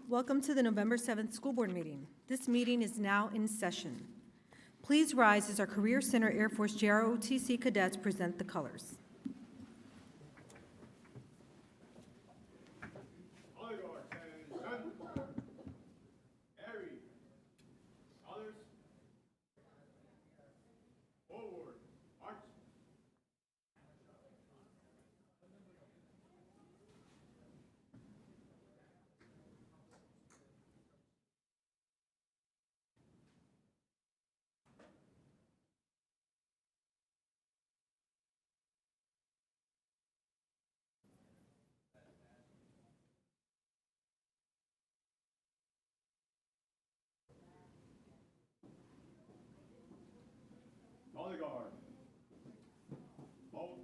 Welcome to the November 7th School Board meeting. This meeting is now in session. Please rise as our Career Center Air Force JROTC cadets present the colors. Color guard. Hold.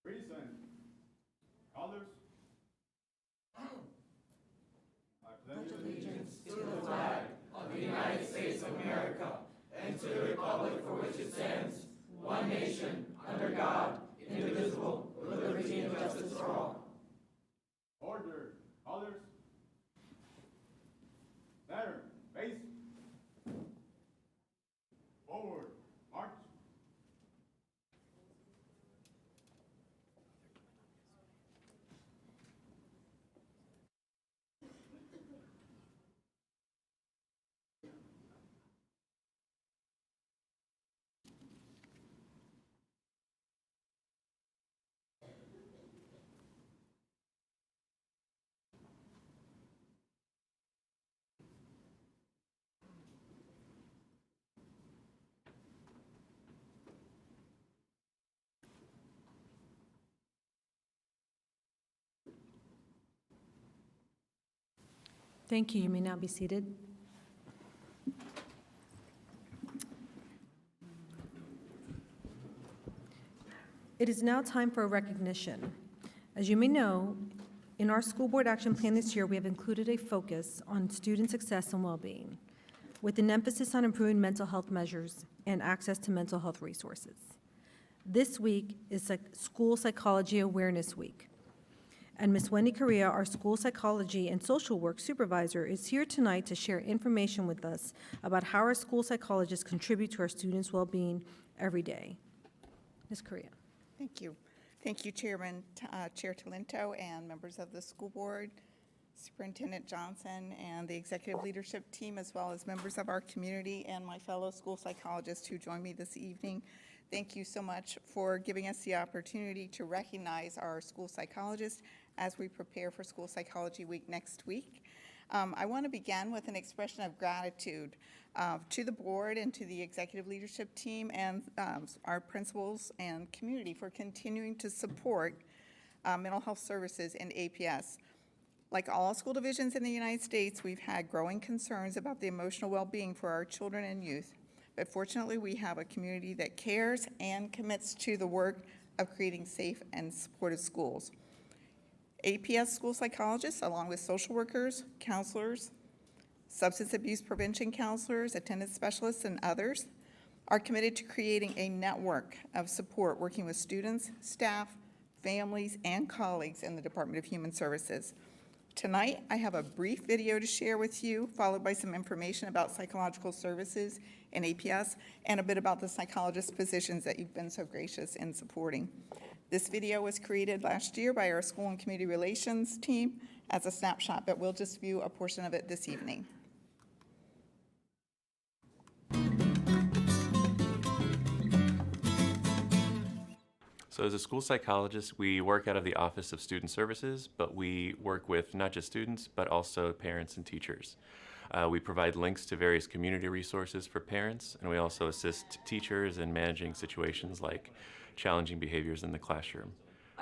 Reason. Colors. I pledge allegiance to the flag of the United States of America and to the republic for which it stands, one nation, under God, indivisible, with liberty and justice for all. Order. Colors. Center. Base. Forward. March. Thank you. You may now be seated. It is now time for a recognition. As you may know, in our school board action plan this year, we have included a focus on student success and well-being, with an emphasis on improving mental health measures and access to mental health resources. This week is School Psychology Awareness Week. And Ms. Wendy Correa, our school psychology and social work supervisor, is here tonight to share information with us about how our school psychologists contribute to our students' well-being every day. Ms. Correa. Thank you. Thank you, Chair Talento and members of the school board, Superintendent Johnson and the executive leadership team, as well as members of our community and my fellow school psychologists who joined me this evening. Thank you so much for giving us the opportunity to recognize our school psychologists as we prepare for School Psychology Week next week. I want to begin with an expression of gratitude to the board and to the executive leadership team and our principals and community for continuing to support mental health services in APS. Like all school divisions in the United States, we've had growing concerns about the emotional well-being for our children and youth. But fortunately, we have a community that cares and commits to the work of creating safe and supportive schools. APS school psychologists, along with social workers, counselors, substance abuse prevention counselors, attendance specialists, and others, are committed to creating a network of support working with students, staff, families, and colleagues in the Department of Human Services. Tonight, I have a brief video to share with you, followed by some information about psychological services in APS and a bit about the psychologist positions that you've been so gracious in supporting. This video was created last year by our school and community relations team as a snapshot, but we'll just view a portion of it this evening. So as a school psychologist, we work out of the Office of Student Services, but we work with not just students, but also parents and teachers. We provide links to various community resources for parents, and we also assist teachers in managing situations like challenging behaviors in the classroom.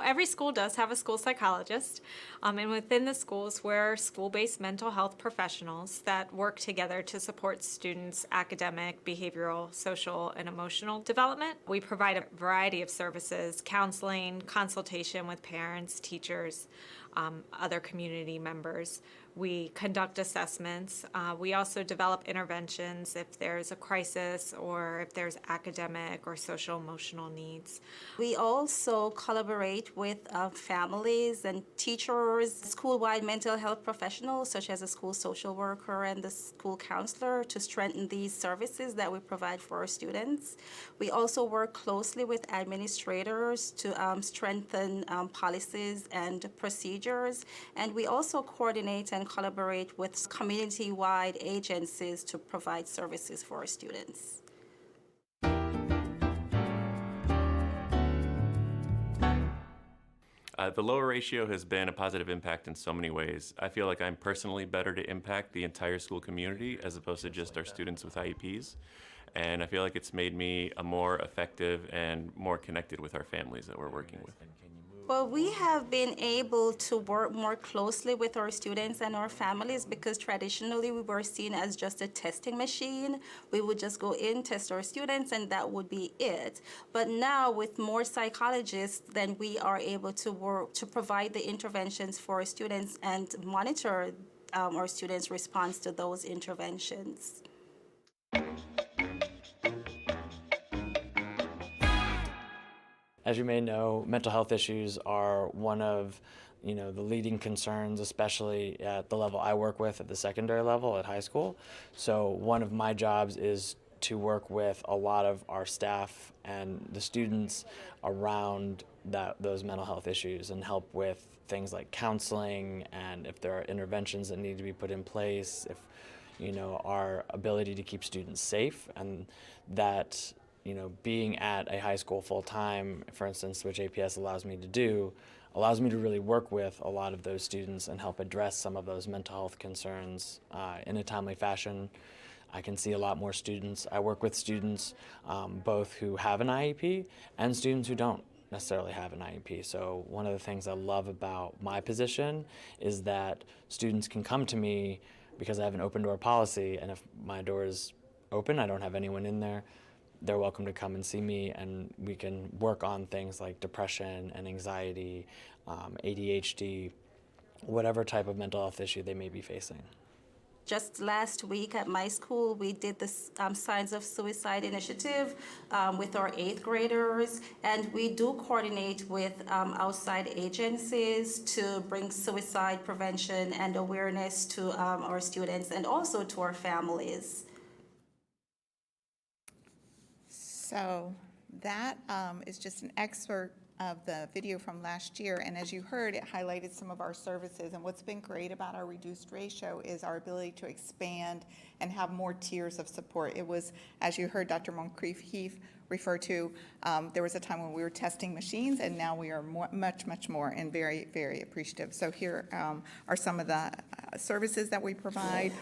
Every school does have a school psychologist, and within the schools, we're school-based mental health professionals that work together to support students' academic, behavioral, social, and emotional development. We provide a variety of services: counseling, consultation with parents, teachers, other community members. We conduct assessments. We also develop interventions if there's a crisis or if there's academic or social emotional needs. We also collaborate with families and teachers, school-wide mental health professionals such as a school social worker and the school counselor to strengthen these services that we provide for our students. We also work closely with administrators to strengthen policies and procedures, and we also coordinate and collaborate with community-wide agencies to provide services for our students. The lower ratio has been a positive impact in so many ways. I feel like I'm personally better to impact the entire school community as opposed to just our students with IEPs. And I feel like it's made me a more effective and more connected with our families that we're working with. Well, we have been able to work more closely with our students and our families because traditionally we were seen as just a testing machine. We would just go in, test our students, and that would be it. But now with more psychologists, then we are able to work to provide the interventions for our students and monitor our students' response to those interventions. As you may know, mental health issues are one of the leading concerns, especially at the level I work with at the secondary level at high school. So one of my jobs is to work with a lot of our staff and the students around those mental health issues and help with things like counseling and if there are interventions that need to be put in place, if our ability to keep students safe, and that being at a high school full-time, for instance, which APS allows me to do, allows me to really work with a lot of those students and help address some of those mental health concerns in a timely fashion. I can see a lot more students. I work with students both who have an IEP and students who don't necessarily have an IEP. So one of the things I love about my position is that students can come to me because I have an open door policy, and if my door is open, I don't have anyone in there, they're welcome to come and see me, and we can work on things like depression and anxiety, ADHD, whatever type of mental health issue they may be facing. Just last week at my school, we did the Signs of Suicide initiative with our 8th graders, and we do coordinate with outside agencies to bring suicide prevention and awareness to our students and also to our families. So that is just an excerpt of the video from last year, and as you heard, it highlighted some of our services. And what's been great about our reduced ratio is our ability to expand and have more tiers of support. It was, as you heard Dr. Moncrief refer to, there was a time when we were testing machines, and now we are much more, and very, very appreciative. So here are some of the services that we provide,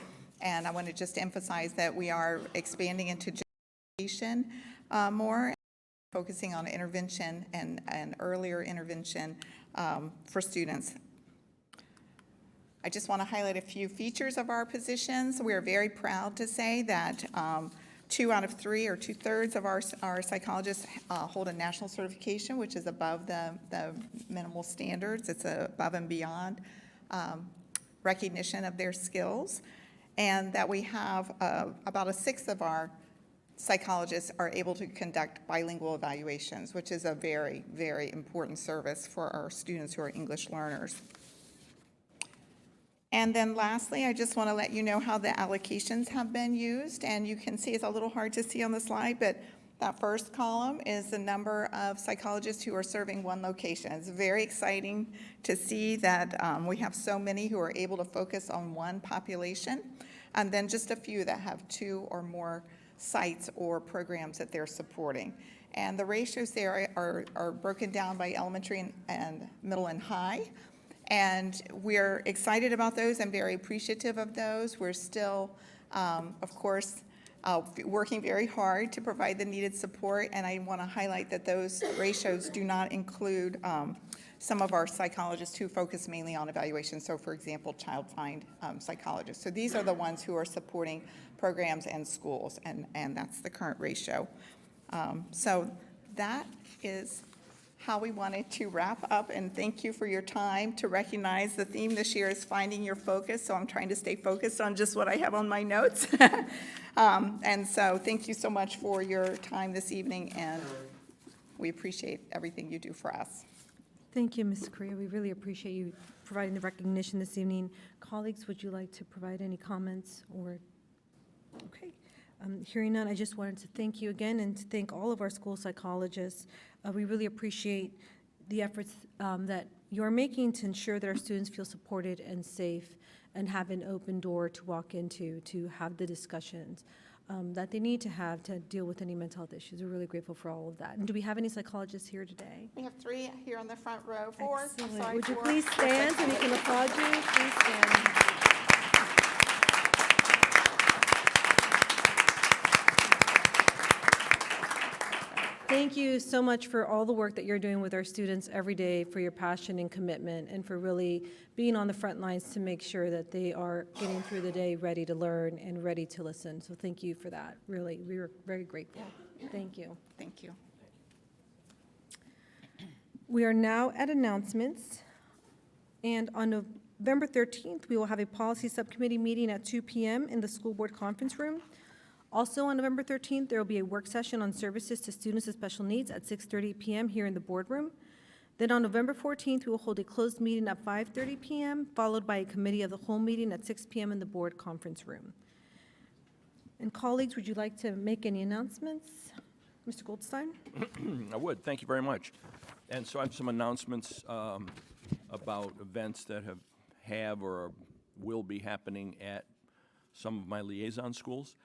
and I want to just emphasize that we are expanding into education more, focusing on intervention and earlier intervention for students. I just want to highlight a few features of our positions. We are very proud to say that 2 out of 3, or 2/3 of our psychologists hold a national certification, which is above the minimal standards. It's above and beyond recognition of their skills, and that we have about 1/6 of our psychologists are able to conduct bilingual evaluations, which is a very, very important service for our students who are English learners. And then lastly, I just want to let you know how the allocations have been used. And you can see, it's a little hard to see on the slide, but that first column is the number of psychologists who are serving one location. It's very exciting to see that we have so many who are able to focus on one population, and then just a few that have 2 or more sites or programs that they're supporting. And the ratios there are broken down by elementary and middle and high. And we're excited about those and very appreciative of those. We're still, of course, working very hard to provide the needed support, and I want to highlight that those ratios do not include some of our psychologists who focus mainly on evaluation. So for example, child find psychologists. So these are the ones who are supporting programs and schools, and that's the current ratio. So that is how we wanted to wrap up, and thank you for your time to recognize the theme this year is finding your focus, so I'm trying to stay focused on just what I have on my notes. And so thank you so much for your time this evening, and we appreciate everything you do for us. Thank you, Ms. Correa. We really appreciate you providing the recognition this evening. Colleagues, would you like to provide any comments or? Okay. Hearing none, I just wanted to thank you again and to thank all of our school psychologists. We really appreciate the efforts that you're making to ensure that our students feel supported and safe and have an open door to walk into to have the discussions that they need to have to deal with any mental health issues. We're really grateful for all of that. And do we have any psychologists here today? We have 3 here on the front row. 4. I'm Excellent. sorry, Would you 4. please stand so we can applaud you? Please stand. Thank you so much for all the work that you're doing with our students every day, for your passion and commitment, and for really being on the front lines to make sure that they are getting through the day ready to learn and ready to listen. So thank you for that. Really, we were very grateful. Thank you. Thank you. We are now at announcements, and on November 13th, we will have a policy subcommittee meeting at 2 p.m. in the school board conference room. Also on November 13th, there will be a work session on services to students with special needs at 6:30 p.m. here in the boardroom. Then on November 14th, we will hold a closed meeting at 5:30 p.m., followed by a committee of the whole meeting at 6 p.m. in the board conference room. And colleagues, would you like to make any announcements? Mr. Goldstein? I would. Thank you very much. And so I have some announcements about events that have or will be happening at some of my liaison schools.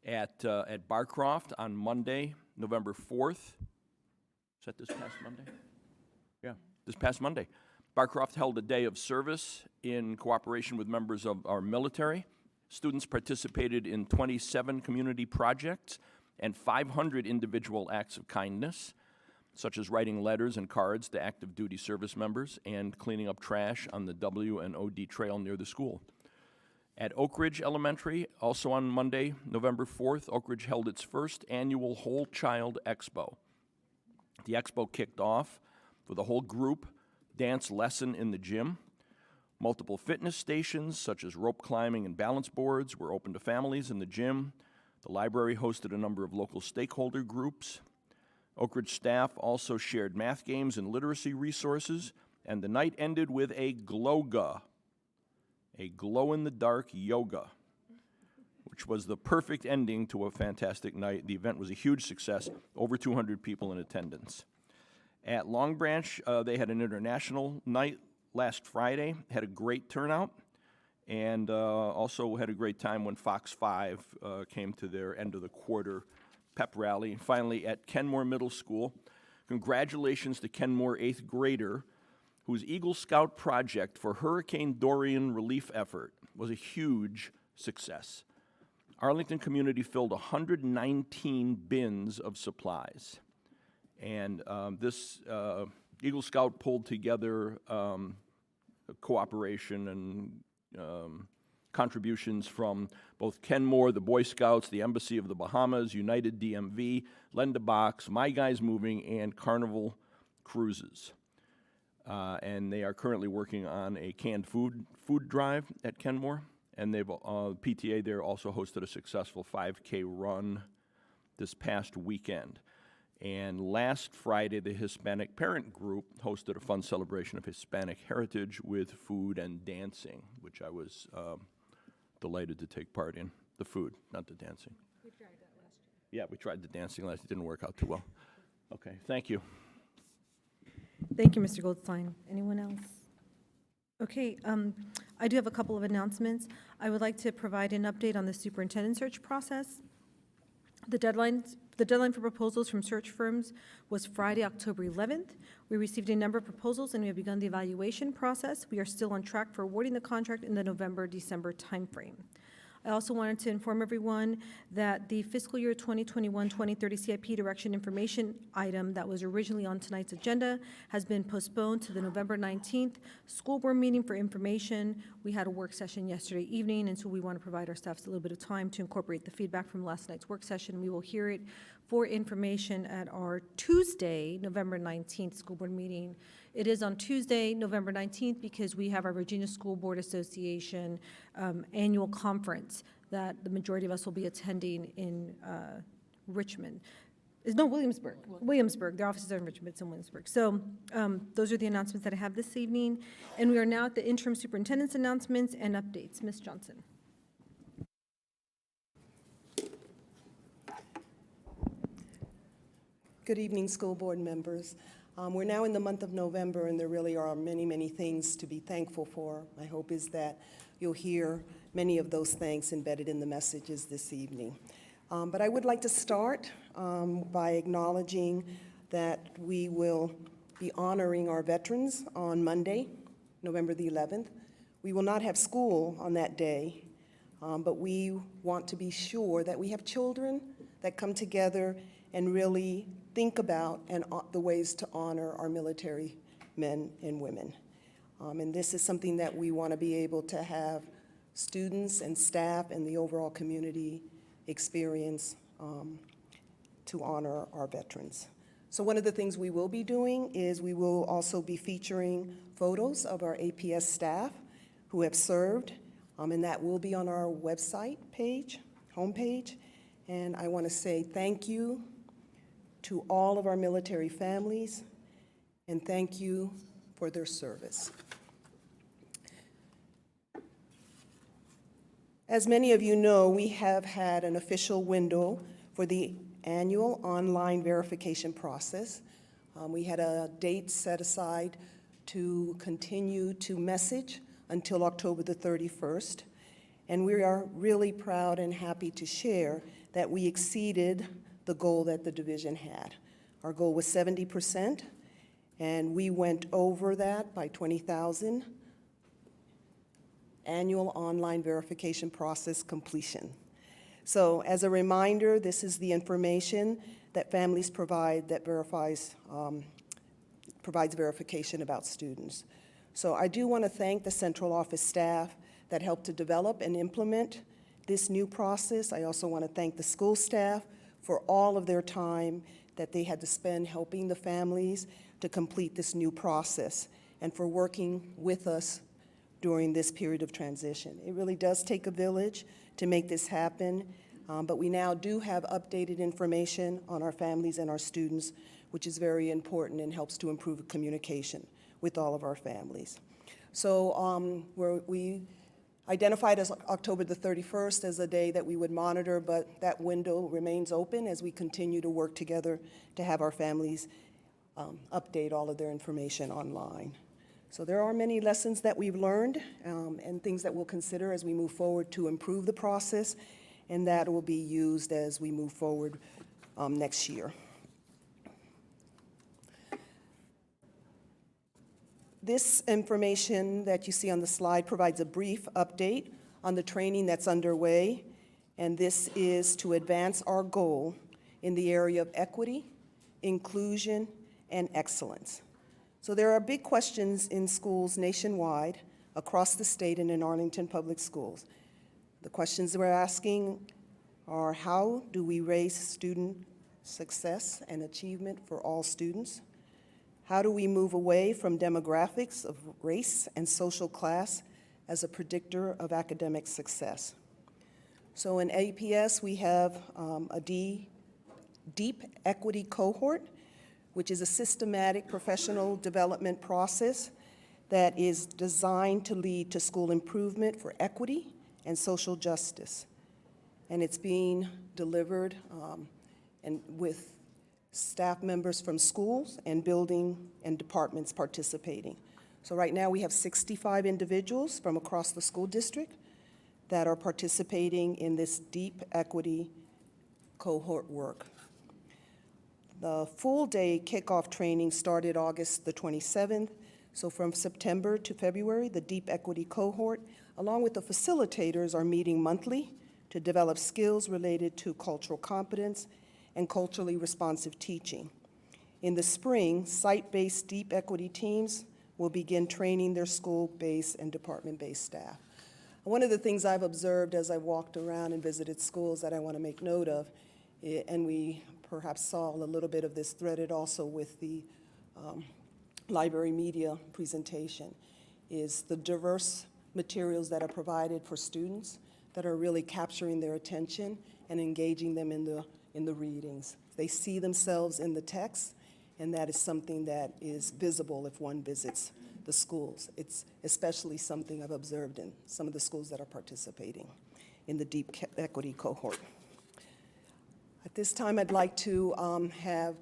At Barcroft on Monday, November 4th. Is that this past Monday? Yeah, this past Monday. Barcroft held a day of service in cooperation with members of our military. Students participated in 27 community projects and 500 individual acts of kindness, such as writing letters and cards to active duty service members and cleaning up trash on the W and OD trail near the school. At Oak Ridge Elementary, also on Monday, November 4th, Oak Ridge held its first annual Whole Child Expo. The expo kicked off with a whole group dance lesson in the gym. Multiple fitness stations, such as rope climbing and balance boards, were open to families in the gym. The library hosted a number of local stakeholder groups. Oak Ridge staff also shared math games and literacy resources, and the night ended with a gloga, a glow-in-the-dark yoga, which was the perfect ending to a fantastic night. The event was a huge success, over 200 people in attendance. At Long Branch, they had an international night last Friday, had a great turnout, and also had a great time when Fox 5 came to their end of the quarter pep rally. Finally, at Kenmore Middle School, congratulations to Kenmore 8th grader, whose Eagle Scout project for Hurricane Dorian relief effort was a huge success. Arlington community filled 119 bins of supplies. And this Eagle Scout pulled together cooperation and contributions from both Kenmore, the Boy Scouts, the Embassy of the Bahamas, United DMV, Lend a Box, My Guys Moving, and Carnival Cruises. And they are currently working on a canned food drive at Kenmore, and they've PTA there also hosted a successful 5K run this past weekend. And last Friday, the Hispanic Parent Group hosted a fun celebration of Hispanic heritage with food and dancing, which I was delighted to take part in. The food, not the dancing. We tried that last year. Yeah, we tried the dancing last year. It didn't work out too well. Okay, thank you. Thank you, Mr. Goldstein. Anyone else? Okay, I do have a couple of announcements. I would like to provide an update on the superintendent search process. The deadline for proposals from search firms was Friday, October 11th. We received a number of proposals and we have begun the evaluation process. We are still on track for awarding the contract in the November-December timeframe. I also wanted to inform everyone that the fiscal year 2021-2030 CIP direction information item that was originally on tonight's agenda has been postponed to the November 19th school board meeting for information. We had a work session yesterday evening, and so we want to provide our staff a little bit of time to incorporate the feedback from last night's work session. We will hear it for information at our Tuesday, November 19th school board meeting. It is on Tuesday, November 19th, because we have our Virginia School Board Association annual conference that the majority of us will be attending in Richmond. No, Williamsburg. Williamsburg. Their offices are in Richmond, it's in Williamsburg. So those are the announcements that I have this evening. And we are now at the interim superintendent's announcements and updates. Ms. Johnson. Good evening, school board members. We're now in the month of November, and there really are many, many things to be thankful for. My hope is that you'll hear many of those thanks embedded in the messages this evening. But I would like to start by acknowledging that we will be honoring our veterans on Monday, November the 11th. We will not have school on that day, but we want to be sure that we have children that come together and really think about the ways to honor our military men and women. And this is something that we want to be able to have students and staff and the overall community experience to honor our veterans. So one of the things we will be doing is we will also be featuring photos of our APS staff who have served, and that will be on our website page, homepage. And I want to say thank you to all of our military families, and thank you for their service. As many of you know, we have had an official window for the annual online verification process. We had a date set aside to continue to message until October the 31st, and we are really proud and happy to share that we exceeded the goal that the division had. Our goal was 70%, and we went over that by 20,000 annual online verification process completion. So as a reminder, this is the information that families provide that provides verification about students. So I do want to thank the central office staff that helped to develop and implement this new process. I also want to thank the school staff for all of their time that they had to spend helping the families to complete this new process and for working with us during this period of transition. It really does take a village to make this happen, but we now do have updated information on our families and our students, which is very important and helps to improve communication with all of our families. So we identified as October the 31st as a day that we would monitor, but that window remains open as we continue to work together to have our families update all of their information online. So there are many lessons that we've learned and things that we'll consider as we move forward to improve the process, and that will be used as we move forward next year. This information that you see on the slide provides a brief update on the training that's underway, and this is to advance our goal in the area of equity, inclusion, and excellence. So there are big questions in schools nationwide, across the state and in Arlington Public Schools. The questions we're asking are, how do we raise student success and achievement for all students? How do we move away from demographics of race and social class as a predictor of academic success? So in APS, we have a deep equity cohort, which is a systematic professional development process that is designed to lead to school improvement for equity and social justice. And it's being delivered and with staff members from schools and building and departments participating. So right now we have 65 individuals from across the school district that are participating in this deep equity cohort work. The full day kickoff training started August the 27th. So from September to February, the deep equity cohort along with the facilitators, are meeting monthly to develop skills related to cultural competence and culturally responsive teaching. In the spring, site-based deep equity teams will begin training their school-based and department-based staff. One of the things I've observed as I walked around and visited schools that I want to make note of, and we perhaps saw a little bit of this threaded also with the library media presentation, is the diverse materials that are provided for students that are really capturing their attention and engaging them in the readings. They see themselves in the text, and that is something that is visible if one visits the schools. It's especially something I've observed in some of the schools that are participating in the deep equity cohort. At this time, I'd like to have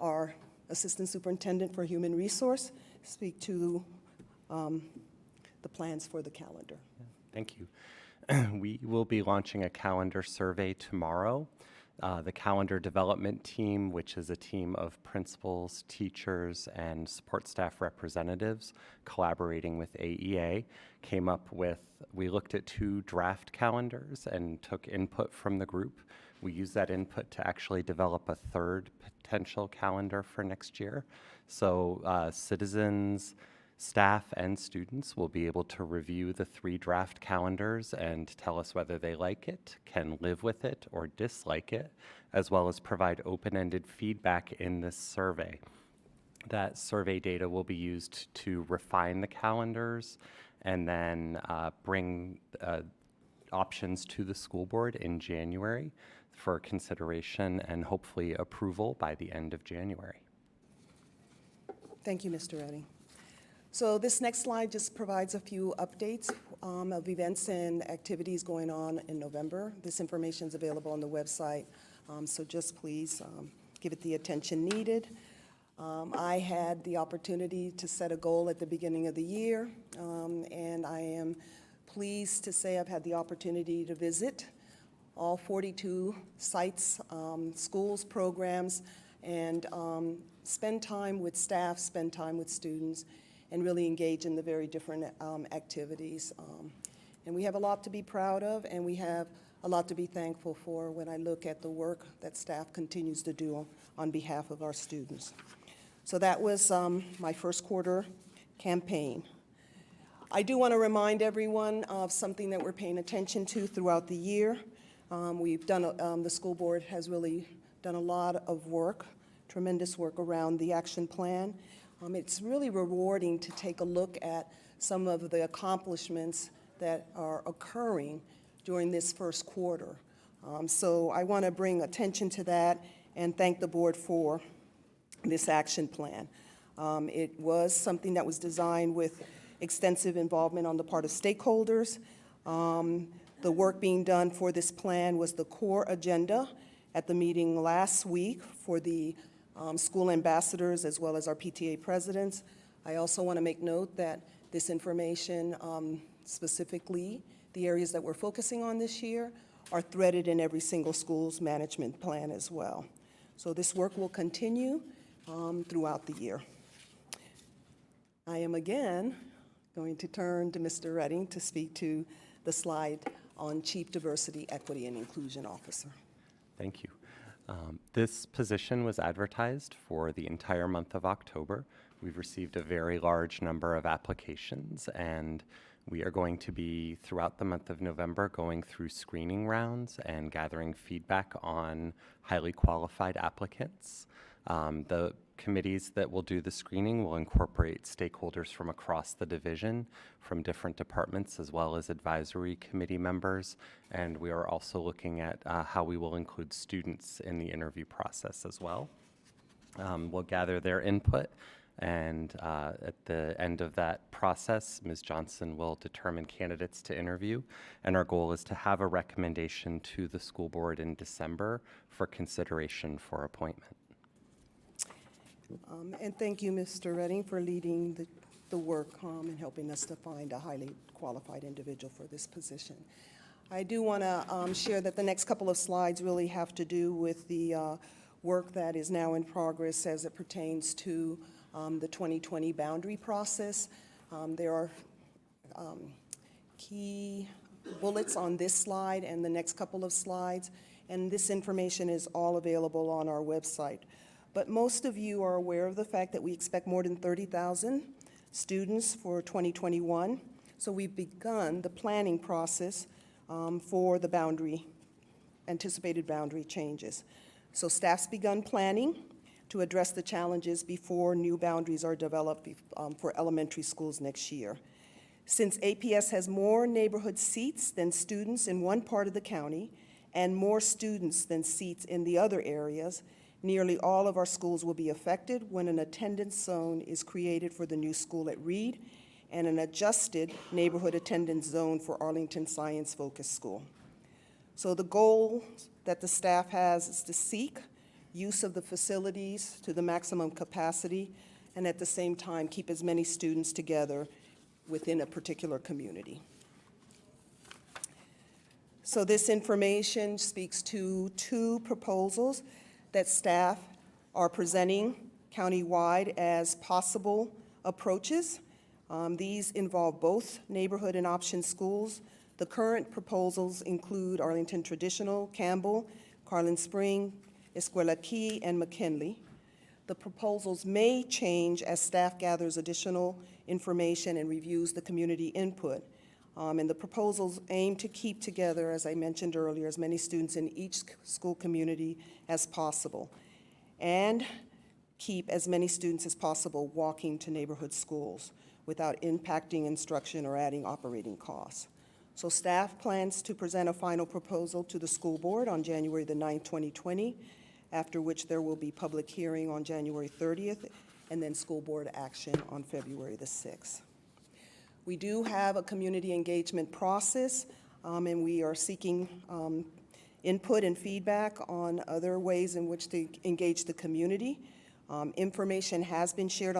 our Assistant Superintendent for Human Resource speak to the plans for the calendar. Thank you. We will be launching a calendar survey tomorrow. The calendar development team, which is a team of principals, teachers, and support staff representatives collaborating with AEA, came up with, we looked at 2 draft calendars and took input from the group. We used that input to actually develop a 3rd potential calendar for next year. So citizens, staff, and students will be able to review the 3 draft calendars and tell us whether they like it, can live with it, or dislike it, as well as provide open-ended feedback in this survey. That survey data will be used to refine the calendars and then bring options to the school board in January for consideration and hopefully approval by the end of January. Thank you, Mr. Redding. So this next slide just provides a few updates of events and activities going on in November. This information is available on the website, so just please give it the attention needed. I had the opportunity to set a goal at the beginning of the year, and I am pleased to say I've had the opportunity to visit all 42 sites, schools, programs, and spend time with staff, spend time with students, and really engage in the very different activities. And we have a lot to be proud of, and we have a lot to be thankful for when I look at the work that staff continues to do on behalf of our students. So that was my first quarter campaign. I do want to remind everyone of something that we're paying attention to throughout the year. We've done, the school board has really done a lot of work, tremendous work around the action plan. It's really rewarding to take a look at some of the accomplishments that are occurring during this first quarter. So I want to bring attention to that and thank the board for this action plan. It was something that was designed with extensive involvement on the part of stakeholders. The work being done for this plan was the core agenda at the meeting last week for the school ambassadors as well as our PTA presidents. I also want to make note that this information, specifically the areas that we're focusing on this year, are threaded in every single school's management plan as well. So this work will continue throughout the year. I am again going to turn to Mr. Redding to speak to the slide on Chief Diversity, Equity, and Inclusion Officer. Thank you. This position was advertised for the entire month of October. We've received a very large number of applications, and we are going to be, throughout the month of November, going through screening rounds and gathering feedback on highly qualified applicants. The committees that will do the screening will incorporate stakeholders from across the division, from different departments, as well as advisory committee members. And we are also looking at how we will include students in the interview process as well. We'll gather their input, and at the end of that process, Ms. Johnson will determine candidates to interview, and our goal is to have a recommendation to the school board in December for consideration for appointment. And thank you, Mr. Redding, for leading the work and helping us to find a highly qualified individual for this position. I do want to share that the next couple of slides really have to do with the work that is now in progress as it pertains to the 2020 boundary process. There are key bullets on this slide and the next couple of slides, and this information is all available on our website. But most of you are aware of the fact that we expect more than 30,000 students for 2021, so we've begun the planning process for the anticipated boundary changes. So staff's begun planning to address the challenges before new boundaries are developed for elementary schools next year. Since APS has more neighborhood seats than students in one part of the county and more students than seats in the other areas, nearly all of our schools will be affected when an attendance zone is created for the new school at Reed and an adjusted neighborhood attendance zone for Arlington Science Focus School. So the goal that the staff has is to seek use of the facilities to the maximum capacity and at the same time keep as many students together within a particular community. So this information speaks to two proposals that staff are presenting countywide as possible approaches. These involve both neighborhood and option schools. The current proposals include Arlington Traditional, Campbell, Carlin Spring, Escuela Key, and McKinley. The proposals may change as staff gathers additional information and reviews the community input. And the proposals aim to keep together, as I mentioned earlier, as many students in each school community as possible, and keep as many students as possible walking to neighborhood schools without impacting instruction or adding operating costs. So staff plans to present a final proposal to the school board on January the 9th, 2020, after which there will be public hearing on January 30th, and then school board action on February the 6th. We do have a community engagement process, and we are seeking input and feedback on other ways in which to engage the community. Information has been shared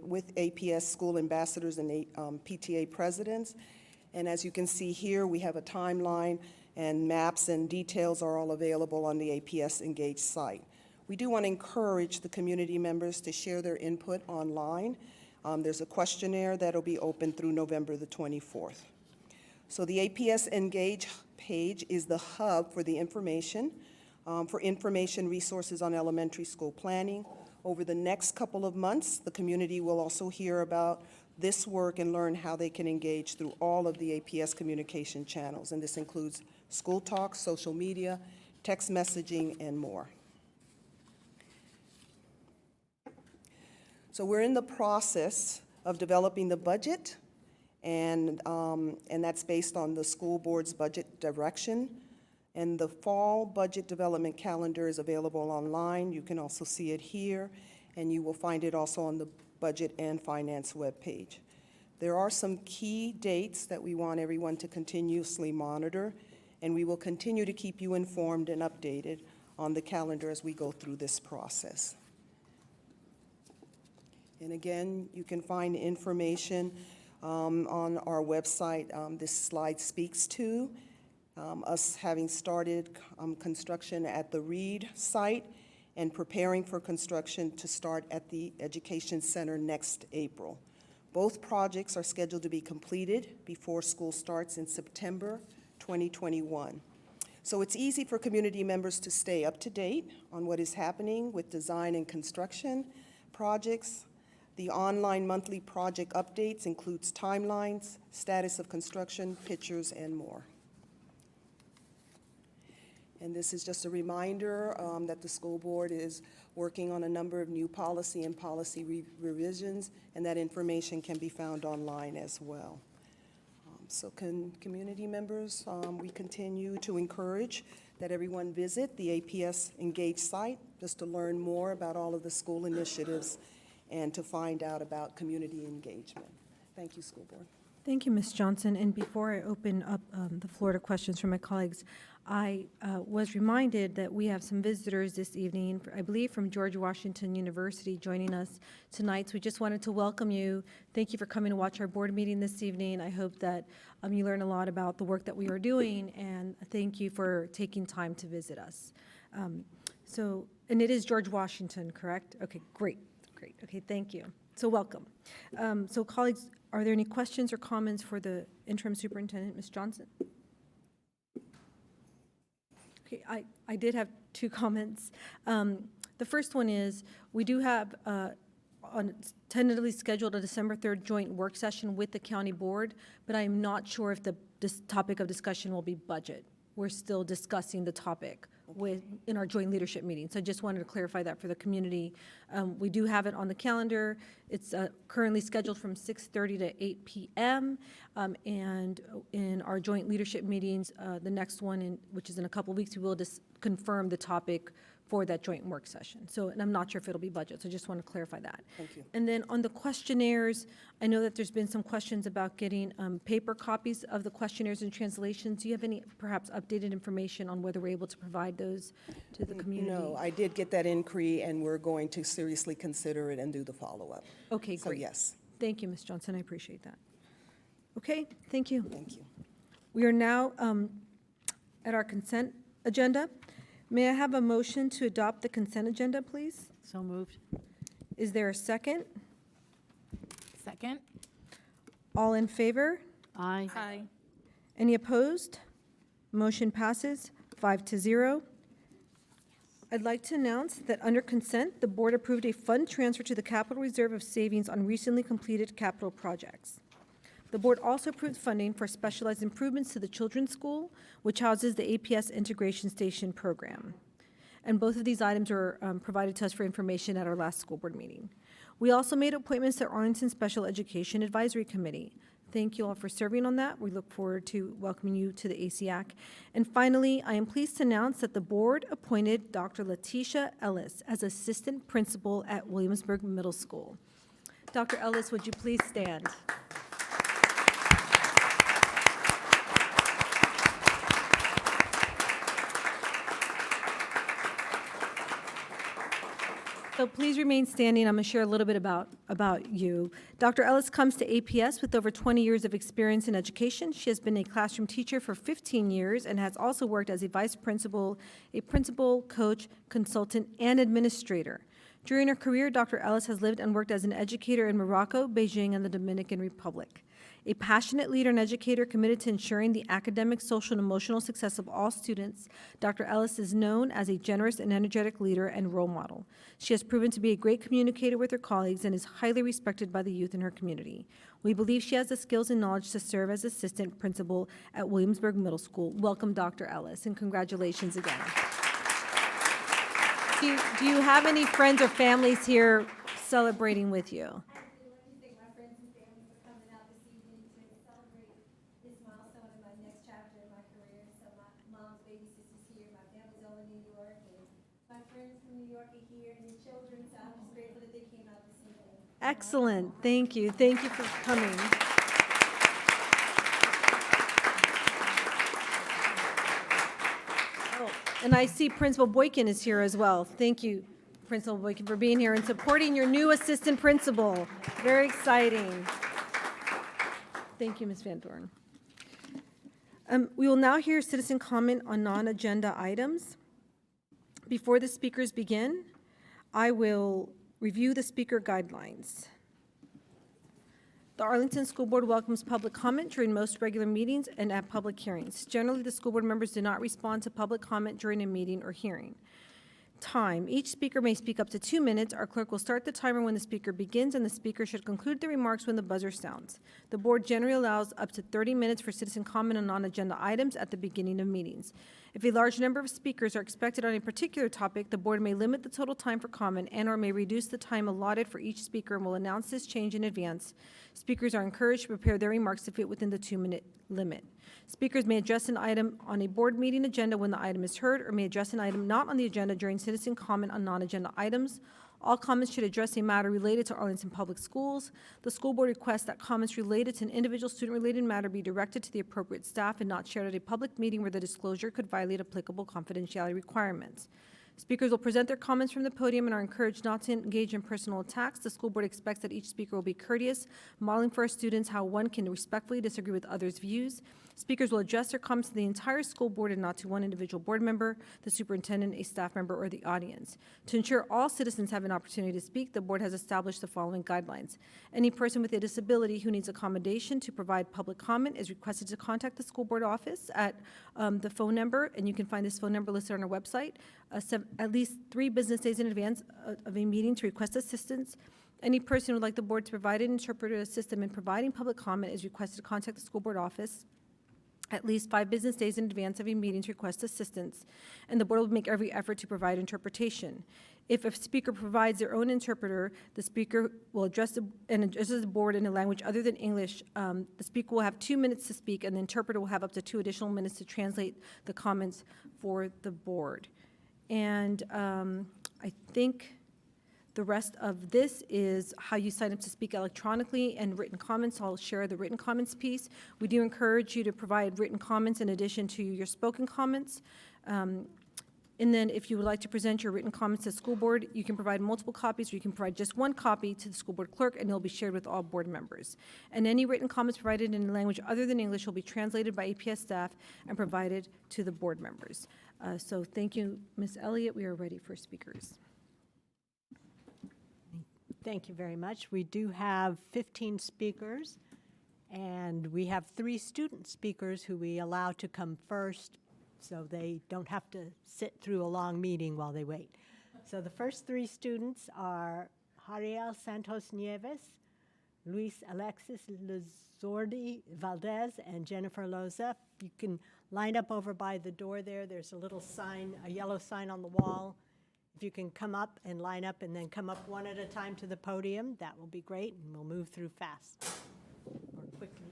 with APS school ambassadors and PTA presidents, and as you can see here, we have a timeline, and maps and details are all available on the APS Engage site. We do want to encourage the community members to share their input online. There's a questionnaire that'll be open through November the 24th. So the APS Engage page is the hub for the information resources on elementary school planning. Over the next couple of months, the community will also hear about this work and learn how they can engage through all of the APS communication channels, and this includes school talk, social media, text messaging, and more. So we're in the process of developing the budget, and that's based on the school board's budget direction. And the fall budget development calendar is available online. You can also see it here, and you will find it also on the Budget and Finance webpage. There are some key dates that we want everyone to continuously monitor, and we will continue to keep you informed and updated on the calendar as we go through this process. And again, you can find information on our website. This slide speaks to us having started construction at the Reed site and preparing for construction to start at the Education Center next April. Both projects are scheduled to be completed before school starts in September 2021. So it's easy for community members to stay up to date on what is happening with design and construction projects. The online monthly project updates includes timelines, status of construction, pictures, and more. And this is just a reminder that the school board is working on a number of new policy and policy revisions, and that information can be found online as well. So community members, we continue to encourage that everyone visit the APS Engage site just to learn more about all of the school initiatives and to find out about community engagement. Thank you, school board. Thank you, Ms. Johnson. And before I open up the floor to questions from my colleagues, I was reminded that we have some visitors this evening, I believe from George Washington University, joining us tonight. So we just wanted to welcome you. Thank you for coming to watch our board meeting this evening. I hope that you learn a lot about the work that we are doing, and thank you for taking time to visit us. And it is George Washington, correct? Okay, great. Okay, thank you. So welcome. So colleagues, Are there any questions or comments for the interim superintendent, Ms. Johnson? Okay, I did have two comments. The first one is, we do have tentatively scheduled a December 3rd joint work session with the county board, but I am not sure if this topic of discussion will be budget. We're still discussing the topic in our joint leadership meeting. So I just wanted to clarify that for the community. We do have it on the calendar. It's currently scheduled from 6:30 to 8 p.m. And in our joint leadership meetings, the next one, which is in a couple of weeks, we will just confirm the topic for that joint work session. So, and I'm not sure if it'll be budget, so I just want to clarify that. Thank you. And then on the questionnaires, I know that there's been some questions about getting paper copies of the questionnaires and translations. Do you have any perhaps updated information on whether we're able to provide those to the community? No, I did get that inquiry, and we're going to seriously consider it and do the follow-up. Okay, So great. yes, Thank you, Ms. Johnson, I appreciate that. Okay, thank you. thank you. We are now at our consent agenda. May I have a motion to adopt the consent agenda, please? So moved. Is there a second? Second? All in favor? Aye. Aye. Any opposed? Motion passes 5-0. I'd like to announce that under consent, the board approved a fund transfer to the capital reserve of savings on recently completed capital projects. The board also approved funding for specialized improvements to the children's school, which houses the APS Integration Station program. And both of these items were provided to us for information at our last school board meeting. We also made appointments to Arlington Special Education Advisory Committee. Thank you all for serving on that. We look forward to welcoming you to the ACAC. And finally, I am pleased to announce that the board appointed Dr. Letitia Ellis as Assistant Principal at Williamsburg Middle School. Dr. Ellis, would you please stand? So please remain standing. I'm going to share a little bit about you. Dr. Ellis comes to APS with over 20 years of experience in education. She has been a classroom teacher for 15 years and has also worked as a vice principal, a principal, coach, consultant, and administrator. During her career, Dr. Ellis has lived and worked as an educator in Morocco, Beijing, and the Dominican Republic. A passionate leader and educator committed to ensuring the academic, social, and emotional success of all students, Dr. Ellis is known as a generous and energetic leader and role model. She has proven to be a great communicator with her colleagues and is highly respected by the youth in her community. We believe she has the skills and knowledge to serve as assistant principal at Williamsburg Middle School. Welcome, Dr. Ellis, and congratulations again. Do you have any friends or families here celebrating with you? Excellent. Thank you. Thank you for coming. Oh, and I see Principal Boykin is here as well. Thank you, Principal Boykin, for being here and supporting your new assistant principal. Very exciting. Thank you, Ms. Van Doren. We will now hear citizen comment on non-agenda items. Before the speakers begin, I will review the speaker guidelines. The Arlington School Board welcomes public comment during most regular meetings and at public hearings. Generally, the school board members do not respond to public comment during a meeting or hearing. Time. Each speaker may speak up to 2 minutes. Our clerk will start the timer when the speaker begins, and the speaker should conclude the remarks when the buzzer sounds. The board generally allows up to 30 minutes for citizen comment on non-agenda items at the beginning of meetings. If a large number of speakers are expected on a particular topic, the board may limit the total time for comment and/or may reduce the time allotted for each speaker and will announce this change in advance. Speakers are encouraged to prepare their remarks to fit within the 2-minute limit. Speakers may address an item on a board meeting agenda when the item is heard, or may address an item not on the agenda during citizen comment on non-agenda items. All comments should address a matter related to Arlington Public Schools. The school board requests that comments related to an individual student-related matter be directed to the appropriate staff and not shared at a public meeting where the disclosure could violate applicable confidentiality requirements. Speakers will present their comments from the podium and are encouraged not to engage in personal attacks. The school board expects that each speaker will be courteous, modeling for our students how one can respectfully disagree with others' views. Speakers will address their comments to the entire school board and not to one individual board member, the superintendent, a staff member, or the audience. To ensure all citizens have an opportunity to speak, the board has established the following guidelines. Any person with a disability who needs accommodation to provide public comment is requested to contact the school board office at the phone number, and you can find this phone number listed on our website, at least 3 business days in advance of a meeting to request assistance. Any person who would like the board to provide an interpreter to assist them in providing public comment is requested to contact the school board office at least 5 business days in advance of a meeting to request assistance, and the board will make every effort to provide interpretation. If a speaker provides their own interpreter, the speaker will address the board in a language other than English. The speaker will have 2 minutes to speak, and the interpreter will have up to 2 additional minutes to translate the comments for the board. And I think the rest of this is how you sign up to speak electronically and written comments. I'll share the written comments piece. We do encourage you to provide written comments in addition to your spoken comments. And then if you would like to present your written comments to the school board, you can provide multiple copies, or you can provide just 1 copy to the school board clerk, and it'll be shared with all board members. And any written comments provided in a language other than English will be translated by APS staff and provided to the board members. So thank you, Ms. Elliott. We are ready for speakers. Thank you very much. We do have 15 speakers, and we have 3 student speakers who we allow to come first, so they don't have to sit through a long meeting while they wait. So the first 3 students are Jariel Santos Nieves, Luis Alexis Lizordi Valdez, and Jennifer Loza. You can line up over by the door there. There's a little sign, a yellow sign on the wall. If you can come up and line up and then come up one at a time to the podium, that will be great, and we'll move through fast or quickly.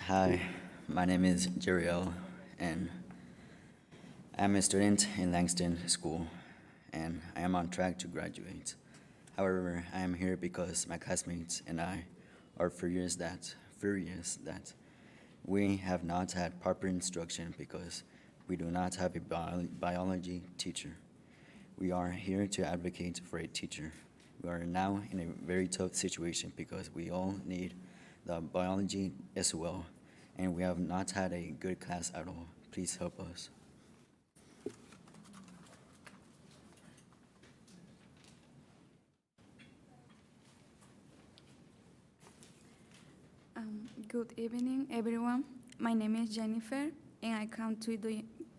Hi, my name is Jeriel, and I'm a student in Langston School, and I am on track to graduate. However, I am here because my classmates and I are furious that we have not had proper instruction because we do not have a biology teacher. We are here to advocate for a teacher. We are now in a very tough situation because we all need the biology as well, and we have not had a good class at all. Please help us. Good evening, everyone. My name is Jennifer, and I came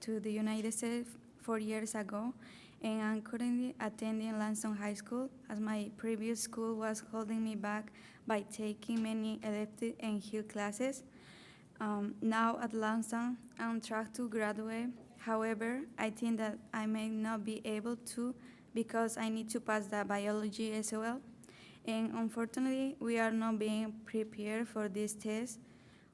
to the United States 4 years ago, and I'm currently attending Langston High School, as my previous school was holding me back by taking many elective and Hill classes. Now at Langston, I'm on track to graduate. However, I think that I may not be able to because I need to pass the biology as well. And unfortunately, we are not being prepared for this test,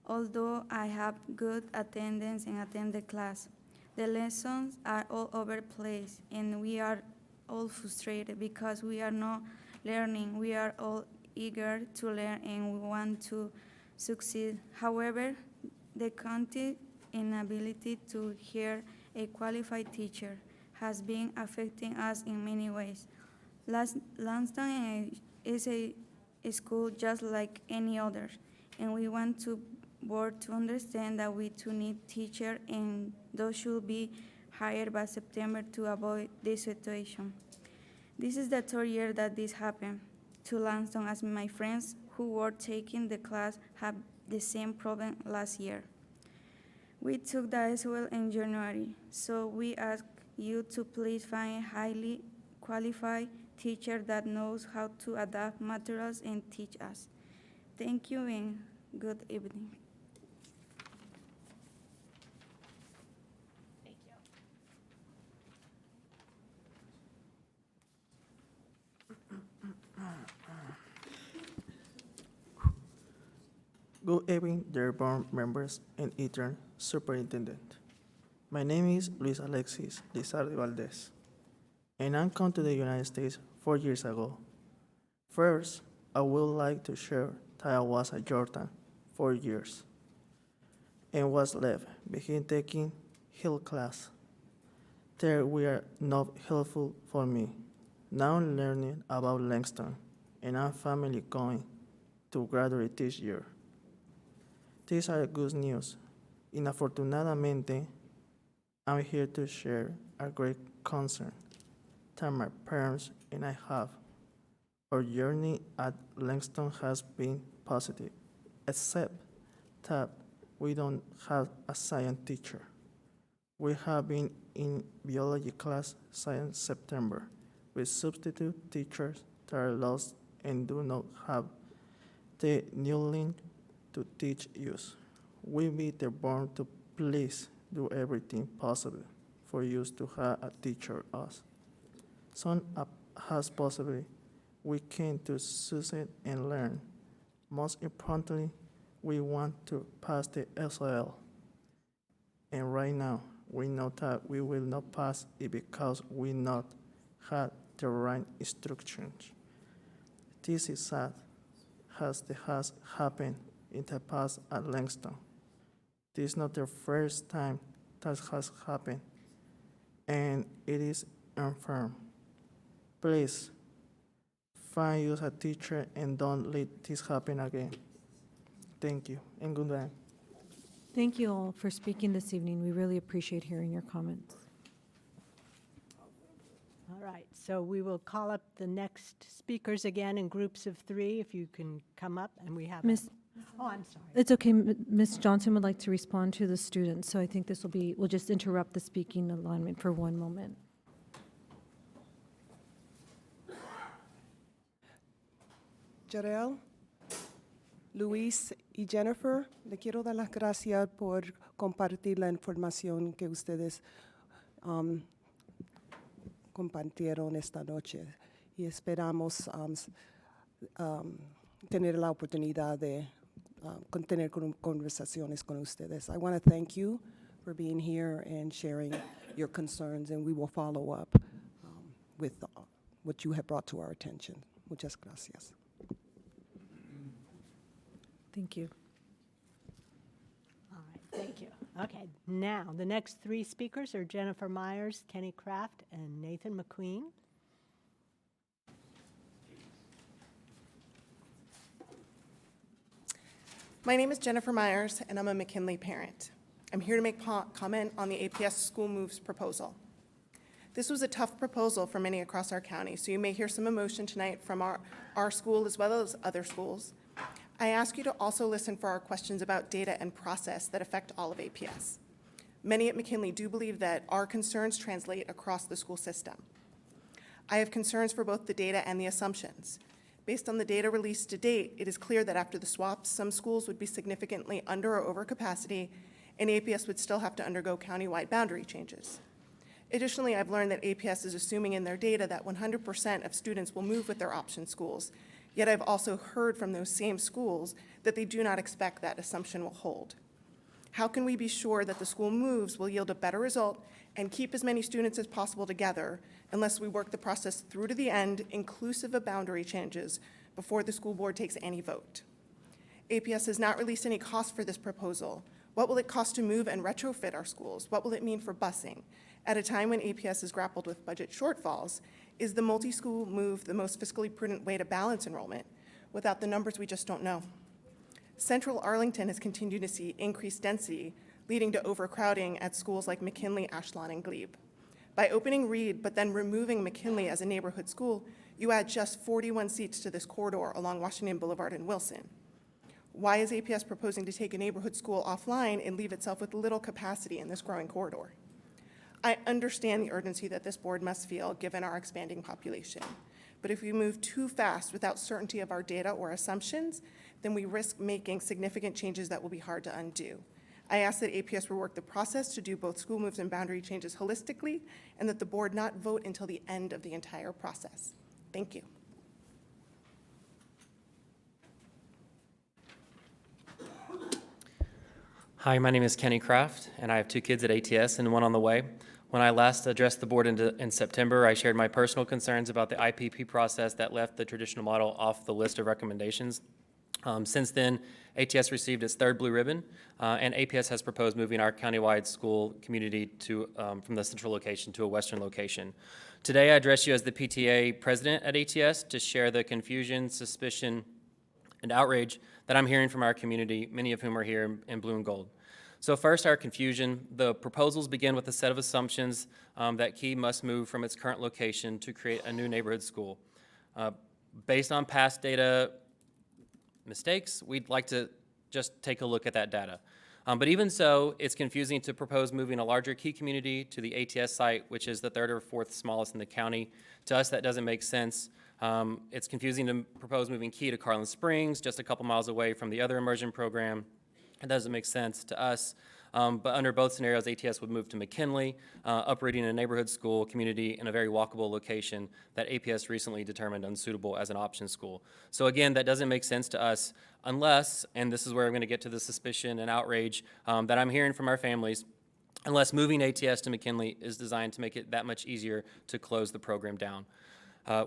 although I have good attendance and attend the class. The lessons are all over the place, and we are all frustrated because we are not learning. We are all eager to learn, and we want to succeed. However, the content and ability to hear a qualified teacher has been affecting us in many ways. Langston is a school just like any other, and we want to board to understand that we too need teachers, and those should be hired by September to avoid this situation. This is the 3rd year that this happened to Langston, as my friends who were taking the class had the same problem last year. We took the SOL in January, so we ask you to please find a highly qualified teacher that knows how to adapt materials and teach us. Thank you and good evening. Good evening, dear board members and intern superintendent. My name is Luis Alexis Lizardi Valdez, and I'm come to the United States 4 years ago. First, I would like to share that I was at Jordan 4 years and was left behind taking health class. There were not helpful for me. Now I'm learning about Langston, and I'm finally going to graduate this year. These are good news. Inafortunadamente, I'm here to share a great concern that my parents and I have. Our journey at Langston has been positive, except that we don't have a science teacher. We have been in biology class since September with substitute teachers that are lost and do not have the new link to teach us. We be born to please do everything possible for you to have a teacher us. Soon as possible, we came to succeed and learn. Most importantly, we want to pass the SOL. And right now, we know that we will not pass it because we not had the right instructions. This is sad, as it has happened in the past at Langston. This is not the first time that has happened, and it is unfair. Please, find you a teacher and don't let this happen again. Thank you, and good night. Thank you all for speaking this evening. We really appreciate hearing your comments. All right, so we will call up the next speakers again in groups of 3, if you can come up, and we have. Miss, Oh, I'm sorry. it's okay. Ms. Johnson would like to respond to the students, so I think this will be, we'll just interrupt the speaking alignment for one moment. Jarel, Luis y Jennifer, le quiero dar las gracias por compartir la información que ustedes compartieron esta noche y esperamos tener la oportunidad de tener conversaciones con ustedes. I want to thank you for being here and sharing your concerns, and we will follow up with what you have brought to our attention. Muchas gracias. Thank you. All right, thank you. Okay, now, the next 3 speakers are Jennifer Myers, Kenny Kraft, and Nathan McQueen. My name is Jennifer Myers, and I'm a McKinley parent. I'm here to make comment on the APS School Moves proposal. This was a tough proposal for many across our county, so you may hear some emotion tonight from our school as well as other schools. I ask you to also listen for our questions about data and process that affect all of APS. Many at McKinley do believe that our concerns translate across the school system. I have concerns for both the data and the assumptions. Based on the data released to date, it is clear that after the swaps, some schools would be significantly under or over capacity, and APS would still have to undergo countywide boundary changes. Additionally, I've learned that APS is assuming in their data that 100% of students will move with their option schools, yet I've also heard from those same schools that they do not expect that assumption will hold. How can we be sure that the school moves will yield a better result and keep as many students as possible together unless we work the process through to the end, inclusive of boundary changes, before the school board takes any vote? APS has not released any cost for this proposal. What will it cost to move and retrofit our schools? What will it mean for busing? At a time when APS has grappled with budget shortfalls, is the multi-school move the most fiscally prudent way to balance enrollment? Without the numbers, we just don't know. Central Arlington has continued to see increased density, leading to overcrowding at schools like McKinley, Ashland, and Glebe. By opening Reed, but then removing McKinley as a neighborhood school, you add just 41 seats to this corridor along Washington Boulevard and Wilson. Why is APS proposing to take a neighborhood school offline and leave itself with little capacity in this growing corridor? I understand the urgency that this board must feel given our expanding population. But if we move too fast without certainty of our data or assumptions, then we risk making significant changes that will be hard to undo. I ask that APS rework the process to do both school moves and boundary changes holistically, and that the board not vote until the end of the entire process. Thank you. Hi, my name is Kenny Kraft, and I have 2 kids at ATS and 1 on the way. When I last addressed the board in September, I shared my personal concerns about the IPP process that left the traditional model off the list of recommendations. Since then, ATS received its third blue ribbon, and APS has proposed moving our countywide school community to, from the central location to a western location. Today, I address you as the PTA president at ATS to share the confusion, suspicion, and outrage that I'm hearing from our community, many of whom are here in blue and gold. So first, our confusion. The proposals begin with a set of assumptions that Key must move from its current location to create a new neighborhood school. Based on past data mistakes, we'd like to just take a look at that data. But even so, it's confusing to propose moving a larger Key community to the ATS site, which is the third or fourth smallest in the county. To us, that doesn't make sense. It's confusing to propose moving Key to Carlin Springs, just a couple miles away from the other immersion program. It doesn't make sense to us. But under both scenarios, ATS would move to McKinley, uprooting a neighborhood school community in a very walkable location that APS recently determined unsuitable as an option school. So again, that doesn't make sense to us unless, and this is where I'm going to get to the suspicion and outrage that I'm hearing from our families, unless moving ATS to McKinley is designed to make it that much easier to close the program down.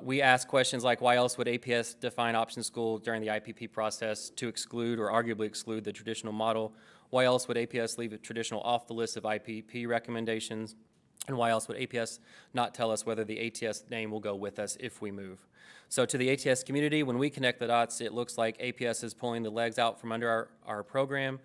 We ask questions like, why else would APS define option school during the IPP process to exclude or arguably exclude the traditional model? Why else would APS leave a traditional off the list of IPP recommendations? And why else would APS not tell us whether the ATS name will go with us if we move? So to the ATS community, when we connect the dots, it looks like APS is pulling the legs out from under our program.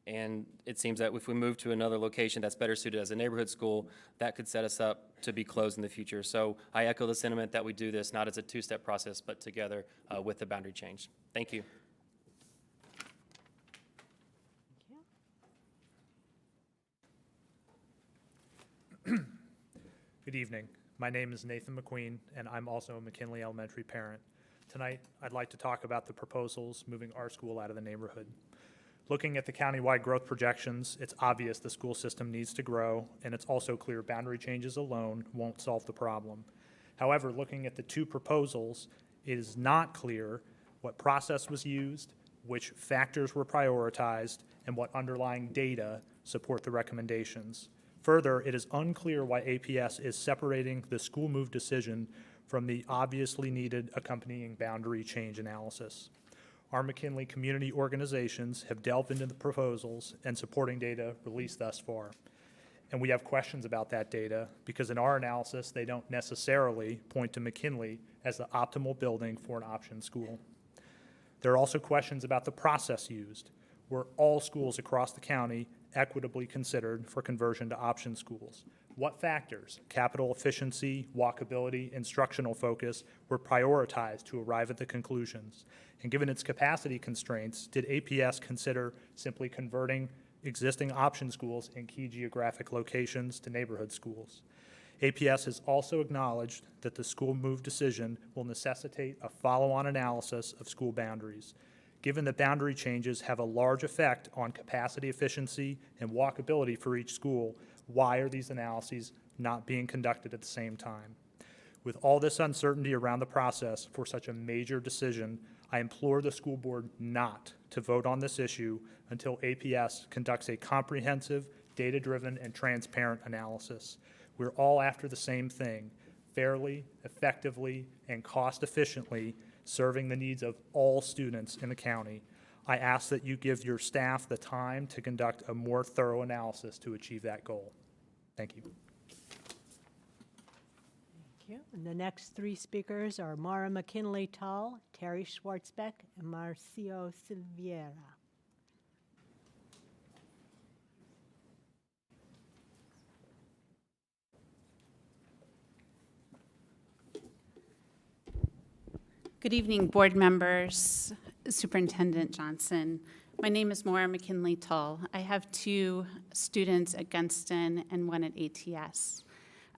And it seems that if we move to another location that's better suited as a neighborhood school, that could set us up to be closed in the future. So I echo the sentiment that we do this not as a two-step process, but together with the boundary change. Thank you. Good evening. My name is Nathan McQueen, and I'm also a McKinley Elementary parent. Tonight, I'd like to talk about the proposals moving our school out of the neighborhood. Looking at the countywide growth projections, it's obvious the school system needs to grow, and it's also clear boundary changes alone won't solve the problem. However, looking at the two proposals, it is not clear what process was used, which factors were prioritized, and what underlying data support the recommendations. Further, it is unclear why APS is separating the school move decision from the obviously needed accompanying boundary change analysis. Our McKinley community organizations have delved into the proposals and supporting data released thus far. And we have questions about that data because in our analysis, they don't necessarily point to McKinley as the optimal building for an option school. There are also questions about the process used. Were all schools across the county equitably considered for conversion to option schools? What factors, capital efficiency, walkability, instructional focus, were prioritized to arrive at the conclusions? And given its capacity constraints, did APS consider simply converting existing option schools in key geographic locations to neighborhood schools? APS has also acknowledged that the school move decision will necessitate a follow-on analysis of school boundaries. Given that boundary changes have a large effect on capacity efficiency and walkability for each school, why are these analyses not being conducted at the same time? With all this uncertainty around the process for such a major decision, I implore the school board not to vote on this issue until APS conducts a comprehensive, data-driven, and transparent analysis. We're all after the same thing, fairly, effectively, and cost-efficiently serving the needs of all students in the county. I ask that you give your staff the time to conduct a more thorough analysis to achieve that goal. Thank you. Thank you. And the next three speakers are Mara McKinley-Tall, Terry Schwartzbeck, and Marcio Silveira. Good evening, board members, Superintendent Johnson. My name is Maura McKinley-Tull. I have two students at Gunston and one at ATS.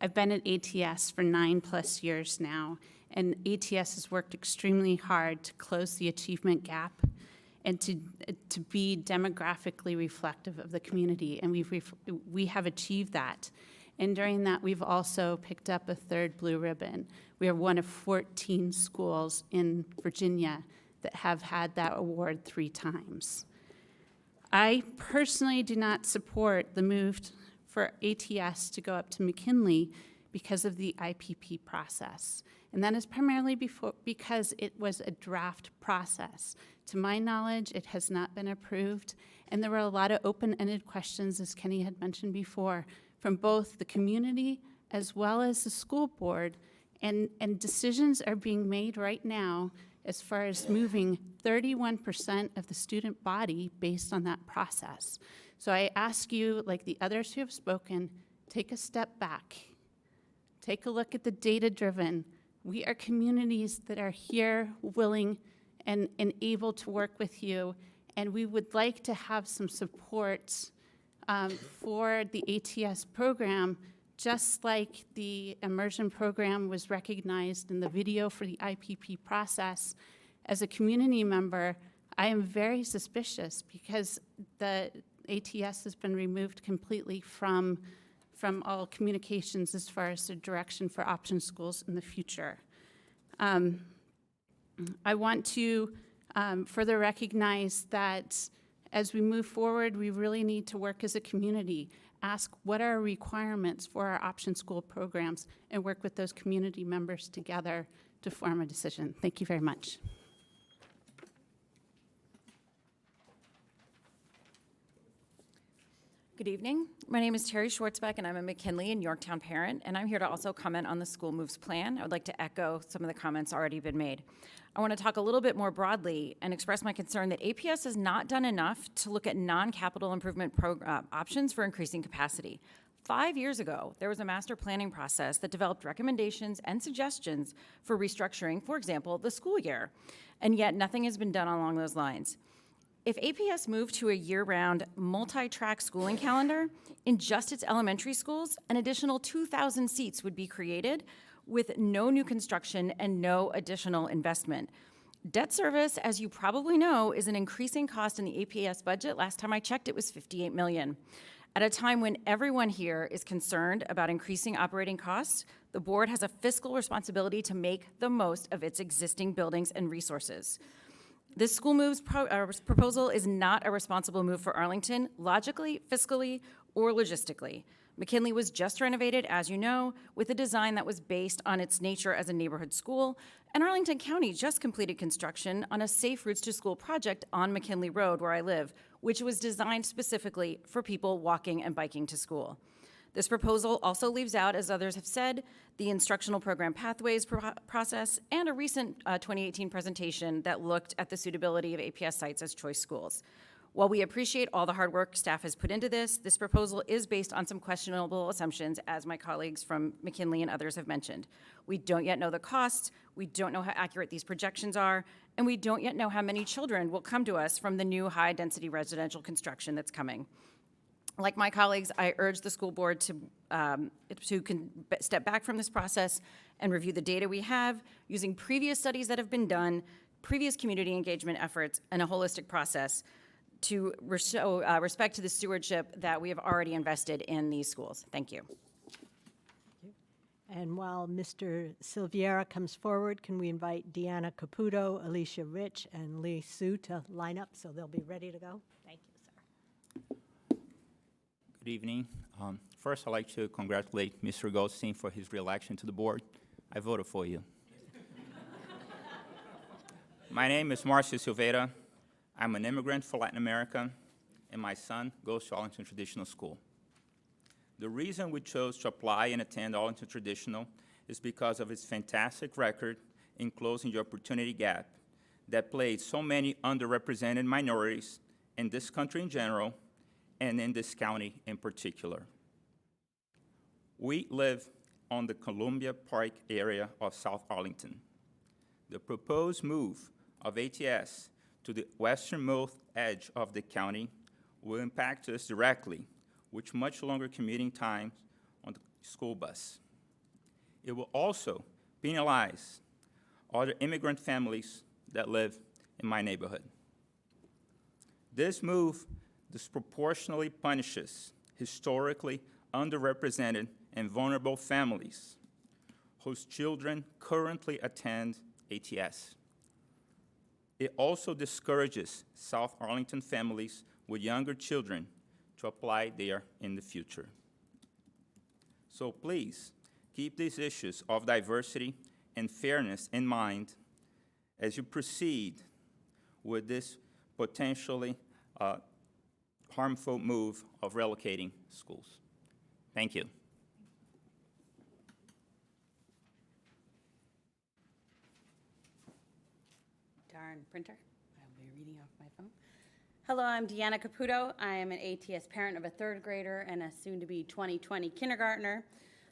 I've been at ATS for 9+ years now, and ATS has worked extremely hard to close the achievement gap and to be demographically reflective of the community, and we have achieved that. And during that, we've also picked up a third blue ribbon. We are one of 14 schools in Virginia that have had that award 3 times. I personally do not support the move for ATS to go up to McKinley because of the IPP process. And that is primarily because it was a draft process. To my knowledge, it has not been approved, and there were a lot of open-ended questions, as Kenny had mentioned before, from both the community as well as the school board, and decisions are being made right now as far as moving 31% of the student body based on that process. So I ask you, like the others who have spoken, take a step back. Take a look at the data-driven. We are communities that are here, willing, and able to work with you, and we would like to have some support for the ATS program, just like the immersion program was recognized in the video for the IPP process. As a community member, I am very suspicious because the ATS has been removed completely from all communications as far as the direction for option schools in the future. I want to further recognize that as we move forward, we really need to work as a community, ask what are our requirements for our option school programs, and work with those community members together to form a decision. Thank you very much. Good evening. My name is Terry Schwartzbeck, and I'm a McKinley and Yorktown parent, and I'm here to also comment on the School Moves plan. I would like to echo some of the comments already been made. I want to talk a little bit more broadly and express my concern that APS has not done enough to look at non-capital improvement options for increasing capacity. 5 years ago, there was a master planning process that developed recommendations and suggestions for restructuring, for example, the school year, and yet nothing has been done along those lines. If APS moved to a year-round, multi-track schooling calendar, in just its elementary schools, an additional 2,000 seats would be created with no new construction and no additional investment. Debt service, as you probably know, is an increasing cost in the APS budget. Last time I checked, it was $58 million. At a time when everyone here is concerned about increasing operating costs, the board has a fiscal responsibility to make the most of its existing buildings and resources. This School Moves proposal is not a responsible move for Arlington, logically, fiscally, or logistically. McKinley was just renovated, as you know, with a design that was based on its nature as a neighborhood school, and Arlington County just completed construction on a Safe Routes to School project on McKinley Road, where I live, which was designed specifically for people walking and biking to school. This proposal also leaves out, as others have said, the instructional program pathways process and a recent 2018 presentation that looked at the suitability of APS sites as choice schools. While we appreciate all the hard work staff has put into this proposal is based on some questionable assumptions, as my colleagues from McKinley and others have mentioned. We don't yet know the costs, we don't know how accurate these projections are, and we don't yet know how many children will come to us from the new high-density residential construction that's coming. Like my colleagues, I urge the school board to step back from this process and review the data we have using previous studies that have been done, previous community engagement efforts, and a holistic process to show respect to the stewardship that we have already invested in these schools. Thank you. And while Mr. Silviera comes forward, can we invite Deanna Caputo, Alicia Rich, and Lee Sue to line up so they'll be ready to go? Thank you, sir. Good evening. First, I'd like to congratulate Mr. Goldstein for his re-election to the board. I voted for you. My name is Marcio Silveira. I'm an immigrant for Latin America, and my son goes to Arlington Traditional School. The reason we chose to apply and attend Arlington Traditional is because of its fantastic record in closing the opportunity gap that plagued so many underrepresented minorities in this country in general and in this county in particular. We live on the Columbia Park area of South Arlington. The proposed move of ATS to the westernmost edge of the county will impact us directly with much longer commuting times on the school bus. It will also penalize other immigrant families that live in my neighborhood. This move disproportionately punishes historically underrepresented and vulnerable families whose children currently attend ATS. It also discourages South Arlington families with younger children to apply there in the future. So please, keep these issues of diversity and fairness in mind as you proceed with this potentially harmful move of relocating schools. Thank you. Darn printer. I'll be reading off my phone. Hello, I'm Deanna Caputo. I am an ATS parent of a third grader and a soon-to-be 2020 kindergartner.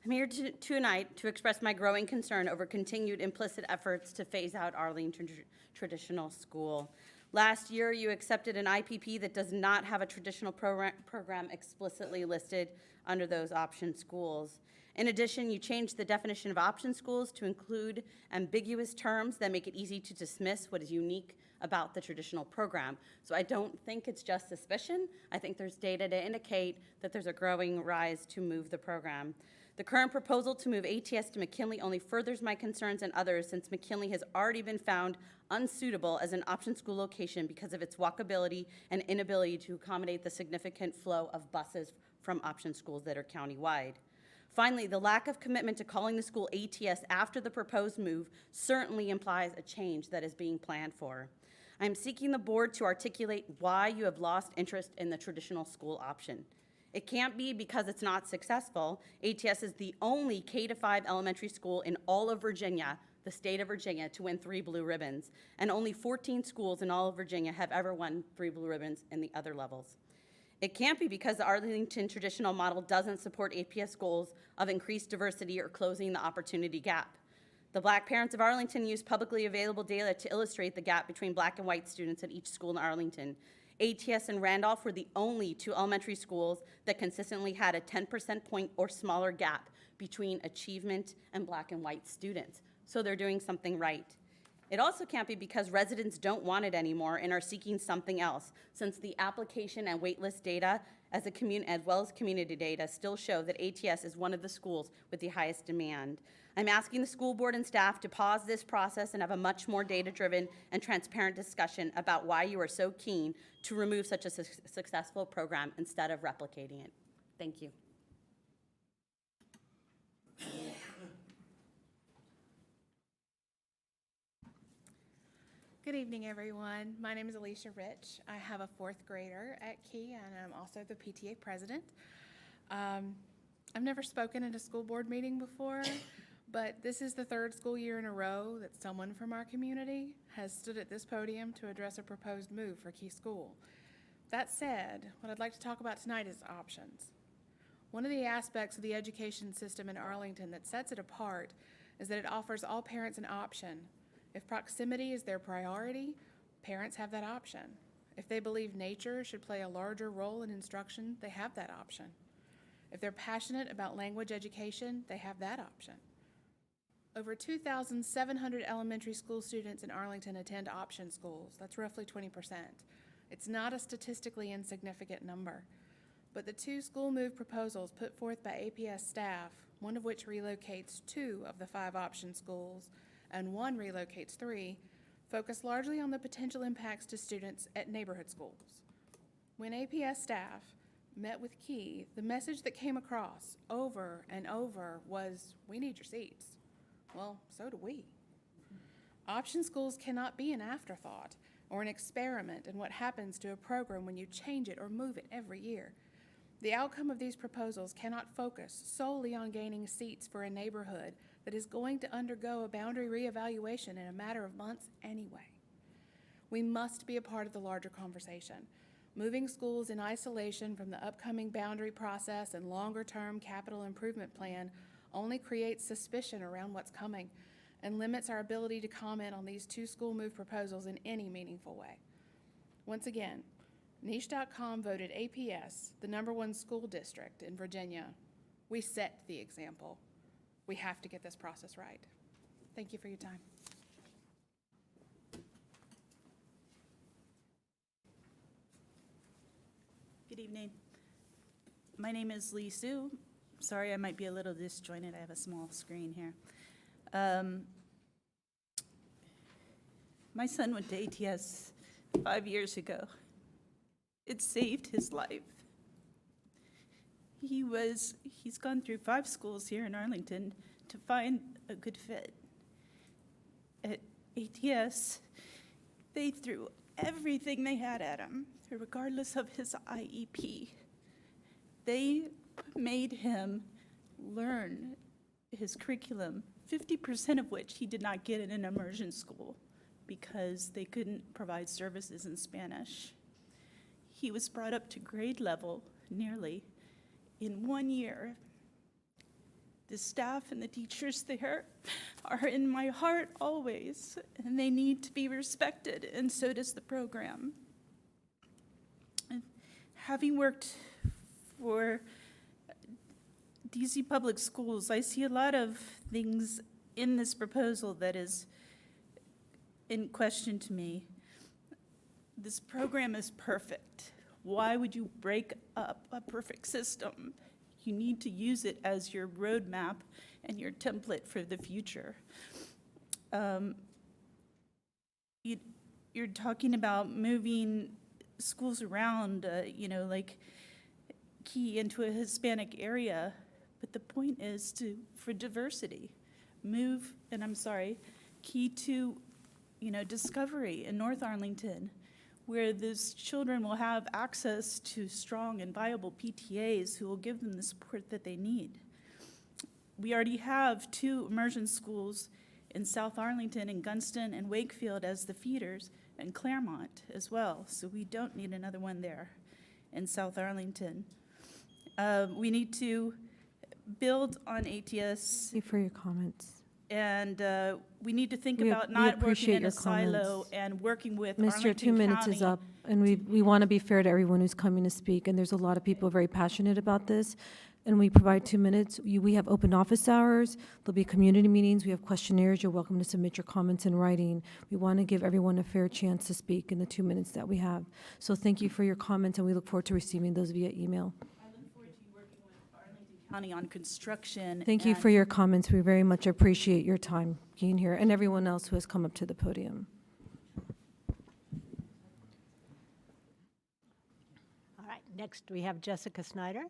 I'm here tonight to express my growing concern over continued implicit efforts to phase out Arlington Traditional School. Last year, you accepted an IPP that does not have a traditional program explicitly listed under those option schools. In addition, you changed the definition of option schools to include ambiguous terms that make it easy to dismiss what is unique about the traditional program. So I don't think it's just suspicion. I think there's data to indicate that there's a growing rise to move the program. The current proposal to move ATS to McKinley only furthers my concerns and others, since McKinley has already been found unsuitable as an option school location because of its walkability and inability to accommodate the significant flow of buses from option schools that are countywide. Finally, the lack of commitment to calling the school ATS after the proposed move certainly implies a change that is being planned for. I am seeking the board to articulate why you have lost interest in the traditional school option. It can't be because it's not successful. ATS is the only K-5 elementary school in all of Virginia, the state of Virginia, to win 3 blue ribbons, and only 14 schools in all of Virginia have ever won 3 blue ribbons in the other levels. It can't be because the Arlington traditional model doesn't support APS goals of increased diversity or closing the opportunity gap. The Black parents of Arlington use publicly available data to illustrate the gap between Black and white students at each school in Arlington. ATS and Randolph were the only 2 elementary schools that consistently had a 10% point or smaller gap between achievement and Black and white students. So they're doing something right. It also can't be because residents don't want it anymore and are seeking something else, since the application and waitlist data as well as community data still show that ATS is one of the schools with the highest demand. I'm asking the school board and staff to pause this process and have a much more data-driven and transparent discussion about why you are so keen to remove such a successful program instead of replicating it. Thank you. Good evening, everyone. My name is Alicia Rich. I have a 4th grader at Key, and I'm also the PTA president. I've never spoken at a school board meeting before, but this is the 3rd school year in a row that someone from our community has stood at this podium to address a proposed move for Key School. That said, what I'd like to talk about tonight is options. One of the aspects of the education system in Arlington that sets it apart is that it offers all parents an option. If proximity is their priority, parents have that option. If they believe nature should play a larger role in instruction, they have that option. If they're passionate about language education, they have that option. Over 2,700 elementary school students in Arlington attend option schools. That's roughly 20%. It's not a statistically insignificant number. But the 2 school move proposals put forth by APS staff, one of which relocates 2 of the 5 option schools, and 1 relocates 3, focus largely on the potential impacts to students at neighborhood schools. When APS staff met with Key, the message that came across over and over was, we need your seats. Well, so do we. Option schools cannot be an afterthought or an experiment in what happens to a program when you change it or move it every year. The outcome of these proposals cannot focus solely on gaining seats for a neighborhood that is going to undergo a boundary reevaluation in a matter of months anyway. We must be a part of the larger conversation. Moving schools in isolation from the upcoming boundary process and longer-term capital improvement plan only creates suspicion around what's coming and limits our ability to comment on these 2 school move proposals in any meaningful way. Once again, Niche.com voted APS the #1 school district in Virginia. We set the example. We have to get this process right. Thank you for your time. Good evening. My name is Lee Sue. Sorry, I might be a little disjointed. I have a small screen here. My son went to ATS 5 years ago. It saved his life. He's gone through 5 schools here in Arlington to find a good fit. At ATS, they threw everything they had at him, regardless of his IEP. They made him learn his curriculum, 50% of which he did not get in an immersion school because they couldn't provide services in Spanish. He was brought up to grade level nearly in 1 year. The staff and the teachers there are in my heart always, and they need to be respected, and so does the program. And having worked for DC Public Schools, I see a lot of things in this proposal that is in question to me. This program is perfect. Why would you break up a perfect system? You need to use it as your roadmap and your template for the future. You're talking about moving schools around, like Key into a Hispanic area, but the point is for diversity. Key to, Discovery in North Arlington, where those children will have access to strong and viable PTAs who will give them the support that they need. We already have 2 immersion schools in South Arlington and Gunston and Wakefield as the feeders, and Claremont as well, so we don't need another one there in South Arlington. We need to build on ATS. Thank you for your comments. And we need to think We about not working appreciate in your a silo comments. and working with Miss, your 2 minutes is up, and we want to be fair to everyone who's coming to speak, and there's a lot of people very passionate about this, and we provide 2 minutes. We have open office hours, there'll be community meetings, we have questionnaires, you're welcome to submit your comments in writing. We want to give everyone a fair chance to speak in the 2 minutes that we have. So thank you for your comments, and we look forward to receiving those via email. County on construction. Thank you for your comments. We very much appreciate your time being here, and everyone else who has come up to the podium. All right, next we have Jessica Snyder.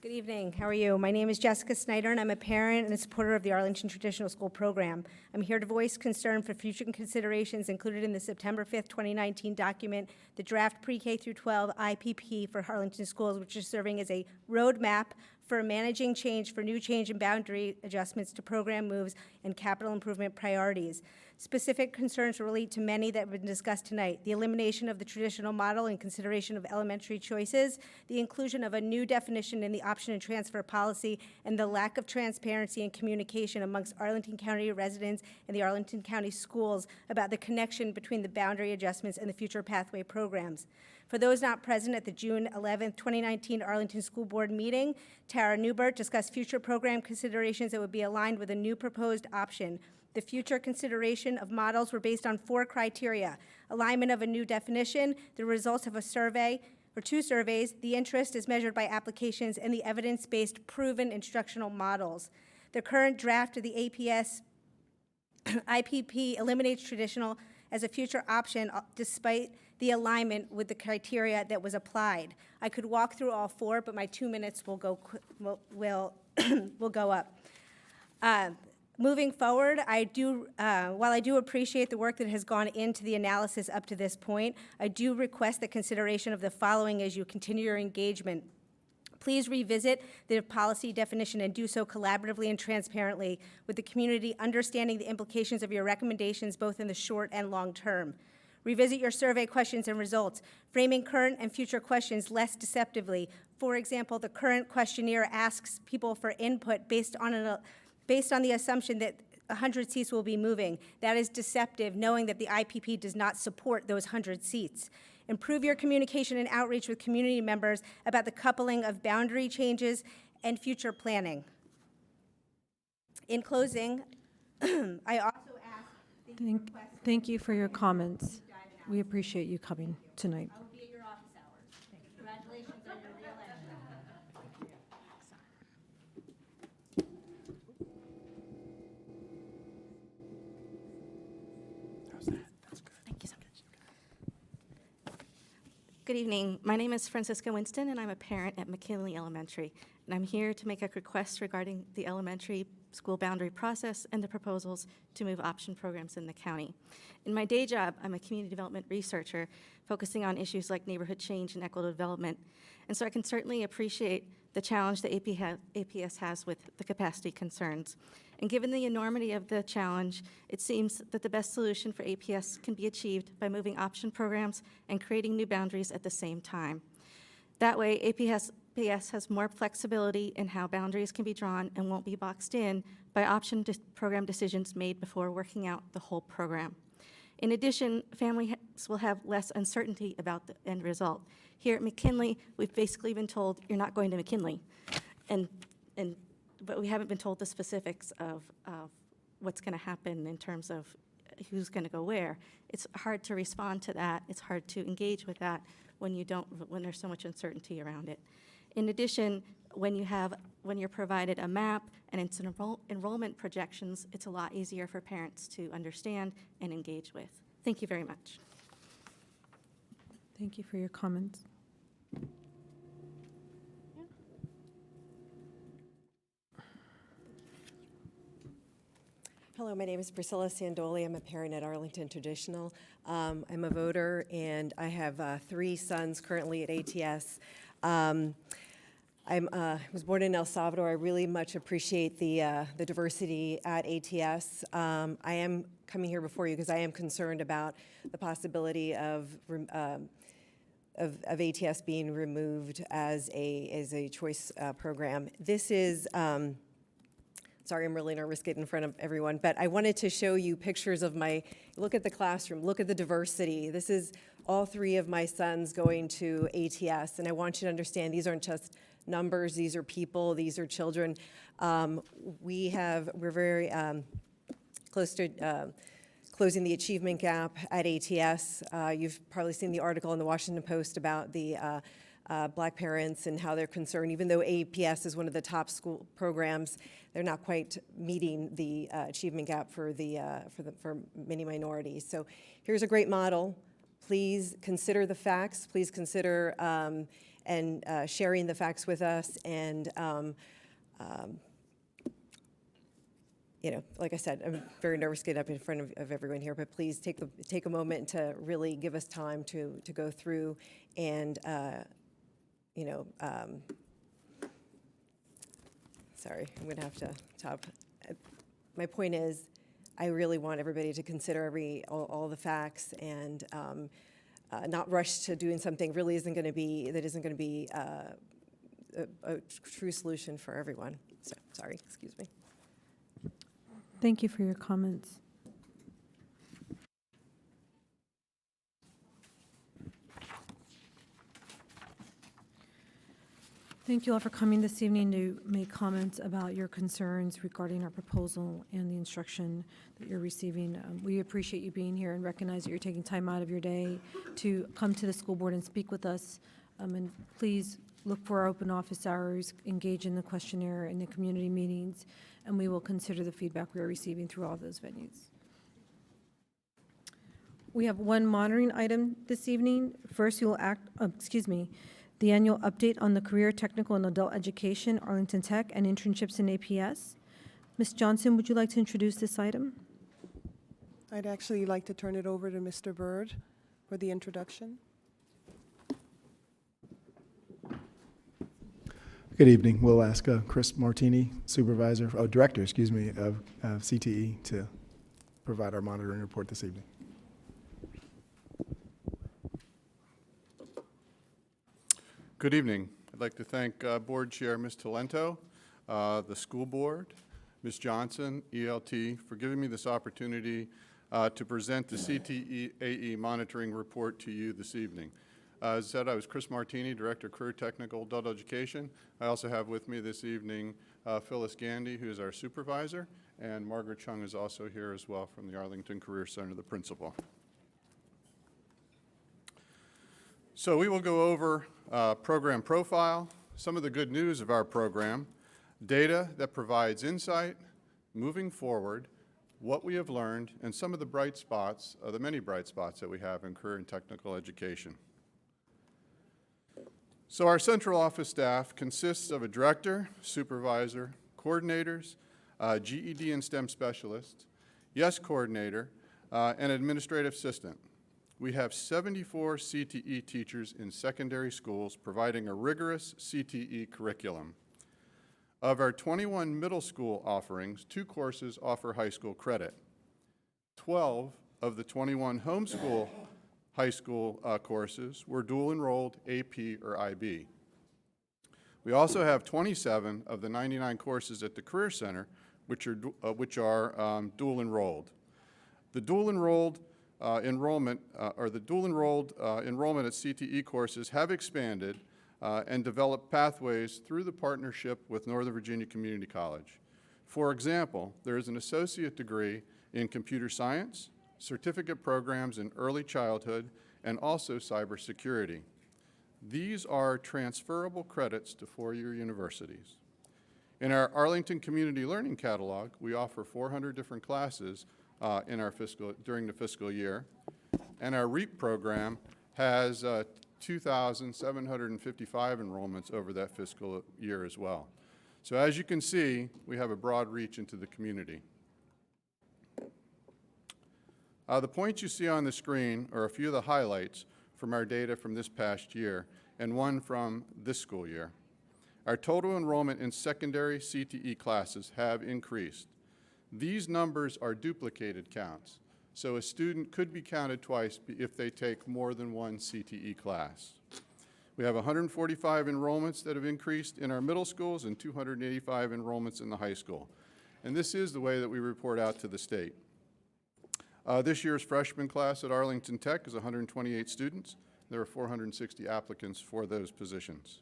Good evening. How are you? My name is Jessica Snyder, and I'm a parent and a supporter of the Arlington Traditional School Program. I'm here to voice concern for future considerations included in the September 5th, 2019 document, the draft pre-K through 12 IPP for Arlington schools, which is serving as a roadmap for managing change for new change and boundary adjustments to program moves and capital improvement priorities. Specific concerns relate to many that have been discussed tonight: the elimination of the traditional model in consideration of elementary choices, the inclusion of a new definition in the option and transfer policy, and the lack of transparency and communication amongst Arlington County residents and the Arlington County schools about the connection between the boundary adjustments and the future pathway programs. For those not present at the June 11th, 2019 Arlington School Board meeting, Tara Newbert discussed future program considerations that would be aligned with a new proposed option. The future consideration of models were based on 4 criteria: alignment of a new definition, the results of a survey, or 2 surveys, the interest is measured by applications, and the evidence-based proven instructional models. The current draft of the APS IPP eliminates traditional as a future option despite the alignment with the criteria that was applied. I could walk through all 4, but my 2 minutes will go will go up. Moving forward, while I do appreciate the work that has gone into the analysis up to this point, I do request the consideration of the following as you continue your engagement. Please revisit the policy definition and do so collaboratively and transparently with the community, understanding the implications of your recommendations both in the short and long term. Revisit your survey questions and results, framing current and future questions less deceptively. For example, the current questionnaire asks people for input based on the assumption that 100 seats will be moving. That is deceptive, knowing that the IPP does not support those 100 seats. Improve your communication and outreach with community members about the coupling of boundary changes and future planning. In closing, I also ask Thank you for your comments. We appreciate you coming tonight. I will be at your office hours. Congratulations on your reelection. Good evening. My name is Francisca Winston, and I'm a parent at McKinley Elementary. And I'm here to make a request regarding the elementary school boundary process and the proposals to move option programs in the county. In my day job, I'm a community development researcher focusing on issues like neighborhood change and equitable development. And so I can certainly appreciate the challenge that APS has with the capacity concerns. And given the enormity of the challenge, it seems that the best solution for APS can be achieved by moving option programs and creating new boundaries at the same time. That way, APS has more flexibility in how boundaries can be drawn and won't be boxed in by option program decisions made before working out the whole program. In addition, families will have less uncertainty about the end result. Here at McKinley, we've basically been told, you're not going to McKinley. But we haven't been told the specifics of what's going to happen in terms of who's going to go where. It's hard to respond to that. It's hard to engage with that when there's so much uncertainty around it. In addition, when you're provided a map and it's enrollment projections, it's a lot easier for parents to understand and engage with. Thank you very much. Thank you for your comments. Hello, my name is Priscilla Sandoli. I'm a parent at Arlington Traditional. I'm a voter, and I have 3 sons currently at ATS. I was born in El Salvador. I really much appreciate the diversity at ATS. I am coming here before you because I am concerned about the possibility of ATS being removed as a choice program. This is. Sorry, I'm really nervous getting in front of everyone, but I wanted to show you pictures of look at the classroom, look at the diversity. This is all 3 of my sons going to ATS, and I want you to understand these aren't just numbers, these are people, these are children. We're very close to closing the achievement gap at ATS. You've probably seen the article in the Washington Post about the Black parents and how they're concerned. Even though APS is one of the top school programs, they're not quite meeting the achievement gap for many minorities. So here's a great model. Please consider the facts. Please consider sharing the facts with us. And like I said, I'm very nervous to get up in front of everyone here, but please take a moment to really give us time to go through and sorry, I'm going to have to stop. My point is, I really want everybody to consider all the facts and not rush to doing something that isn't going to be a true solution for everyone. So, sorry, excuse me. Thank you for your comments. Thank you all for coming this evening to make comments about your concerns regarding our proposal and the instruction that you're receiving. We appreciate you being here and recognize that you're taking time out of your day to come to the school board and speak with us. And please look for our open office hours, engage in the questionnaire and the community meetings, and we will consider the feedback we are receiving through all those venues. We have one monitoring item this evening. First, we will the annual update on the career, technical, and adult education, Arlington Tech, and internships in APS. Ms. Johnson, would you like to introduce this item? I'd actually like to turn it over to Mr. Byrd for the introduction. Good evening. We'll ask Chris Martini, Director, of CTE, to provide our monitoring report this evening. Good evening. I'd like to thank Board Chair Ms. Talento, the school board, Ms. Johnson, ELT, for giving me this opportunity to present the CTE monitoring report to you this evening. As I said, I was Chris Martini, Director of Career Technical Adult Education. I also have with me this evening Phyllis Gandy, who is our supervisor, and Margaret Chung is also here as well from the Arlington Career Center, the principal. So we will go over program profile, some of the good news of our program, data that provides insight, moving forward, what we have learned, and some of the bright spots, the many bright spots that we have in career and technical education. So our central office staff consists of a director, supervisor, coordinators, GED and STEM specialist, YES coordinator, and administrative assistant. We have 74 CTE teachers in secondary schools providing a rigorous CTE curriculum. Of our 21 middle school offerings, 2 courses offer high school credit. 12 of the 21 homeschool high school courses were dual-enrolled AP or IB. We also have 27 of the 99 courses at the Career Center, which are dual-enrolled. The dual-enrolled enrollment at CTE courses have expanded and developed pathways through the partnership with Northern Virginia Community College. For example, there is an associate degree in computer science, certificate programs in early childhood, and also cybersecurity. These are transferable credits to four-year universities. In our Arlington Community Learning Catalog, we offer 400 different classes during the fiscal year, and our REAP program has 2,755 enrollments over that fiscal year as well. So as you can see, we have a broad reach into the community. The points you see on the screen are a few of the highlights from our data from this past year and one from this school year. Our total enrollment in secondary CTE classes have increased. These numbers are duplicated counts, so a student could be counted twice if they take more than one CTE class. We have 145 enrollments that have increased in our middle schools and 285 enrollments in the high school. And this is the way that we report out to the state. This year's freshman class at Arlington Tech is 128 students. There are 460 applicants for those positions.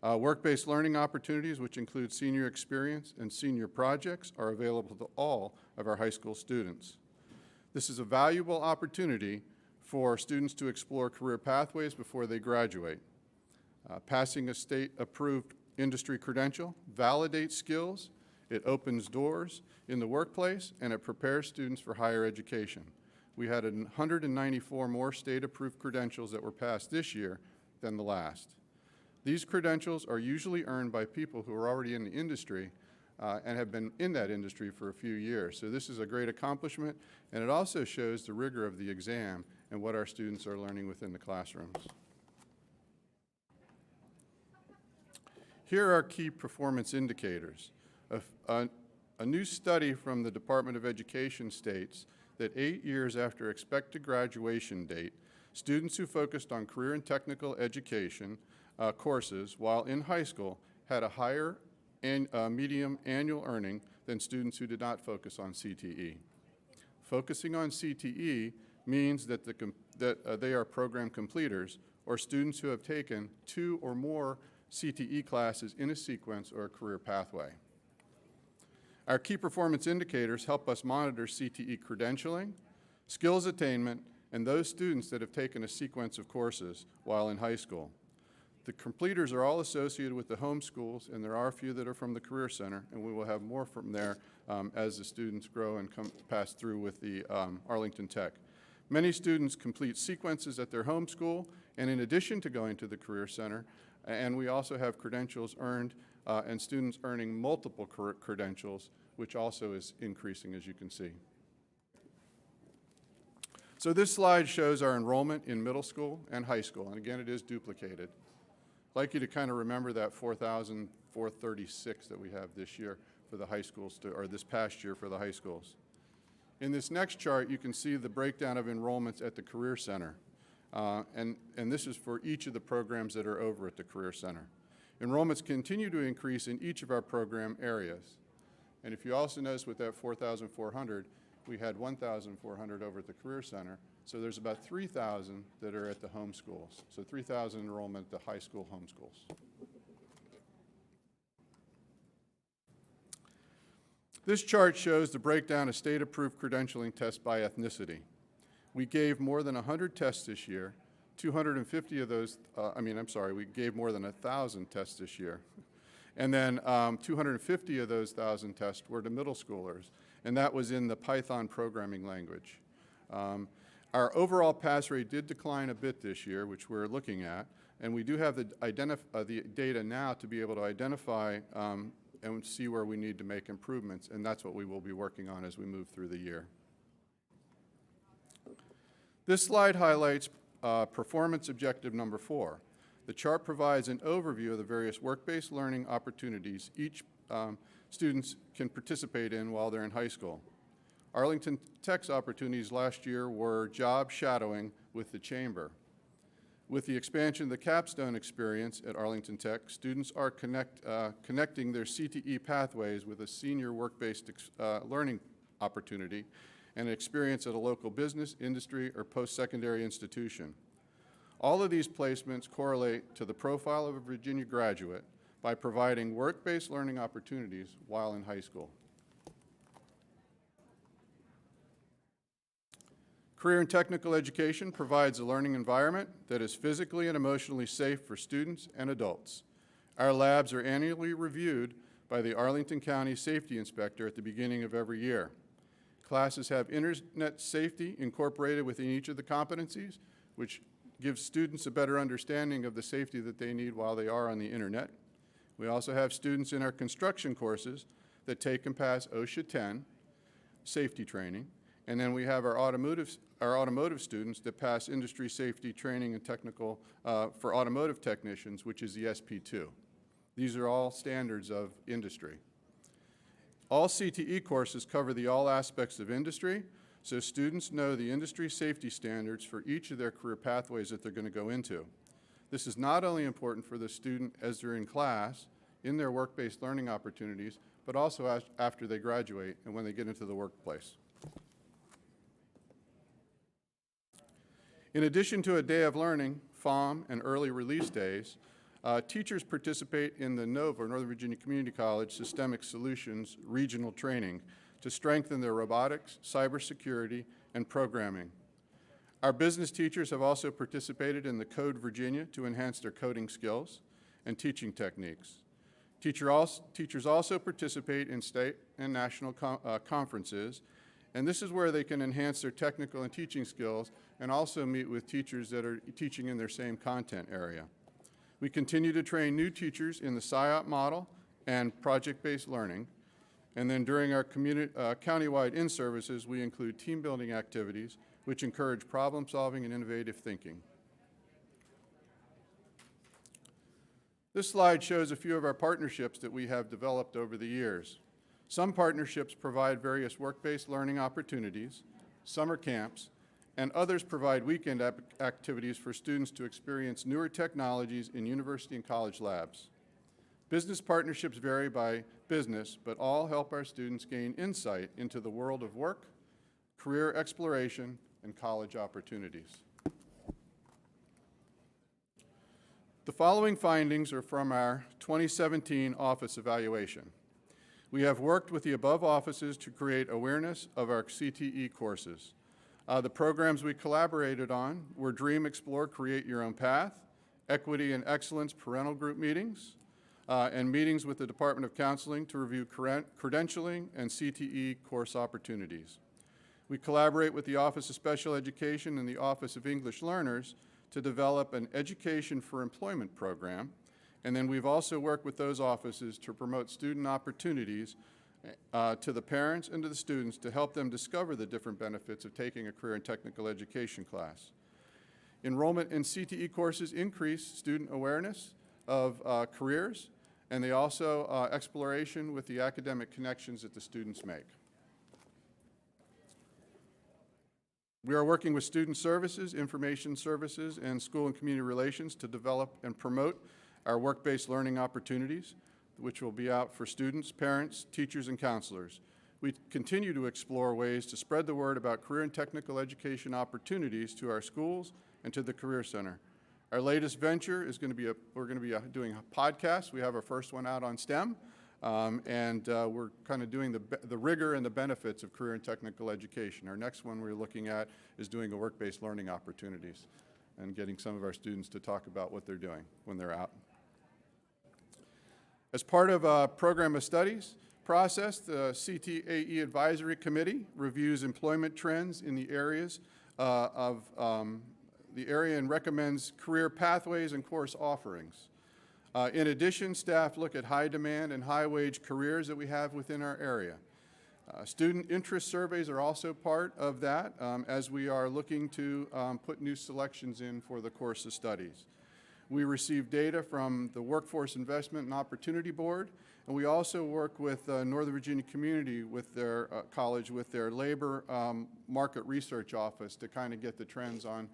Work-based learning opportunities, which include senior experience and senior projects, are available to all of our high school students. This is a valuable opportunity for students to explore career pathways before they graduate. Passing a state-approved industry credential validates skills, it opens doors in the workplace, and it prepares students for higher education. We had 194 more state-approved credentials that were passed this year than the last. These credentials are usually earned by people who are already in the industry and have been in that industry for a few years. So this is a great accomplishment, and it also shows the rigor of the exam and what our students are learning within the classrooms. Here are key performance indicators. A new study from the Department of Education states that 8 years after expected graduation date, students who focused on career and technical education courses while in high school had a higher median annual earning than students who did not focus on CTE. Focusing on CTE means that they are program completers or students who have taken 2 or more CTE classes in a sequence or a career pathway. Our key performance indicators help us monitor CTE credentialing, skills attainment, and those students that have taken a sequence of courses while in high school. The completers are all associated with the home schools, and there are a few that are from the Career Center, and we will have more from there as the students grow and pass through with the Arlington Tech. Many students complete sequences at their home school, and in addition to going to the Career Center, and we also have credentials earned and students earning multiple credentials, which also is increasing, as you can see. So this slide shows our enrollment in middle school and high school, and again, it is duplicated. I'd like you to kind of remember that 4,436 that we have this year for the high schools, or this past year for the high schools. In this next chart, you can see the breakdown of enrollments at the Career Center, and this is for each of the programs that are over at the Career Center. Enrollments continue to increase in each of our program areas. And if you also notice with that 4,400, we had 1,400 over at the Career Center. So there's about 3,000 that are at the home schools. So 3,000 enrollment at the high school home schools. This chart shows the breakdown of state-approved credentialing tests by ethnicity. We gave more than 100 tests this year. 250 of those, we gave more than 1,000 tests this year. And then 250 of those 1,000 tests were to middle schoolers, and that was in the Python programming language. Our overall pass rate did decline a bit this year, which we're looking at, And we do have the data now to be able to identify and see where we need to make improvements, and that's what we will be working on as we move through the year. This slide highlights performance objective number 4. The chart provides an overview of the various work-based learning opportunities each students can participate in while they're in high school. Arlington Tech's opportunities last year were job shadowing with the Chamber. With the expansion of the capstone experience at Arlington Tech, students are connecting their CTE pathways with a senior work-based learning opportunity and an experience at a local business, industry, or post-secondary institution. All of these placements correlate to the profile of a Virginia graduate by providing work-based learning opportunities while in high school. Career and technical education provides a learning environment that is physically and emotionally safe for students and adults. Our labs are annually reviewed by the Arlington County Safety Inspector at the beginning of every year. Classes have internet safety incorporated within each of the competencies, which gives students a better understanding of the safety that they need while they are on the internet. We also have students in our construction courses that take and pass OSHA 10 safety training. And then we have our automotive students that pass industry safety training and technical for automotive technicians, which is the SP2. These are all standards of industry. All CTE courses cover the all aspects of industry, so students know the industry safety standards for each of their career pathways that they're going to go into. This is not only important for the student as they're in class, in their work-based learning opportunities, but also after they graduate and when they get into the workplace. In addition to a day of learning, FOM, and early release days, teachers participate in the NOVA, Northern Virginia Community College Systemic Solutions regional training to strengthen their robotics, cybersecurity, and programming. Our business teachers have also participated in the Code Virginia to enhance their coding skills and teaching techniques. Teachers also participate in state and national conferences, and this is where they can enhance their technical and teaching skills and also meet with teachers that are teaching in their same content area. We continue to train new teachers in the SIOP model and project-based learning. And then during our countywide in-services, we include team-building activities, which encourage problem-solving and innovative thinking. This slide shows a few of our partnerships that we have developed over the years. Some partnerships provide various work-based learning opportunities, summer camps, and others provide weekend activities for students to experience newer technologies in university and college labs. Business partnerships vary by business, but all help our students gain insight into the world of work, career exploration, and college opportunities. The following findings are from our 2017 office evaluation. We have worked with the above offices to create awareness of our CTE courses. The programs we collaborated on were Dream, Explore, Create Your Own Path, Equity and Excellence Parental Group meetings, and meetings with the Department of Counseling to review credentialing and CTE course opportunities. We collaborate with the Office of Special Education and the Office of English Learners to develop an Education for Employment program, and then we've also worked with those offices to promote student opportunities to the parents and to the students to help them discover the different benefits of taking a career and technical education class. Enrollment in CTE courses increase student awareness of careers, and they also exploration with the academic connections that the students make. We are working with student services, information services, and school and community relations to develop and promote our work-based learning opportunities, which will be out for students, parents, teachers, and counselors. We continue to explore ways to spread the word about career and technical education opportunities to our schools and to the Career Center. Our latest venture is going to be we're going to be doing a podcast. We have our first one out on STEM, and we're kind of doing the rigor and the benefits of career and technical education. Our next one we're looking at is doing a work-based learning opportunities and getting some of our students to talk about what they're doing when they're out. As part of a program of studies process, the CTAE Advisory Committee reviews employment trends in the areas of the area and recommends career pathways and course offerings. In addition, staff look at high demand and high wage careers that we have within our area. Student interest surveys are also part of that as we are looking to put new selections in for the course of studies. We receive data from the Workforce Investment and Opportunity Board, and we also work with Northern Virginia Community with their college with their labor market research office to kind of get the trends on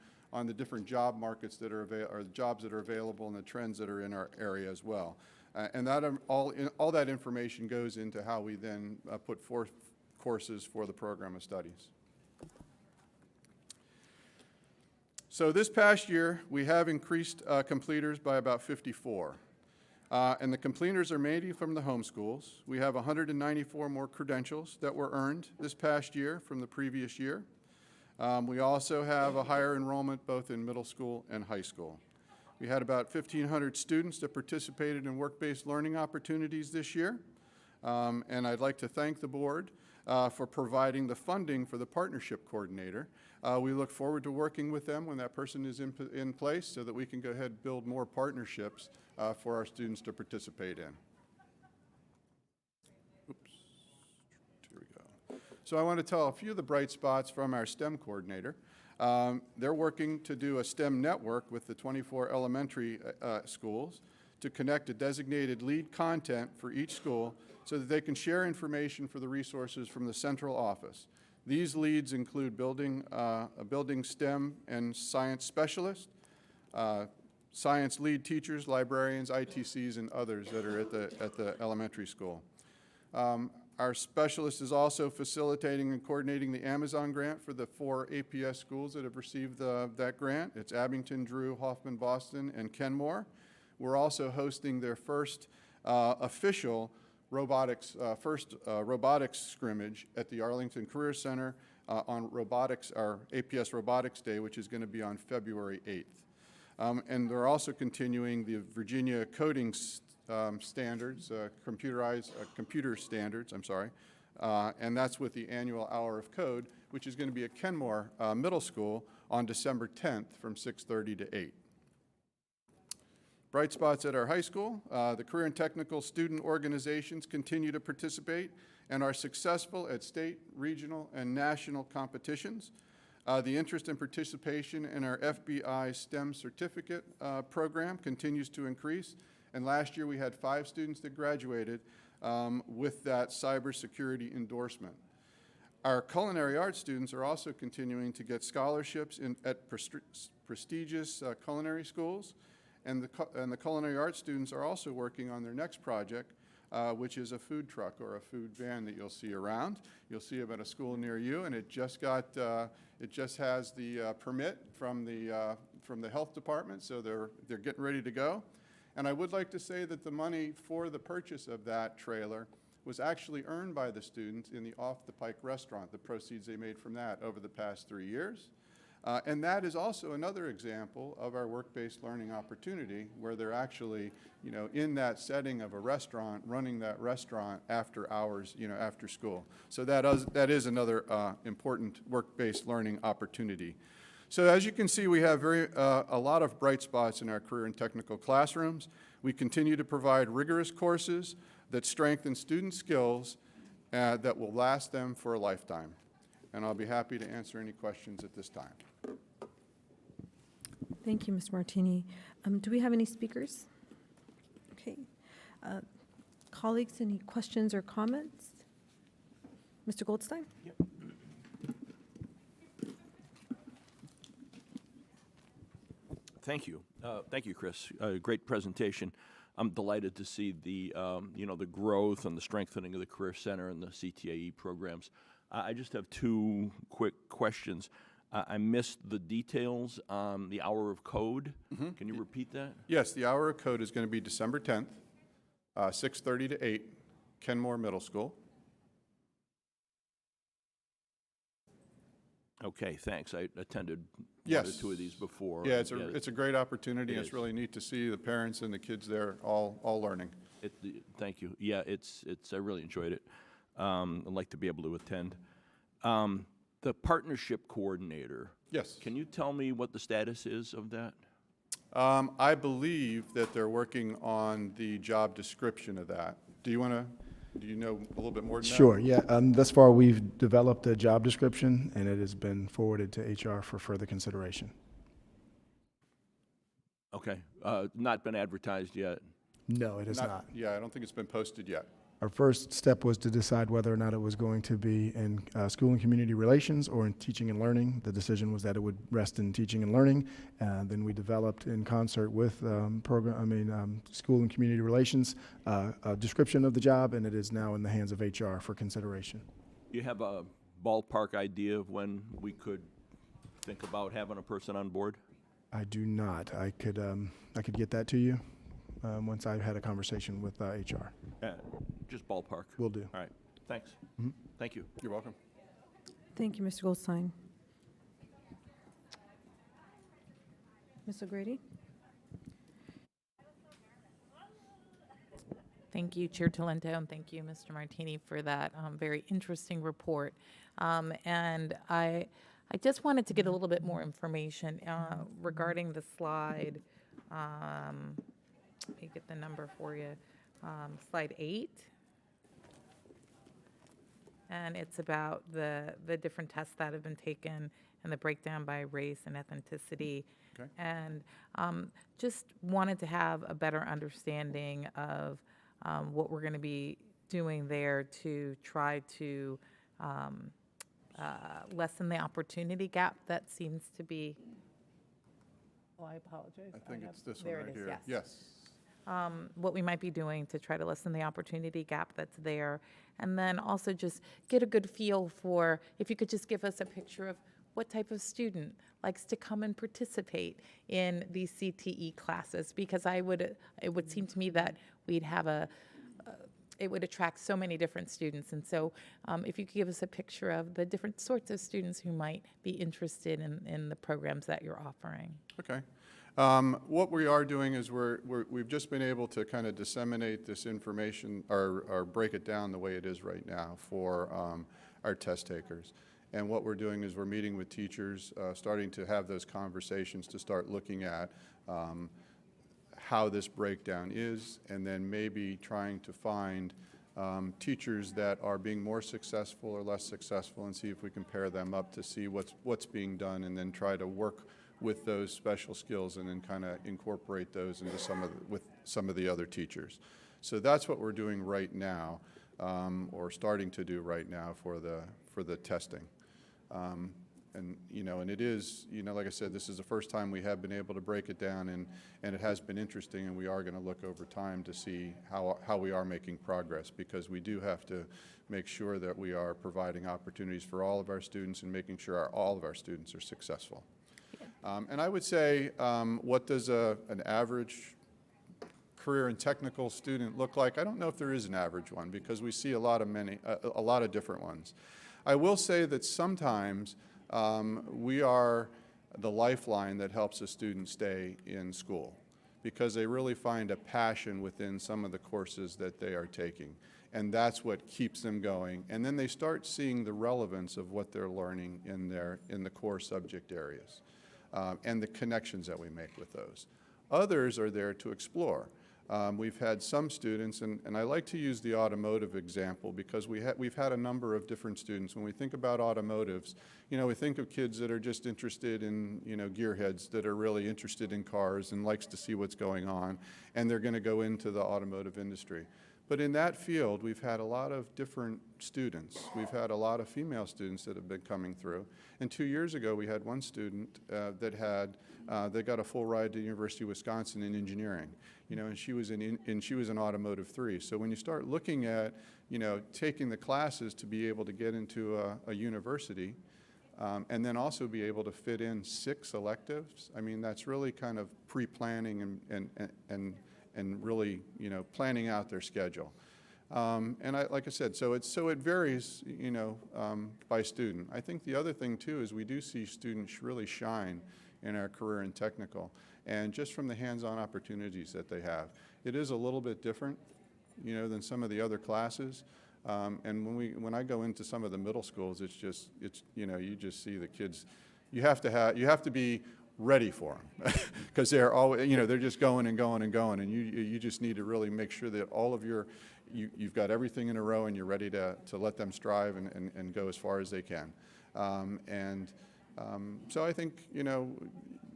the different job markets that are or the jobs that are available and the trends that are in our area as well. And that all that information goes into how we then put forth courses for the program of studies. So this past year, we have increased completers by about 54. And the completers are mainly from the home schools. We have 194 more credentials that were earned this past year from the previous year. We also have a higher enrollment both in middle school and high school. We had about 1,500 students that participated in work-based learning opportunities this year. And I'd like to thank the board for providing the funding for the partnership coordinator. We look forward to working with them when that person is in place so that we can go ahead and build more partnerships for our students to participate in. Oops, here we go. So I want to tell a few of the bright spots from our STEM coordinator. They're working to do a STEM network with the 24 elementary schools to connect a designated lead content for each school so that they can share information for the resources from the central office. These leads include a building STEM and science specialist, science lead teachers, librarians, ITCs, and others that are at the elementary school. Our specialist is also facilitating and coordinating the Amazon grant for the 4 APS schools that have received that grant. It's Abington, Drew, Hoffman, Boston, and Kenmore. We're also hosting their first official robotics scrimmage at the Arlington Career Center on robotics, our APS Robotics Day, which is going to be on February 8th. And they're also continuing the Virginia coding standards, computer standards, and that's with the annual Hour of Code, which is going to be at Kenmore Middle School on December 10th from 6:30 to 8. Bright spots at our high school. The career and technical student organizations continue to participate and are successful at state, regional, and national competitions. The interest and participation in our FBI STEM certificate program continues to increase. And last year we had 5 students that graduated with that cybersecurity endorsement. Our culinary arts students are also continuing to get scholarships at prestigious culinary schools. And the culinary arts students are also working on their next project, which is a food truck or a food van that you'll see around. You'll see it at a school near you, and it just has the permit from the health department, so they're getting ready to go. And I would like to say that the money for the purchase of that trailer was actually earned by the students in the Off the Pike restaurant, the proceeds they made from that over the past 3 years. And that is also another example of our work-based learning opportunity where they're actually, in that setting of a restaurant, running that restaurant after hours, after school. So that is another important work-based learning opportunity. So as you can see, we have a lot of bright spots in our career and technical classrooms. We continue to provide rigorous courses that strengthen student skills that will last them for a lifetime. And I'll be happy to answer any questions at this time. Thank you, Mr. Martini. Do we have any speakers? Okay. Colleagues, any questions or comments? Mr. Goldstein? Yep. Thank you. Thank you, Chris. Great presentation. I'm delighted to see the, the growth and the strengthening of the Career Center and the CTAE programs. I just have 2 quick questions. I missed the details on the Hour of Code. Mm-hmm. Can you repeat that? Yes, the Hour of Code is going to be December 10th, 6:30 to 8, Kenmore Middle School. Okay, thanks. I attended Yes. 1 or 2 of these before. Yeah, it's a great opportunity. It's really neat to see the parents and the kids there all learning. Thank you. Yeah, I really enjoyed it. I'd like to be able to attend. The partnership coordinator. Yes. Can you tell me what the status is of that? I believe that they're working on the job description of that. Do you know a little bit more than that? Sure, yeah. Thus far, we've developed a job description, and it has been forwarded to HR for further consideration. Okay, not been advertised yet. No, it is not. Yeah, I don't think it's been posted yet. Our first step was to decide whether or not it was going to be in school and community relations or in teaching and learning. The decision was that it would rest in teaching and learning. Then we developed in concert with school and community relations a description of the job, and it is now in the hands of HR for consideration. Do you have a ballpark idea of when we could think about having a person on board? I do not. I could get that to you once I've had a conversation with HR. Just ballpark. Will do. All right. Thanks. Mm-hmm. Thank you. You're welcome. Thank you, Mr. Goldstein. Ms. O'Grady? Thank you, Chair Talento, and thank you, Mr. Martini, for that very interesting report. And I just wanted to get a little bit more information regarding the slide. Let me get the number for you. Slide 8. And it's about the different tests that have been taken and the breakdown by race and ethnicity. Okay. And just wanted to have a better understanding of what we're going to be doing there to try to lessen the opportunity gap that seems to be. Oh, I apologize. I think it's this one there right it is, here. yes. Yes. What we might be doing to try to lessen the opportunity gap that's there. And then also just get a good feel for, if you could just give us a picture of what type of student likes to come and participate in these CTE classes, because it would seem to me that we'd have it would attract so many different students. And so if you could give us a picture of the different sorts of students who might be interested in the programs that you're offering. Okay. What we are doing is we've just been able to kind of disseminate this information or break it down the way it is right now for our test takers. And what we're doing is we're meeting with teachers, starting to have those conversations to start looking at how this breakdown is, and then maybe trying to find teachers that are being more successful or less successful and see if we can pair them up to see what's being done, and then try to work with those special skills and then kind of incorporate those into some of the other teachers. So that's what we're doing right now, or starting to do right now for the testing. And it is, like I said, this is the first time we have been able to break it down, and it has been interesting, and we are going to look over time to see how we are making progress, because we do have to make sure that we are providing opportunities for all of our students and making sure all of our students are successful. And I would say, what does an average career and technical student look like? I don't know if there is an average one, because we see a lot of different ones. I will say that sometimes we are the lifeline that helps a student stay in school, because they really find a passion within some of the courses that they are taking. And that's what keeps them going. And then they start seeing the relevance of what they're learning in the core subject areas, and the connections that we make with those. Others are there to explore. We've had some students, and I like to use the automotive example, because we've had a number of different students. When we think about automotives, we think of kids that are just interested in, gearheads, that are really interested in cars and likes to see what's going on, and they're going to go into the automotive industry. But in that field, we've had a lot of different students. We've had a lot of female students that have been coming through. And 2 years ago, we had one student that got a full ride to the University of Wisconsin in engineering, and she was in Automotive 3. So when you start looking at, taking the classes to be able to get into a university, and then also be able to fit in 6 electives, I mean, that's really kind of pre-planning and really, planning out their schedule. And like I said, so it varies, by student. I think the other thing too is we do see students really shine in our career and technical, and just from the hands-on opportunities that they have. It is a little bit different, than some of the other classes, And when I go into some of the middle schools, it's you just see the kids. You have to be ready for them because they're always, they're just going and going and going, and you just need to really make sure that all of you've got everything in a row and you're ready to let them strive and go as far as they can. So I think,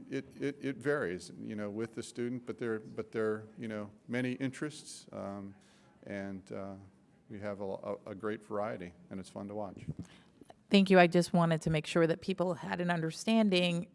it varies, with the student, but there are, many interests, and we have a great variety, and it's fun to watch. Thank you. I just wanted to make sure that people had an understanding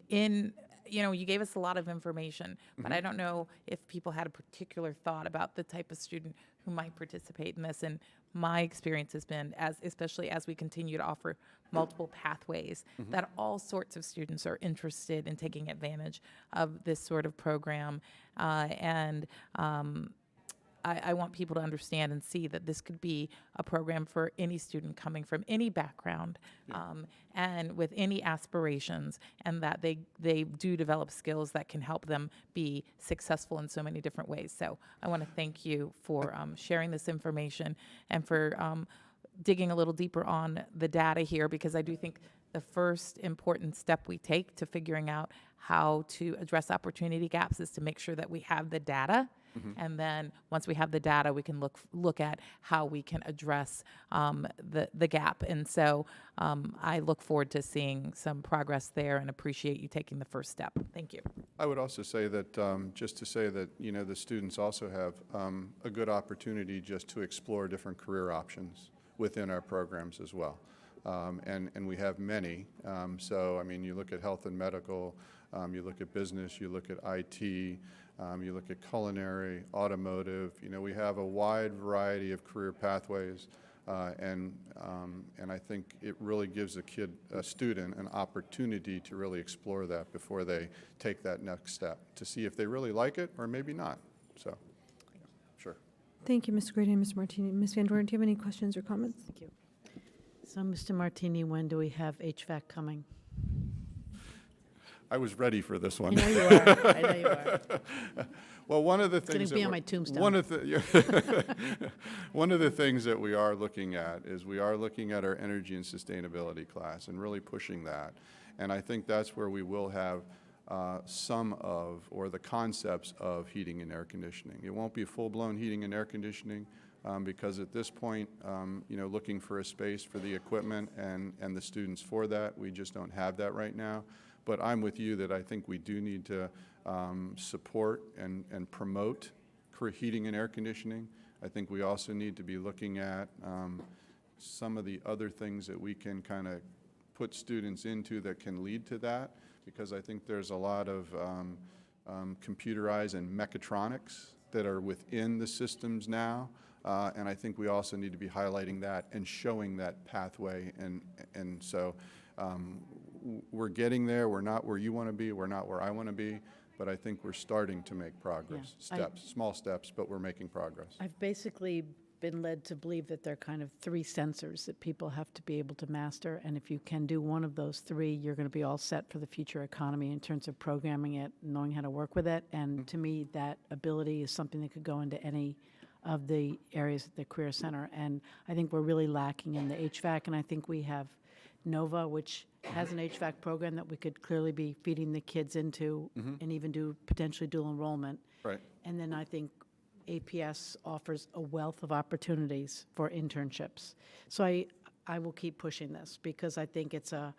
you gave us a lot of information, but I don't know if people had a particular thought about the type of student who might participate in this. And my experience has been, especially as we continue to offer multiple pathways, that all sorts of students are interested in taking advantage of this sort of program. I want people to understand and see that this could be a program for any student coming from any background and with any aspirations, and that they do develop skills that can help them be successful in so many different ways. So I want to thank you for sharing this information and for digging a little deeper on the data here, because I do think the first important step we take to figuring out how to address opportunity gaps is to make sure that we have the data. And then once we have the data, we can look at how we can address the gap. And so I look forward to seeing some progress there and appreciate you taking the first step. Thank you. I would also say that, just to say that, the students also have a good opportunity just to explore different career options within our programs as well. And we have many. So, I mean, you look at health and medical, you look at business, you look at IT, you look at culinary, automotive. We have a wide variety of career pathways, and I think it really gives a student, an opportunity to really explore that before they take that next step to see if they really like it or maybe not. So, sure. Thank you, Mr. Grady and Mr. Martini. Ms. Van Doren, do you have any questions or comments? Thank you. So, Mr. Martini, when do we have HVAC coming? I was ready for this one. I know you are. I know you are. Well, one of the things It's going to be on my tombstone. One of the things that we are looking at is we are looking at our energy and sustainability class and really pushing that. And I think that's where we will have some of, or the concepts of, heating and air conditioning. It won't be full-blown heating and air conditioning because at this point, looking for a space for the equipment and the students for that, we just don't have that right now. But I'm with you that I think we do need to support and promote heating and air conditioning. I think we also need to be looking at some of the other things that we can kind of put students into that can lead to that, because I think there's a lot of computerized and mechatronics that are within the systems now. And I think we also need to be highlighting that and showing that pathway. And so we're getting there. We're not where you want to be. We're not where I want to be. But I think we're starting to make progress. Yeah, Small steps, but we're making progress. I've basically been led to believe that there are kind of three sensors that people have to be able to master. And if you can do one of those three, you're going to be all set for the future economy in terms of programming it, knowing how to work with it. And to me, that ability is something that could go into any of the areas at the Career Center. And I think we're really lacking in the HVAC. And I think we have NOVA, which has an HVAC program that we could clearly be feeding the kids into and even do potentially dual enrollment. Right. And then I think APS offers a wealth of opportunities for internships. So I will keep pushing this because I think it's a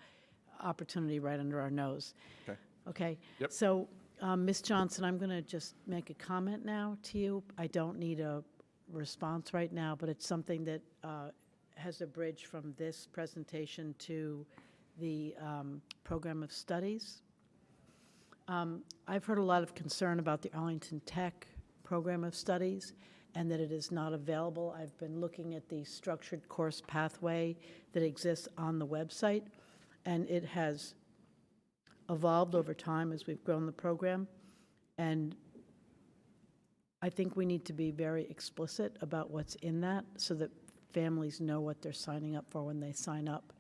opportunity right under our nose. Okay. Okay? Yep. So, Ms. Johnson, I'm going to just make a comment now to you. I don't need a response right now, but it's something that has a bridge from this presentation to the program of studies. I've heard a lot of concern about the Arlington Tech program of studies and that it is not available. I've been looking at the structured course pathway that exists on the website, and it has evolved over time as we've grown the program. And I think we need to be very explicit about what's in that so that families know what they're signing up for when they sign up.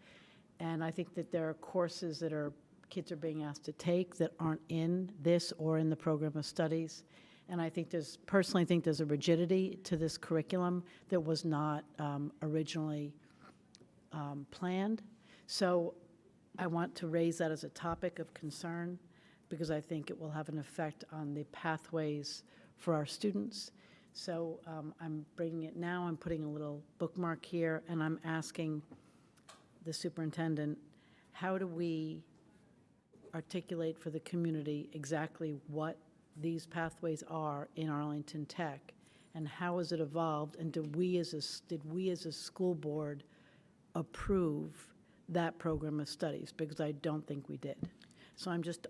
And I think that there are courses that kids are being asked to take that aren't in this or in the program of studies. And I think personally think there's a rigidity to this curriculum that was not originally planned. So I want to raise that as a topic of concern because I think it will have an effect on the pathways for our students. So I'm bringing it now, I'm putting a little bookmark here, and I'm asking the superintendent, how do we articulate for the community exactly what these pathways are in Arlington Tech, and how has it evolved, and did we as a school board approve that program of studies? Because I don't think we did. So I'm just